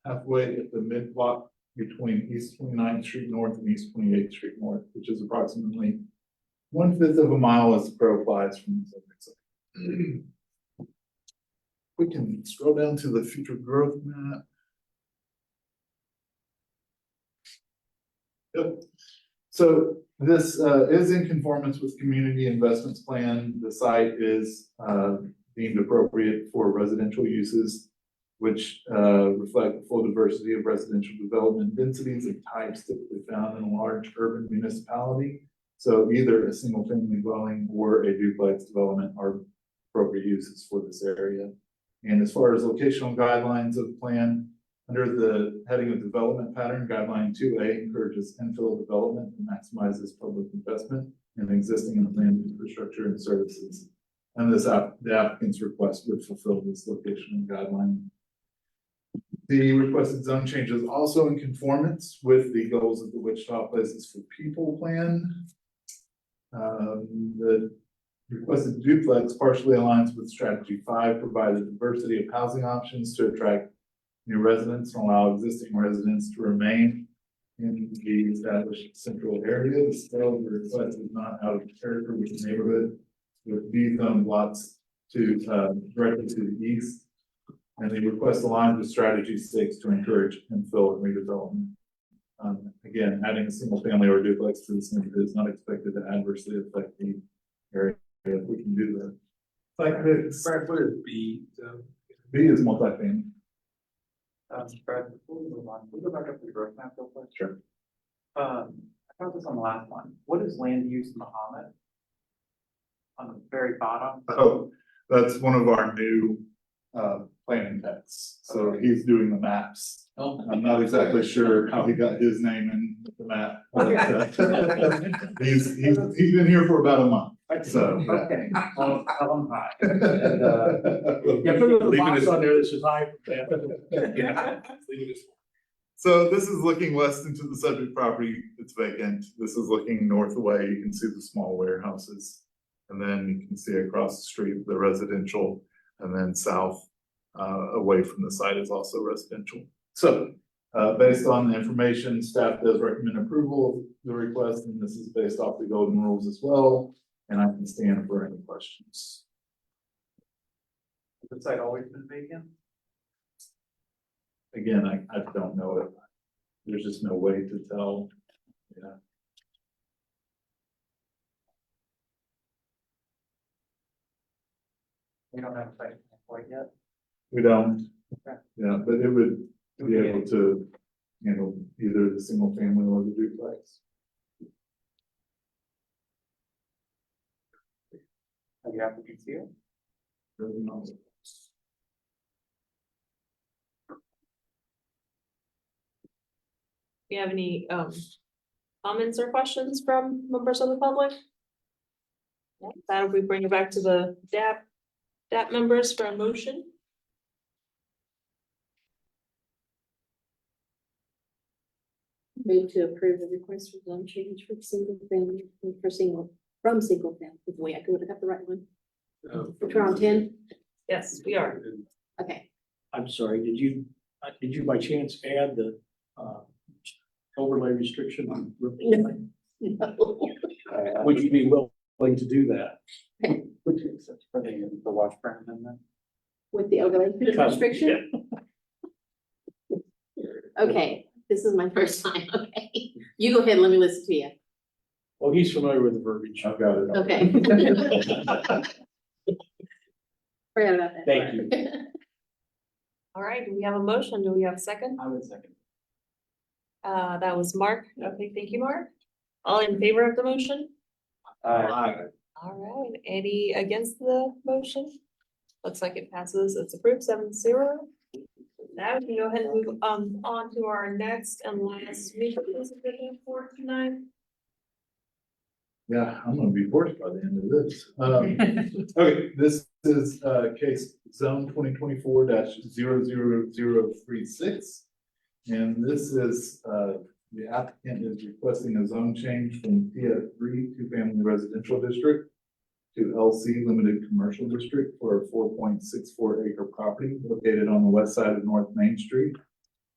halfway at the mid-block between East 29th Street North and East 28th Street North, which is approximately 1/5 of a mile as the crow flies from the subject site. We can scroll down to the future growth map. Yep. So this is in conformance with community investments plan. The site is deemed appropriate for residential uses, which reflect the full diversity of residential development densities and types typically found in a large urban municipality. So either a single family dwelling or a duplex development are appropriate uses for this area. And as far as locational guidelines of the plan, under the heading of development pattern, guideline 2A encourages infill development and maximizes public investment in existing and planned infrastructure and services. And the applicant's request would fulfill this locational guideline. The requested zone change is also in conformance with the goals of the Wichita Places for People plan. The requested duplex partially aligns with strategy 5, provide a diversity of housing options to attract new residents and allow existing residents to remain in the established central area. Still, the request is not out of character with the neighborhood, with B zone lots to directly to the east. And the request aligns with strategy 6 to encourage infill and redevelopment. Again, adding a single family or duplex to this neighborhood is not expected to adversely affect the area if we can do that. Like this. What is B? B is multifamily. Brad, before we move on, can we go back up to the growth map real quick? Sure. I found this on the last one. What is land use Muhammad? On the very bottom? Oh, that's one of our new planning texts. So he's doing the maps. I'm not exactly sure how he got his name in the map. But, he's been here for about a month, so. Okay. I'll tell him hi. Yeah, put a little box on there that says hi. Yeah. So this is looking west into the subject property. It's vacant. This is looking north away. You can see the small warehouses. And then you can see across the street, the residential, and then south away from the site is also residential. So based on the information, staff does recommend approval of the request, and this is based off the golden rules as well. And I can stand for any questions. Has the site always been vacant? Again, I don't know it. There's just no way to tell. Yeah. We don't have a site quite yet. We don't. Okay. Yeah, but it would be able to handle either the single family or the duplex. Have the applicants here? Really not. Do you have any comments or questions from members of the public? Yeah, that we bring it back to the DAP members for a motion. Move to approve the request for zone change for single family, from single family, the way I could have got the right one. We're on 10, Yes, we are. okay. I'm sorry, did you by chance add the overlay restriction on? No. Would you be willing to do that? For the Washburn amendment? With the overlay restriction? Okay, this is my first time, okay. You go ahead, let me listen to you. Well, he's familiar with the verbiage. I've got it. Okay. Forgot about that. Thank you. All right, do we have a motion? Do we have a second? I would second. That was Mark. Okay, thank you, Mark. All in favor of the motion? All right, any against the motion? Looks like it passes. It's approved 7-0. Now we can go ahead and move on to our next and last meeting for tonight. Yeah, I'm gonna be hoarse by the end of this. Okay, this is case zone 2024-00036. And this is the applicant is requesting a zone change from TF3 two-family residential district to LC limited commercial district for a 4.64 acre property located on the west side of North Main Street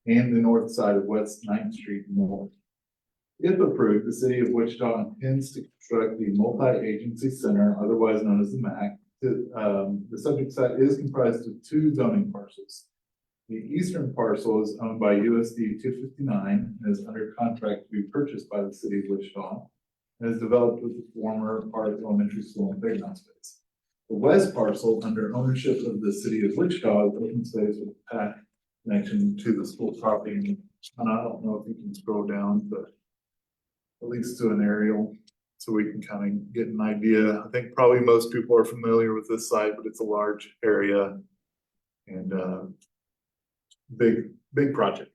and the north side of West 9th Street North. If approved, the city of Wichita intends to construct the multi-agency center, otherwise known as the MAC. The subject site is comprised of 2 zoning parcels. The eastern parcel is owned by USD 259 and is under contract to be purchased by the city of Wichita and is developed with the former Park Elementary School and playground space. The west parcel, under ownership of the city of Wichita, is open space with a path connection to the school property. And I don't know if you can scroll down, but at least to an aerial, so we can kind of get an idea. I think probably most people are familiar with this site, but it's a large area and big project.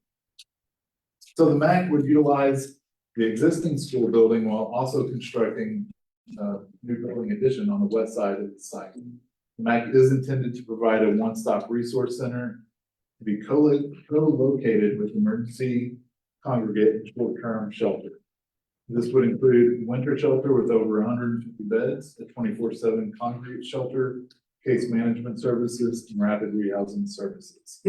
So the MAC would utilize the existing school building while also constructing new building addition on the west side of the site. The MAC is intended to provide a one-stop resource center to be co-located with emergency congregate and short-term shelter. This would include winter shelter with over 150 beds, a 24/7 concrete shelter, case management services, and rapid rehousing services.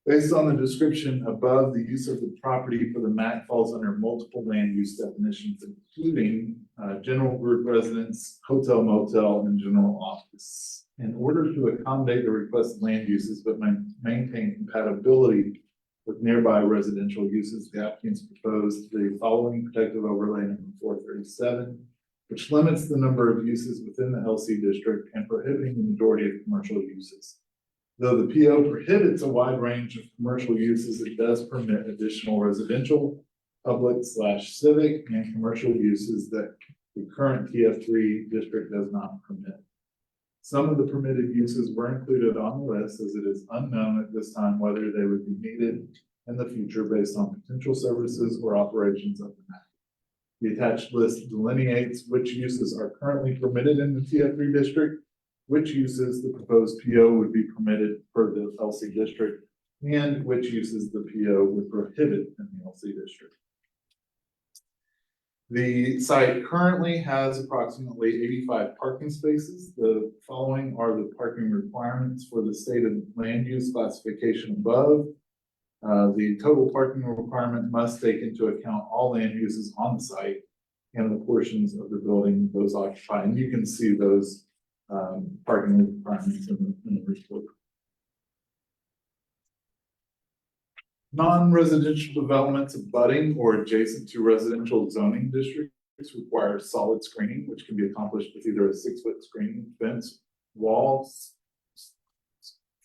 Based on the description above, the use of the property for the MAC falls under multiple land use definitions, including general group residence, hotel motel, and general office. In order to accommodate the requested land uses but maintain compatibility with nearby residential uses, the applicants proposed the following protective overlay number 437, which limits the number of uses within the LC district and prohibiting the majority of commercial uses. Though the PO prohibits a wide range of commercial uses, it does permit additional residential, public/civic, and commercial uses that the current TF3 district does not permit. Some of the permitted uses were included on the list, as it is unknown at this time whether they would be needed in the future based on potential services or operations of the MAC. The attached list delineates which uses are currently permitted in the TF3 district, which uses the proposed PO would be permitted per the LC district, and which uses the PO would prohibit in the LC district. The site currently has approximately 85 parking spaces. The following are the parking requirements for the stated land use classification above. The total parking requirement must take into account all land uses on the site and the portions of the building those occupy. And you can see those parking requirements in the report. Non-residential developments abutting or adjacent to residential zoning districts require solid screening, which can be accomplished with either a 6-foot screening fence, walls,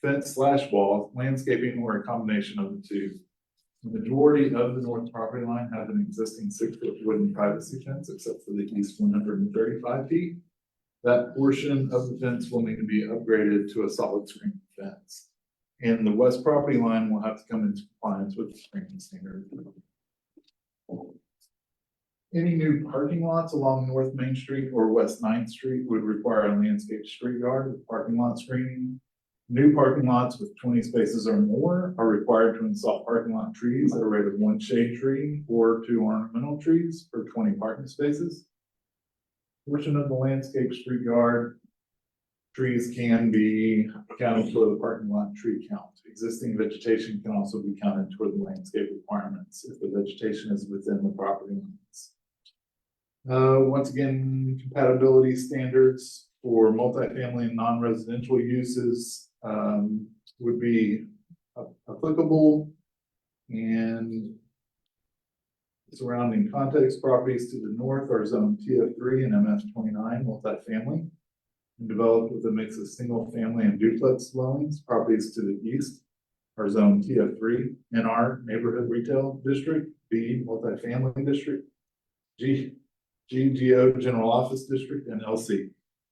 fence/wall, landscaping, or a combination of the two. The majority of the north property line has an existing 6-foot wooden privacy fence, except for the east 135 feet. That portion of the fence will need to be upgraded to a solid screen fence. And the west property line will have to come into compliance with the screening standard. Any new parking lots along North Main Street or West 9th Street would require a landscape street yard with parking lot screening. New parking lots with 20 spaces or more are required to install parking lot trees at a rate of 1 shade tree or 2 ornamental trees per 20 parking spaces. Portion of the landscape street yard trees can be counted toward the parking lot tree count. Existing vegetation can also be counted toward the landscape requirements if the vegetation is within the property limits. Once again, compatibility standards for multifamily and non-residential uses would be applicable, and surrounding context properties to the north are zone TF3 and MS29 multifamily, and developed with a mix of single family and duplex dwellings. Properties to the east are zone TF3, NR neighborhood retail district, B multifamily district, GGO general office district, and LC.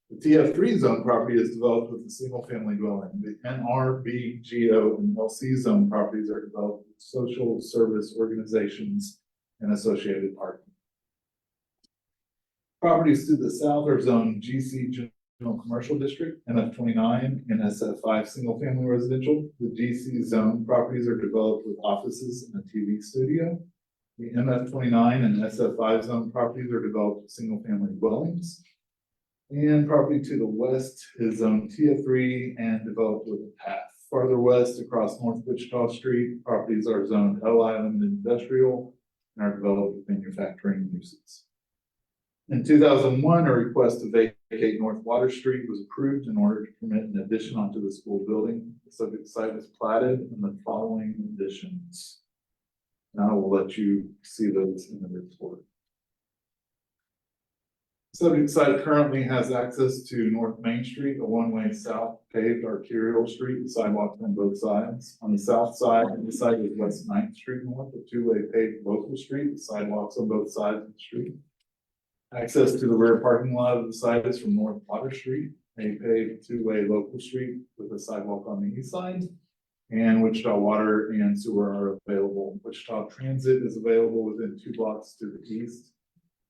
The TF3 zone property is developed with a single family dwelling. The NR, B, GO, and LC zone properties are developed with social service organizations and associated parking. Properties to the south are zone GC general commercial district, NF29, and SF5 single family residential. The GC zone properties are developed with offices and a TV studio. The MF29 and SF5 zone properties are developed with single family dwellings. And property to the west is zone TF3 and developed with a path. Farther west across North Wichita Street, properties are zoned LI limited industrial and are developed with manufacturing uses. In 2001, a request to vacate North Water Street was approved in order to permit an addition onto the school building. The subject site is platted in the following additions. Now I will let you see those in the report. Subject site currently has access to North Main Street, a one-way south paved arterial street with sidewalks on both sides. On the south side of the site is West 9th Street North, a two-way paved local street with sidewalks on both sides of the street. Access to the rear parking lot of the site is from North Water Street, a paved two-way local street with a sidewalk on the east side. And Wichita Water and Sewer are available. Wichita Transit is available within 2 blocks to the east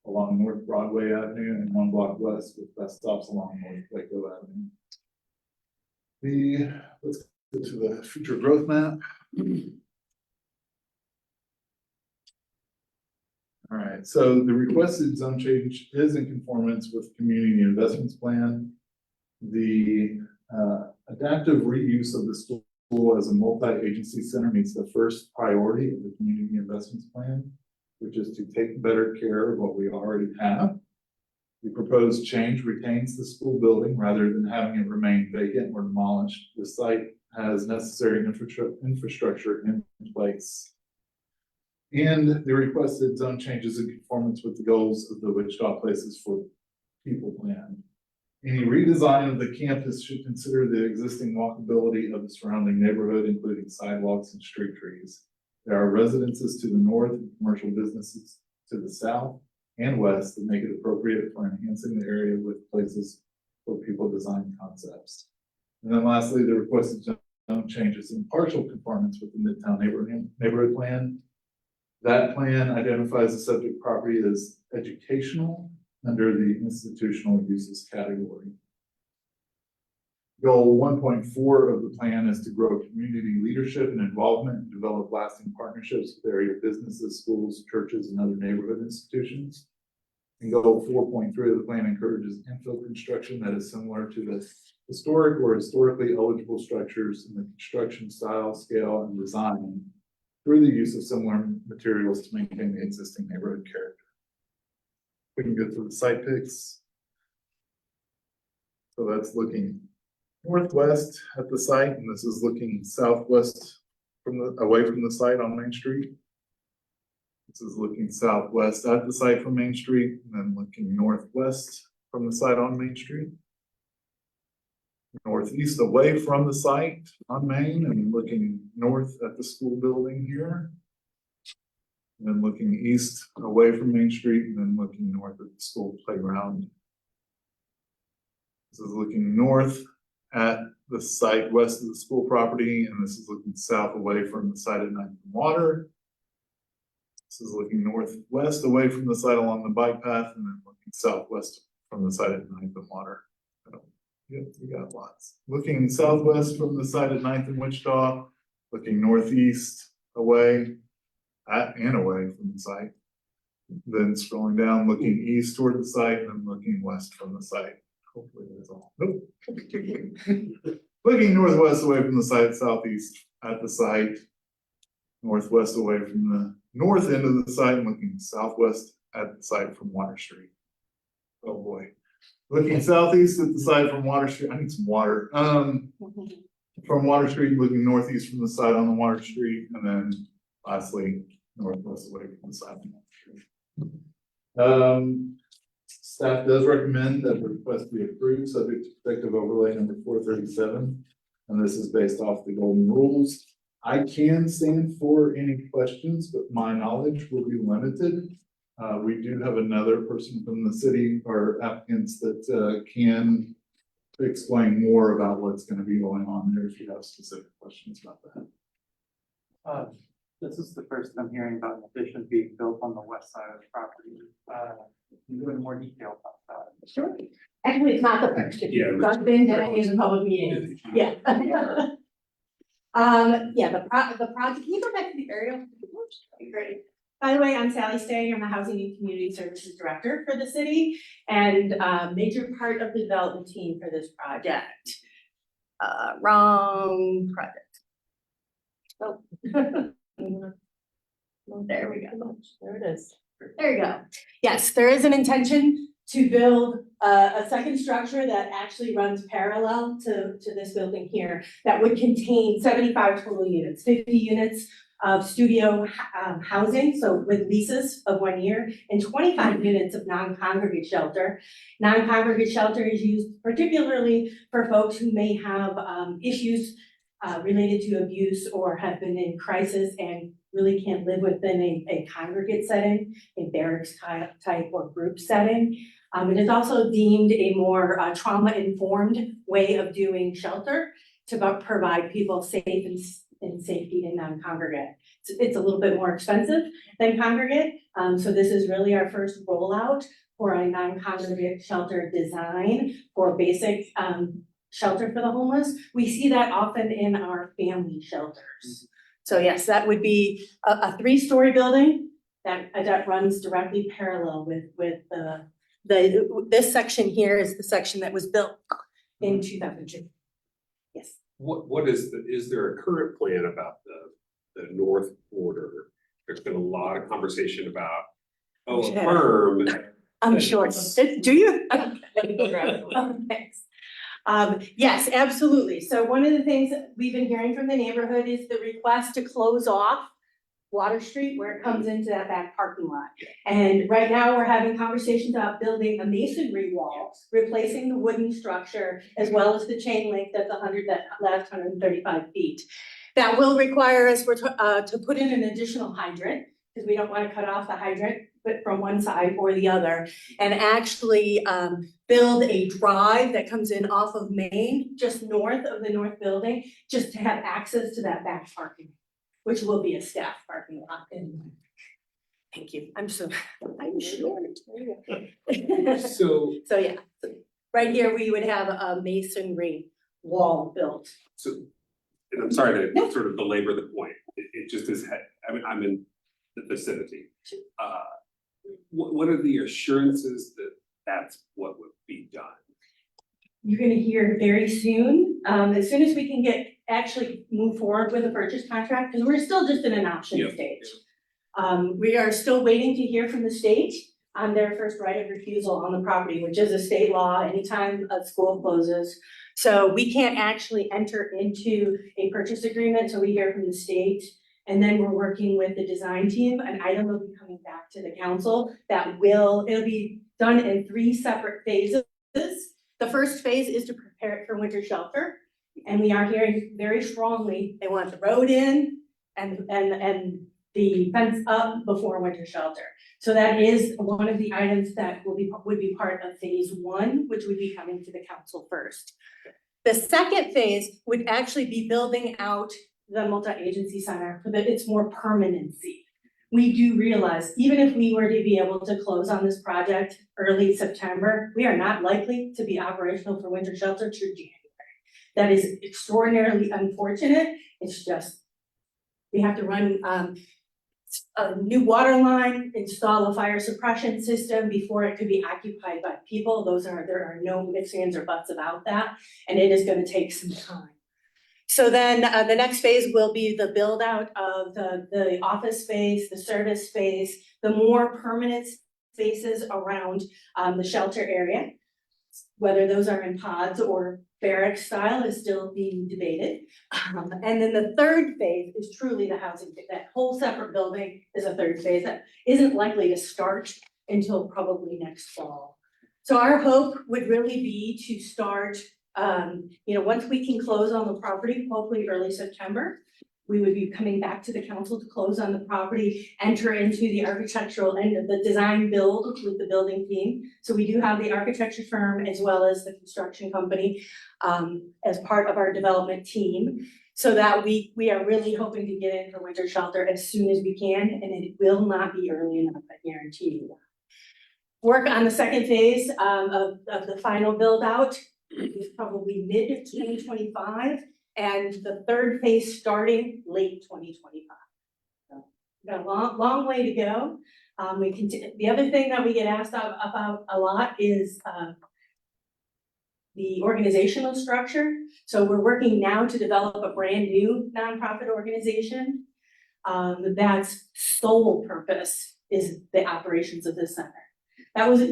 along North Broadway Avenue and 1 block west with bus stops along North Waco Avenue. Let's Go to the future growth map. All right, so the requested zone change is in conformance with community investments plan. The adaptive reuse of the school as a multi-agency center meets the first priority of the community investments plan, which is to take better care of what we already have. The proposed change retains the school building rather than having it remain vacant or demolished. The site has necessary infrastructure in place. And the requested zone changes in conformance with the goals of the Wichita Places for People plan. Any redesign of the campus should consider the existing walkability of the surrounding neighborhood, including sidewalks and street trees. There are residences to the north and commercial businesses to the south and west that make it appropriate for enhancing the area with places for people design concepts. And then lastly, the requested zone changes in partial conformance with the Midtown neighborhood plan. That plan identifies the subject property as educational under the institutional uses category. Goal 1.4 of the plan is to grow community leadership and involvement and develop lasting partnerships with area businesses, schools, churches, and other neighborhood institutions. And goal 4.3 of the plan encourages infill construction that is similar to the historic or historically eligible structures in the construction style, scale, and design through the use of similar materials to maintain the existing neighborhood character. We can go to the site pics. So that's looking northwest at the site, and this is looking southwest away from the site on Main Street. This is looking southwest at the site from Main Street, and then looking northwest from the site on Main Street. Northeast away from the site on Main, and looking north at the school building here. And then looking east away from Main Street, and then looking north at the school playground. This is looking north at the site west of the school property, and this is looking south away from the site at Ninth and Water. This is looking northwest away from the site along the bike path, and then looking southwest from the site at Ninth and Water. Yep, we got lots. Looking southwest from the site at Ninth and Wichita, looking northeast away at and away from the site. Then scrolling down, looking east toward the site, and then looking west from the site. Hopefully that's all. Nope. Looking northwest away from the site, southeast at the site, northwest away from the north end of the site, and looking southwest at the site from Water Street. Oh boy. Looking southeast at the site from Water Street. I need some water. From Water Street, looking northeast from the site on the Water Street, and then lastly, northwest away from the site on Water Street. Staff does recommend that the request be approved, subject to protective overlay number 437. And this is based off the golden rules. I can stand for any questions, but my knowledge will be limited. We do have another person from the city or applicants that can explain more about what's going to be going on there if you have specific questions about that. This is the first I'm hearing about an addition being built on the west side of the property. Can you go into more detail about that? Sure. Actually, it's not the first. Yeah. I've been to any of the public meetings. Yeah. Yeah, the project, can you go back to the aerial? Great. By the way, I'm Sally Stang. I'm the Housing and Community Services Director for the city and a major part of the development team for this project. Wrong project. Oh. There we go. There it is. There you go. Yes, there is an intention to build a second structure that actually runs parallel to this building here that would contain 75 total units, 50 units of studio housing, so with leases of 1 year, and 25 units of non-congregate shelter. Non-congregate shelter is used particularly for folks who may have issues related to abuse or have been in crisis and really can't live within a congregate setting, a barracks type or group setting. It is also deemed a more trauma-informed way of doing shelter to provide people safe and safety in non-congregate. It's a little bit more expensive than congregate, so this is really our first rollout for a non-congregate shelter design for basic shelter for the homeless. We see that often in our family shelters. So yes, that would be a 3-story building that runs directly parallel with this section here is the section that was built in 2002. Yes. What is there a current plan about the north border? There's been a lot of conversation about, a Sure. firm. I'm sure. Do you? Thanks. Yes, absolutely. So one of the things that we've been hearing from the neighborhood is the request to close off Water Street where it comes into that back parking lot. And right now we're having conversations about building a masonry wall, replacing the wooden structure as well as the chain link that last 135 feet. That will require us to put in an additional hydrant because we don't want to cut off the hydrant but from one side or the other, and actually build a drive that comes in off of Main, just north of the north building, just to have access to that back parking, which will be a staff parking lot. And thank you. I'm short. So yeah, right here we would have a masonry wall built. So, and I'm sorry to sort of belabor the point, it just is, I'm in the vicinity. What are the assurances that that's what would be done? You're gonna hear very soon as we can actually move forward with a purchase contract, because we're still just in an option stage. We are still waiting to hear from the state on their first right of refusal on the property, which is a state law anytime a school closes. So we can't actually enter into a purchase agreement until we hear from the state. And then we're working with the design team. An item will be coming back to the council it'll be done in 3 separate phases. The first phase is to prepare it for winter shelter. And we are hearing very strongly, they want the road in and the fence up before winter shelter. So that is one of the items that would be part of phase 1, which would be coming to the council first. The second phase would actually be building out the multi-agency center for its more permanency. We do realize, even if we were to be able to close on this project early September, we are not likely to be operational for winter shelter through January. That is extraordinarily unfortunate. It's just, we have to run a new water line, install a fire suppression system before it could be occupied by people. There are no ifs, ands, or buts about that, and it is gonna take some time. So then the next phase will be the build out of the office space, the service space, the more permanent spaces around the shelter area. Whether those are in pods or barrack style is still being debated. And then the third phase is truly the housing. That whole separate building is a third phase that isn't likely to start until probably next fall. So our hope would really be to start once we can close on the property, hopefully early September, we would be coming back to the council to close on the property, enter into the architectural end of the design build with the building team. So we do have the architecture firm as well as the construction company as part of our development team. So that we are really hoping to get in for winter shelter as soon as we can, and it will not be early enough, I guarantee you that. Work on the second phase of the final build out is probably mid 2025, and the third phase starting late 2025. So we've got a long way to go. The other thing that we get asked about a lot is the organizational structure. So we're working now to develop a brand new nonprofit organization that's sole purpose is the operations of this center.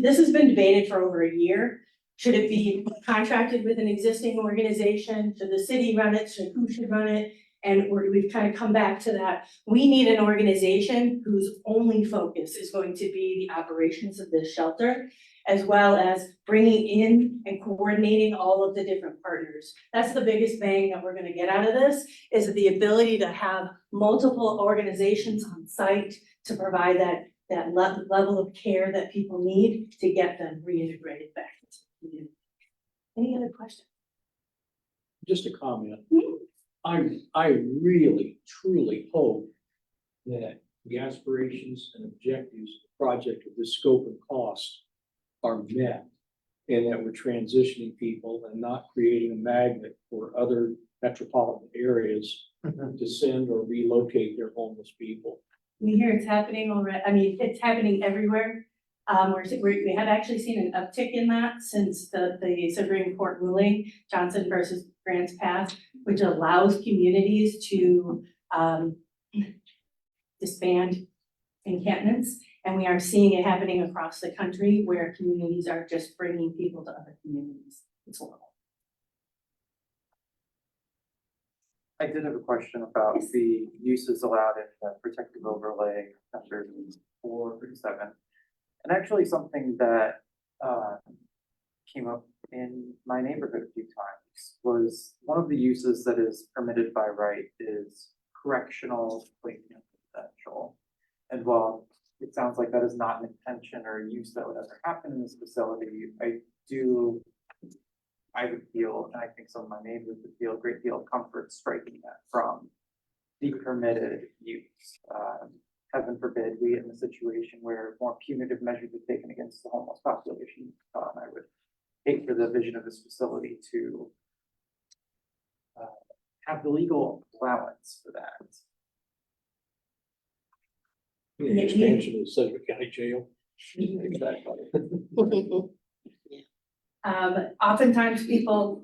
This has been debated for over a year. Should it be contracted with an existing organization? Should the city run it? Who should run it? And we've kind of come back to that. We need an organization whose only focus is going to be the operations of this shelter, as well as bringing in and coordinating all of the different partners. That's the biggest bang that we're going to get out of this, is the ability to have multiple organizations on site to provide that level of care that people need to get them reintegrated back. Any other questions? Just a comment. I really, truly hope that the aspirations and objectives of the project of this scope and cost are met and that we're transitioning people and not creating a magnet for other metropolitan areas to send or relocate their homeless people. We hear it's happening already, I mean, it's happening everywhere. We have actually seen an uptick in that since the Supreme Court ruling, Johnson versus Grants Pass, which allows communities to disband encampments. And we are seeing it happening across the country where communities are just bringing people to other communities. It's horrible. I did have a question about the uses allowed in the protective overlay under 437. And actually something that came up in my neighborhood a few times was one of the uses that is permitted by right is correctional placement potential. And while it sounds like that is not an intention or a use that would ever happen in this facility, I would feel, and I think some of my neighbors would feel a great deal of comfort striking that from the permitted use. Heaven forbid we in a situation where more punitive measures are taken against the homeless population. I would hate for the vision of this facility to have the legal allowance for that. The expansion of the Sedgwick County Jail. Exactly. Oftentimes people,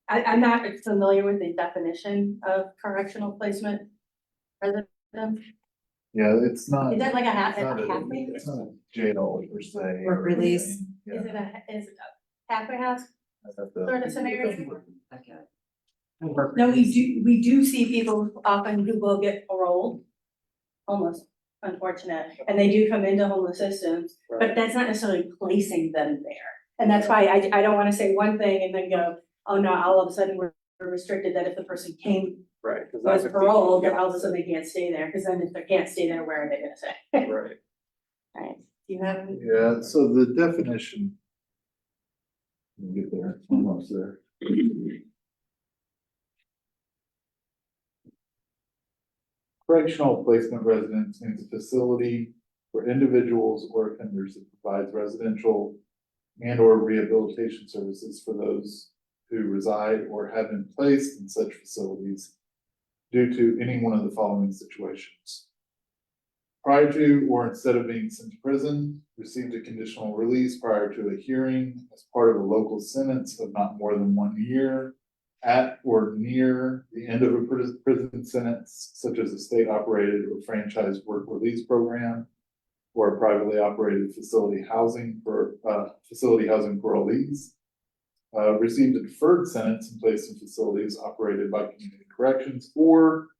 I'm not familiar with the definition of correctional placement resident. Yeah, it's not. Is that like a half, it's not halfway? It's not a jail per se. Or release. Is it is it a halfway house sort of scenario? No, we do see people often who will get paroled, homeless, unfortunate, and they do come into homeless systems, but that's not necessarily placing them there. And that's why I don't wanna say one thing and then go, oh no, all of a sudden we're restricted that if the person came, Right. was paroled, then all of a sudden they can't stay there, because then if they can't stay there, where are they gonna stay? Right. Right, do you have? Yeah, so the definition. Let me get there, almost there. Correctional placement residence means a facility for individuals or offenders that provides residential and or rehabilitation services for those who reside or have been placed in such facilities due to any one of the following situations. Prior to or instead of being sent to prison, received a conditional release prior to a hearing as part of a local sentence of not more than 1 year, at or near the end of a prison sentence, such as a state-operated or franchised work release program, or a privately operated facility housing for parolees. Received a deferred sentence and placed in facilities operated by community corrections, or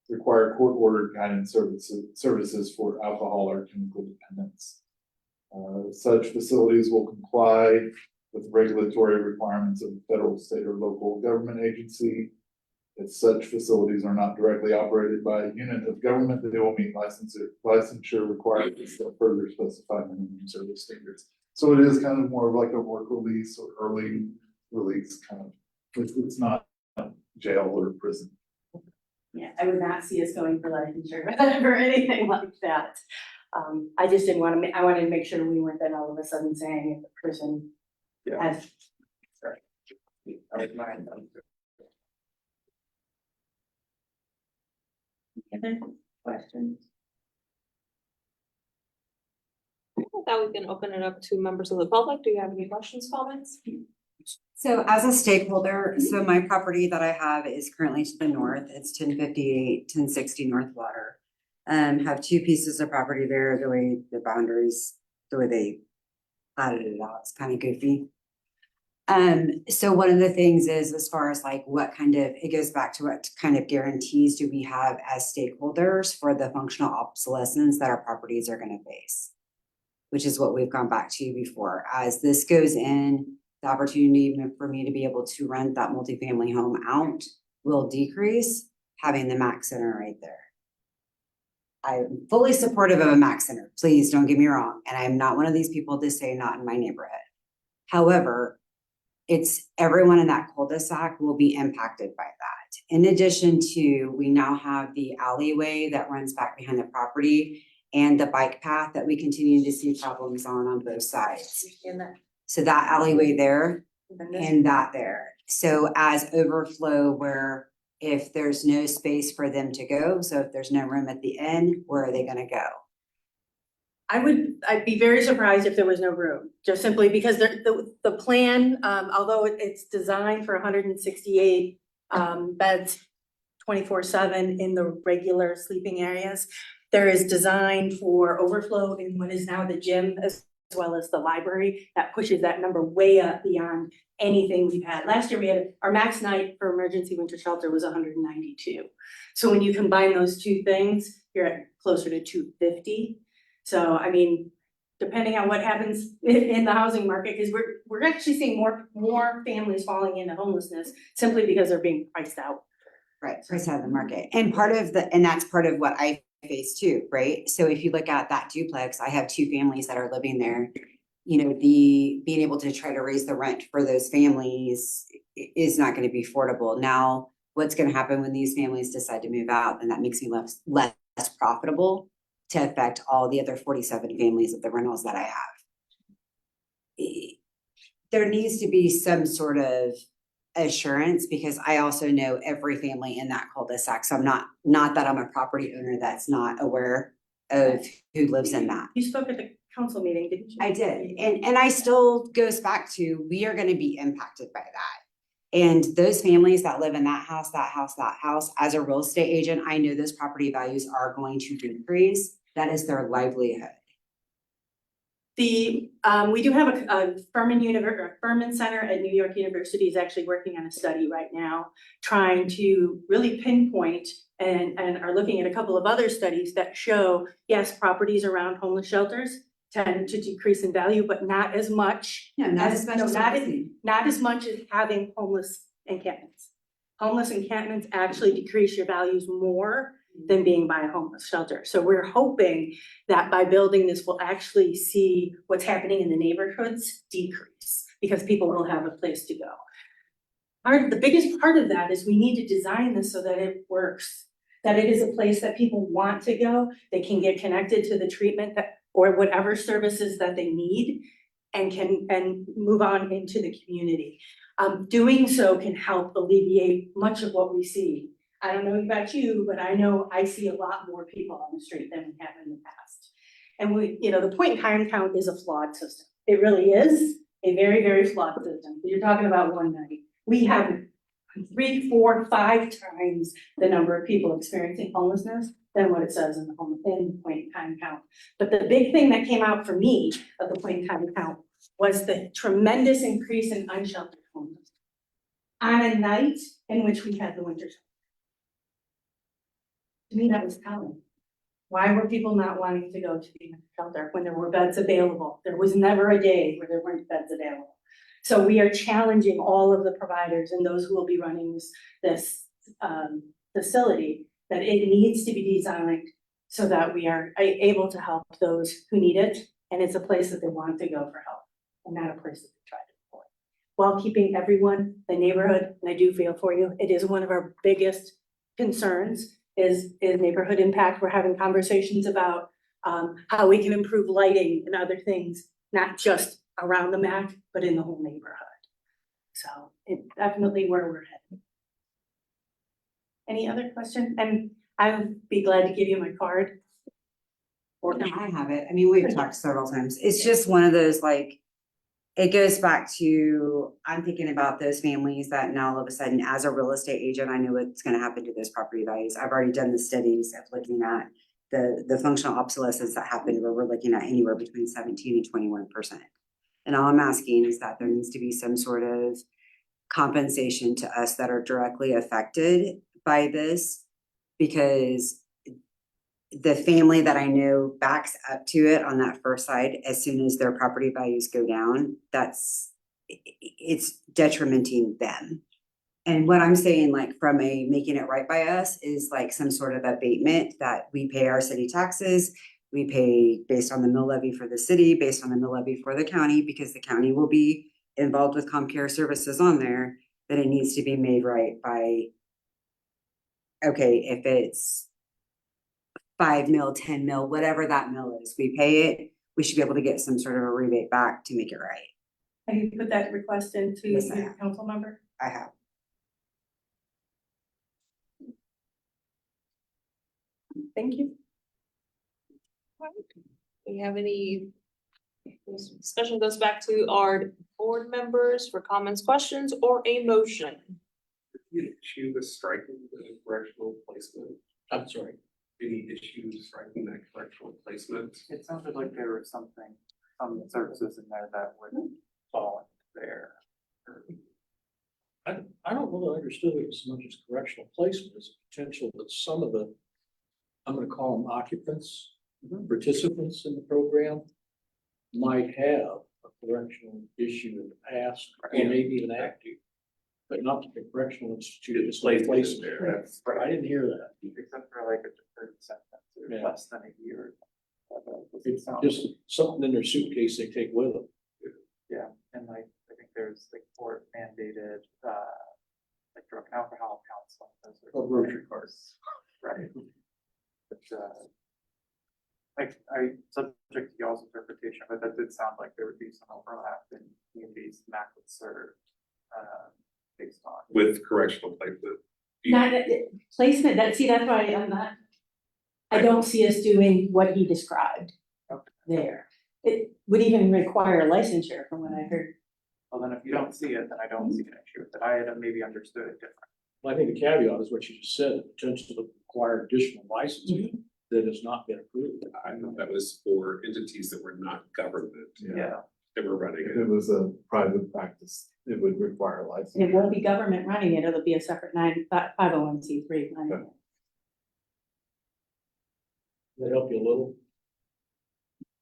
require court-ordered guidance services for alcohol or chemical dependence. Such facilities will comply with regulatory requirements of the federal, state, or local government agency. If such facilities are not directly operated by a unit of government, they will meet licensure requirements that further specify minimum service standards. So it is kind of more of like a work release or early release kind of, it's not jail or prison. Yeah, I would not see us going for licensure or anything like that. I just didn't wanna I wanted to make sure we weren't then all of a sudden saying if the person has. Other questions? Now we can open it up to members of the public. Do you have any questions, comments? So as a stakeholder, so my property that I have is currently to the north. It's 1058, 1060 North Water. Have two pieces of property there. The way the boundaries, the way they platted it out, it's kind of goofy. So one of the things is, as far as like what kind of, it goes back to what kind of guarantees do we have as stakeholders for the functional obsolescence that our properties are going to face, which is what we've gone back to before. As this goes in, the opportunity for me to be able to rent that multifamily home out will decrease, having the Mac Center right there. I'm fully supportive of a Mac Center, please don't get me wrong. And I'm not one of these people to say not in my neighborhood. However, it's everyone in that cul-de-sac will be impacted by that. In addition to, we now have the alleyway that runs back behind the property and the bike path that we continue to see problems on both sides. So that alleyway there and that there. So as overflow where if there's no space for them to go, so if there's no room at the end, where are they gonna go? I'd be very surprised if there was no room, just simply because the plan, although it's designed for hundred and 68 beds 24/7 in the regular sleeping areas, there is designed for overflow in what is now the gym as well as the library. That pushes that number way up beyond anything we've had. Last year, we had our max night for emergency winter shelter was 192. So when you combine those two things, you're at closer to 250. So, I mean, depending on what happens in the housing market, because we're actually seeing more families falling into homelessness simply because they're being priced out. Right, price out of the market. And and that's part of what I face too, right? So if you look at that duplex, I have two families that are living there. You know, being able to try to raise the rent for those families is not gonna be affordable. Now, what's gonna happen when these families decide to move out? Then that makes me less profitable to affect all the other 47 families of the rentals that I have. There needs to be some sort of assurance, because I also know every family in that cul-de-sac. So I'm not that I'm a property owner that's not aware of who lives in that. You spoke at the council meeting, didn't you? I did, and I still goes back to, we are gonna be impacted by that. And those families that live in that house, as a real estate agent, I know those property values are going to decrease. That is their livelihood. We do have a Furman Center at New York University is actually working on a study right now, trying to really pinpoint and are looking at a couple of other studies that show, yes, properties around homeless shelters tend to decrease in value, but not as much. No, not as much as not as much as having homeless encampments. Homeless encampments actually decrease your values more than being by a homeless shelter. So we're hoping that by building this, we'll actually see what's happening in the neighborhoods decrease, because people will have a place to go. The biggest part of that is we need to design this so that it works, that it is a place that people want to go, they can get connected to the treatment or whatever services that they need, and move on into the community. Doing so can help alleviate much of what we see. I don't know about you, but I know I see a lot more people on the street than we have in the past. And the point in time count is a flawed system. It really is a very, very flawed system. You're talking about one night. We have 3, 4, 5 times the number of people experiencing homelessness than what it says in the point in time count. But the big thing that came out for me of the point in time count was the tremendous increase in unsheltered homeless on a night in which we had the winter shelter. To me, that was telling. Why were people not wanting to go to the shelter when there were beds available? There was never a day where there weren't beds available. So we are challenging all of the providers and those who will be running this facility, that it needs to be designed so that we are able to help those who need it. And it's a place that they want to go for help, and not a place that they try to avoid. While keeping everyone, the neighborhood, and I do feel for you, it is one of our biggest concerns is neighborhood impact. We're having conversations about how we can improve lighting and other things, not just around the MAC, but in the whole neighborhood. So it's definitely where we're headed. Any other question? And I would be glad to give you my card. No, I have it. I mean, we've talked several times. It's just one of those, like, it goes back to, I'm thinking about those families that now all of a sudden, as a real estate agent, I know what's gonna happen to those property values. I've already done the studies of looking at the functional obsolescence that happened, where we're looking at anywhere between 17 and 21%. And all I'm asking is that there needs to be some sort of compensation to us that are directly affected by this, because the family that I know backs up to it on that first side, as soon as their property values go down, it's detrimenting them. And what I'm saying, like, from a making it right by us, is like some sort of abatement that we pay our city taxes. We pay based on the mill levy for the city, based on the mill levy for the county, because the county will be involved with ComCare services on there, that it needs to be made right by, okay, if it's 5 mil, 10 mil, whatever that mil is, we pay it, we should be able to get some sort of a rebate back to make it right. Have you put that request into Yes, I your have. council member? I have. Thank you. Do we have any? This discussion goes back to our board members for comments, questions, or a motion. Any issue with striking the correctional placement? I'm sorry. Any issue with striking that correctional placement? It sounded like there was some services in there that would fall into there. I don't really understood it as much as correctional placement as a potential that some of the, I'm gonna call them occupants, participants in the program might have a correctional issue in the past, or maybe even active. But not that the correctional institute is placed there. That's I didn't hear that. Except for like a deferred sentence or Yeah. less than a year. It's just something in their suitcase they take with them. Yeah, and like, I think there's like court mandated, like drug and alcohol counseling. Those are Or grocery carts. Right. But, I subject to y'all's interpretation, but that did sound like there would be some overlap in communities MAC would serve, based on. With correctional placement. Not placement, that's why I'm not, I don't see us doing what he described there. It would even require licensure from what I heard. Well, then if you don't see it, then I don't see an issue with it. I had maybe understood it different. Well, I think the caveat is what you just said, the potential to acquire additional licensing that has not been approved. I thought that was for entities that were not government. Yeah. That were running If it was a private practice, it would require a license. It won't be government running it, it'll be a separate 501c3 running it. That help you a little?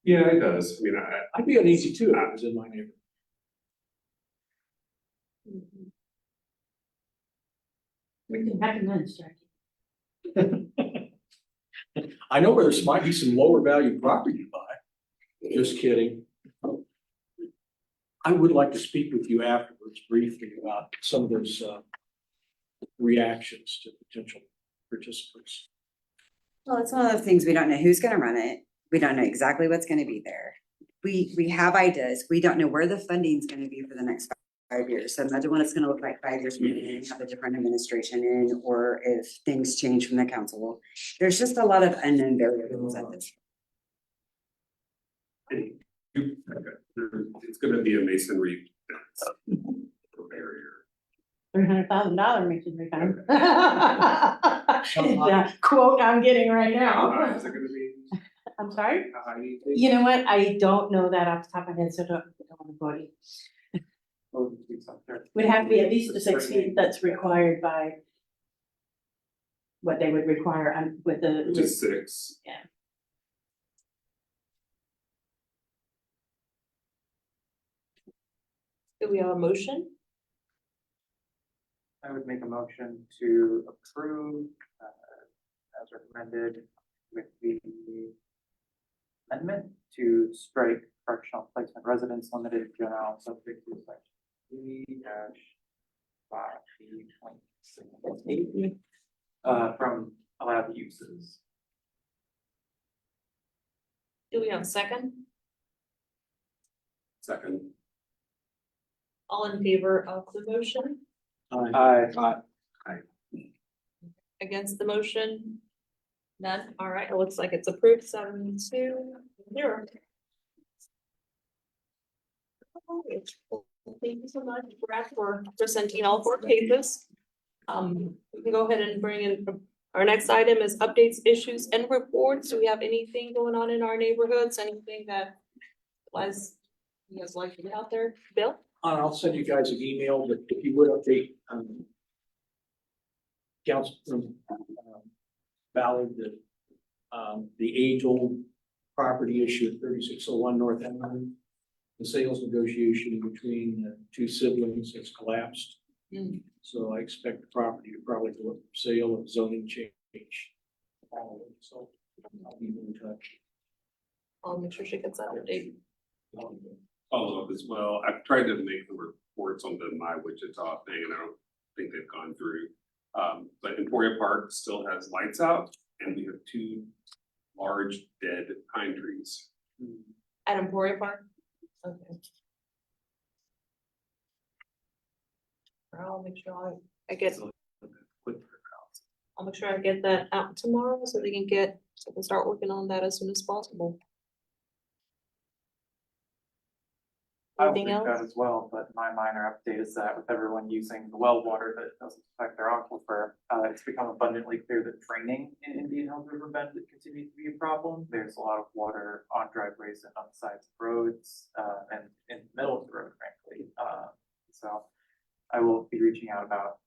Yeah, it does. I mean, I'd be uneasy too if it was in my neighborhood. We can recommend striking. I know where there might be some lower value property to buy. Just kidding. I would like to speak with you afterwards briefly about some of those reactions to potential participants. Well, it's one of those things, we don't know who's gonna run it. We don't know exactly what's gonna be there. We have ideas. We don't know where the funding's gonna be for the next 5 years. So imagine what it's gonna look like 5 years from now, and have a different administration in, or if things change from the council. There's just a lot of unknown variables at this. it's gonna be a masonry barrier. $300,000 masonry fund. The quote I'm getting right How high now. is it gonna be? I'm sorry? How high do you think? You know what? I don't know that off the top of my head, so don't want to quote you. Would have to be at least the 6 feet that's required by what they would require with the. Which is 6. Yeah. Do we have a motion? I would make a motion to approve, as recommended with the amendment to strike correctional placement residence limited general subject to section 3-5 from allowed uses. Do we have a second? Second. All in favor of the motion? Aye. Against the motion? None? All right, it looks like it's approved 7-2-0. Thank you so much, Brad, for presenting all 4 cases. We can go ahead and bring in, our next item is updates, issues, and reports. Do we have anything going on in our neighborhoods? Anything that was, you guys like to get out there? Bill? I'll send you guys an email, but if you would update, Councilman Ballard, the age-old property issue at 3601 North Avenue. The sales negotiation between the 2 siblings has collapsed. So I expect the property to probably go up for sale and zoning change. So I'll be in touch. I'll make sure she gets that update. Follow up as well. I've tried to make the reports on the My Wichita thing, and I don't think they've gone through. But Emporia Park still has lights out, and we have 2 large dead pine trees. At Emporia Park? Okay. I'll make sure I get. I'll make sure I get that out tomorrow so they can start working on that as soon as possible. I will Anything reach out else? as well, but my minor update is that with everyone using the well water that doesn't affect their aquifer, it's become abundantly clear that draining in Indian Hills River Bend continues to be a problem. There's a lot of water on driveways and on the sides of roads, and in the middle of the road, frankly. So I will be reaching out about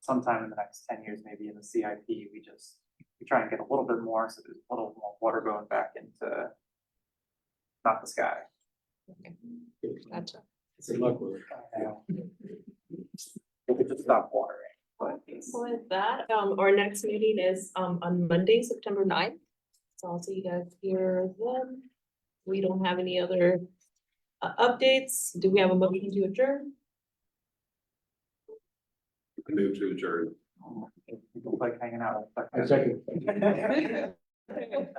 sometime in the next 10 years, maybe in the CIP, we try and get a little bit more, so there's a little more water going back into not the sky. Gotcha. Good luck with it. We could just stop watering, but So with that, our next meeting is, on Monday, September 9th. So I'll see you guys here then. We don't have any other, updates. Do we have a motion to adjourn? Move to adjourn. people like hanging out. I second.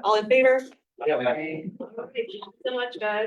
All in favor? Yeah. Thank you so much, guys.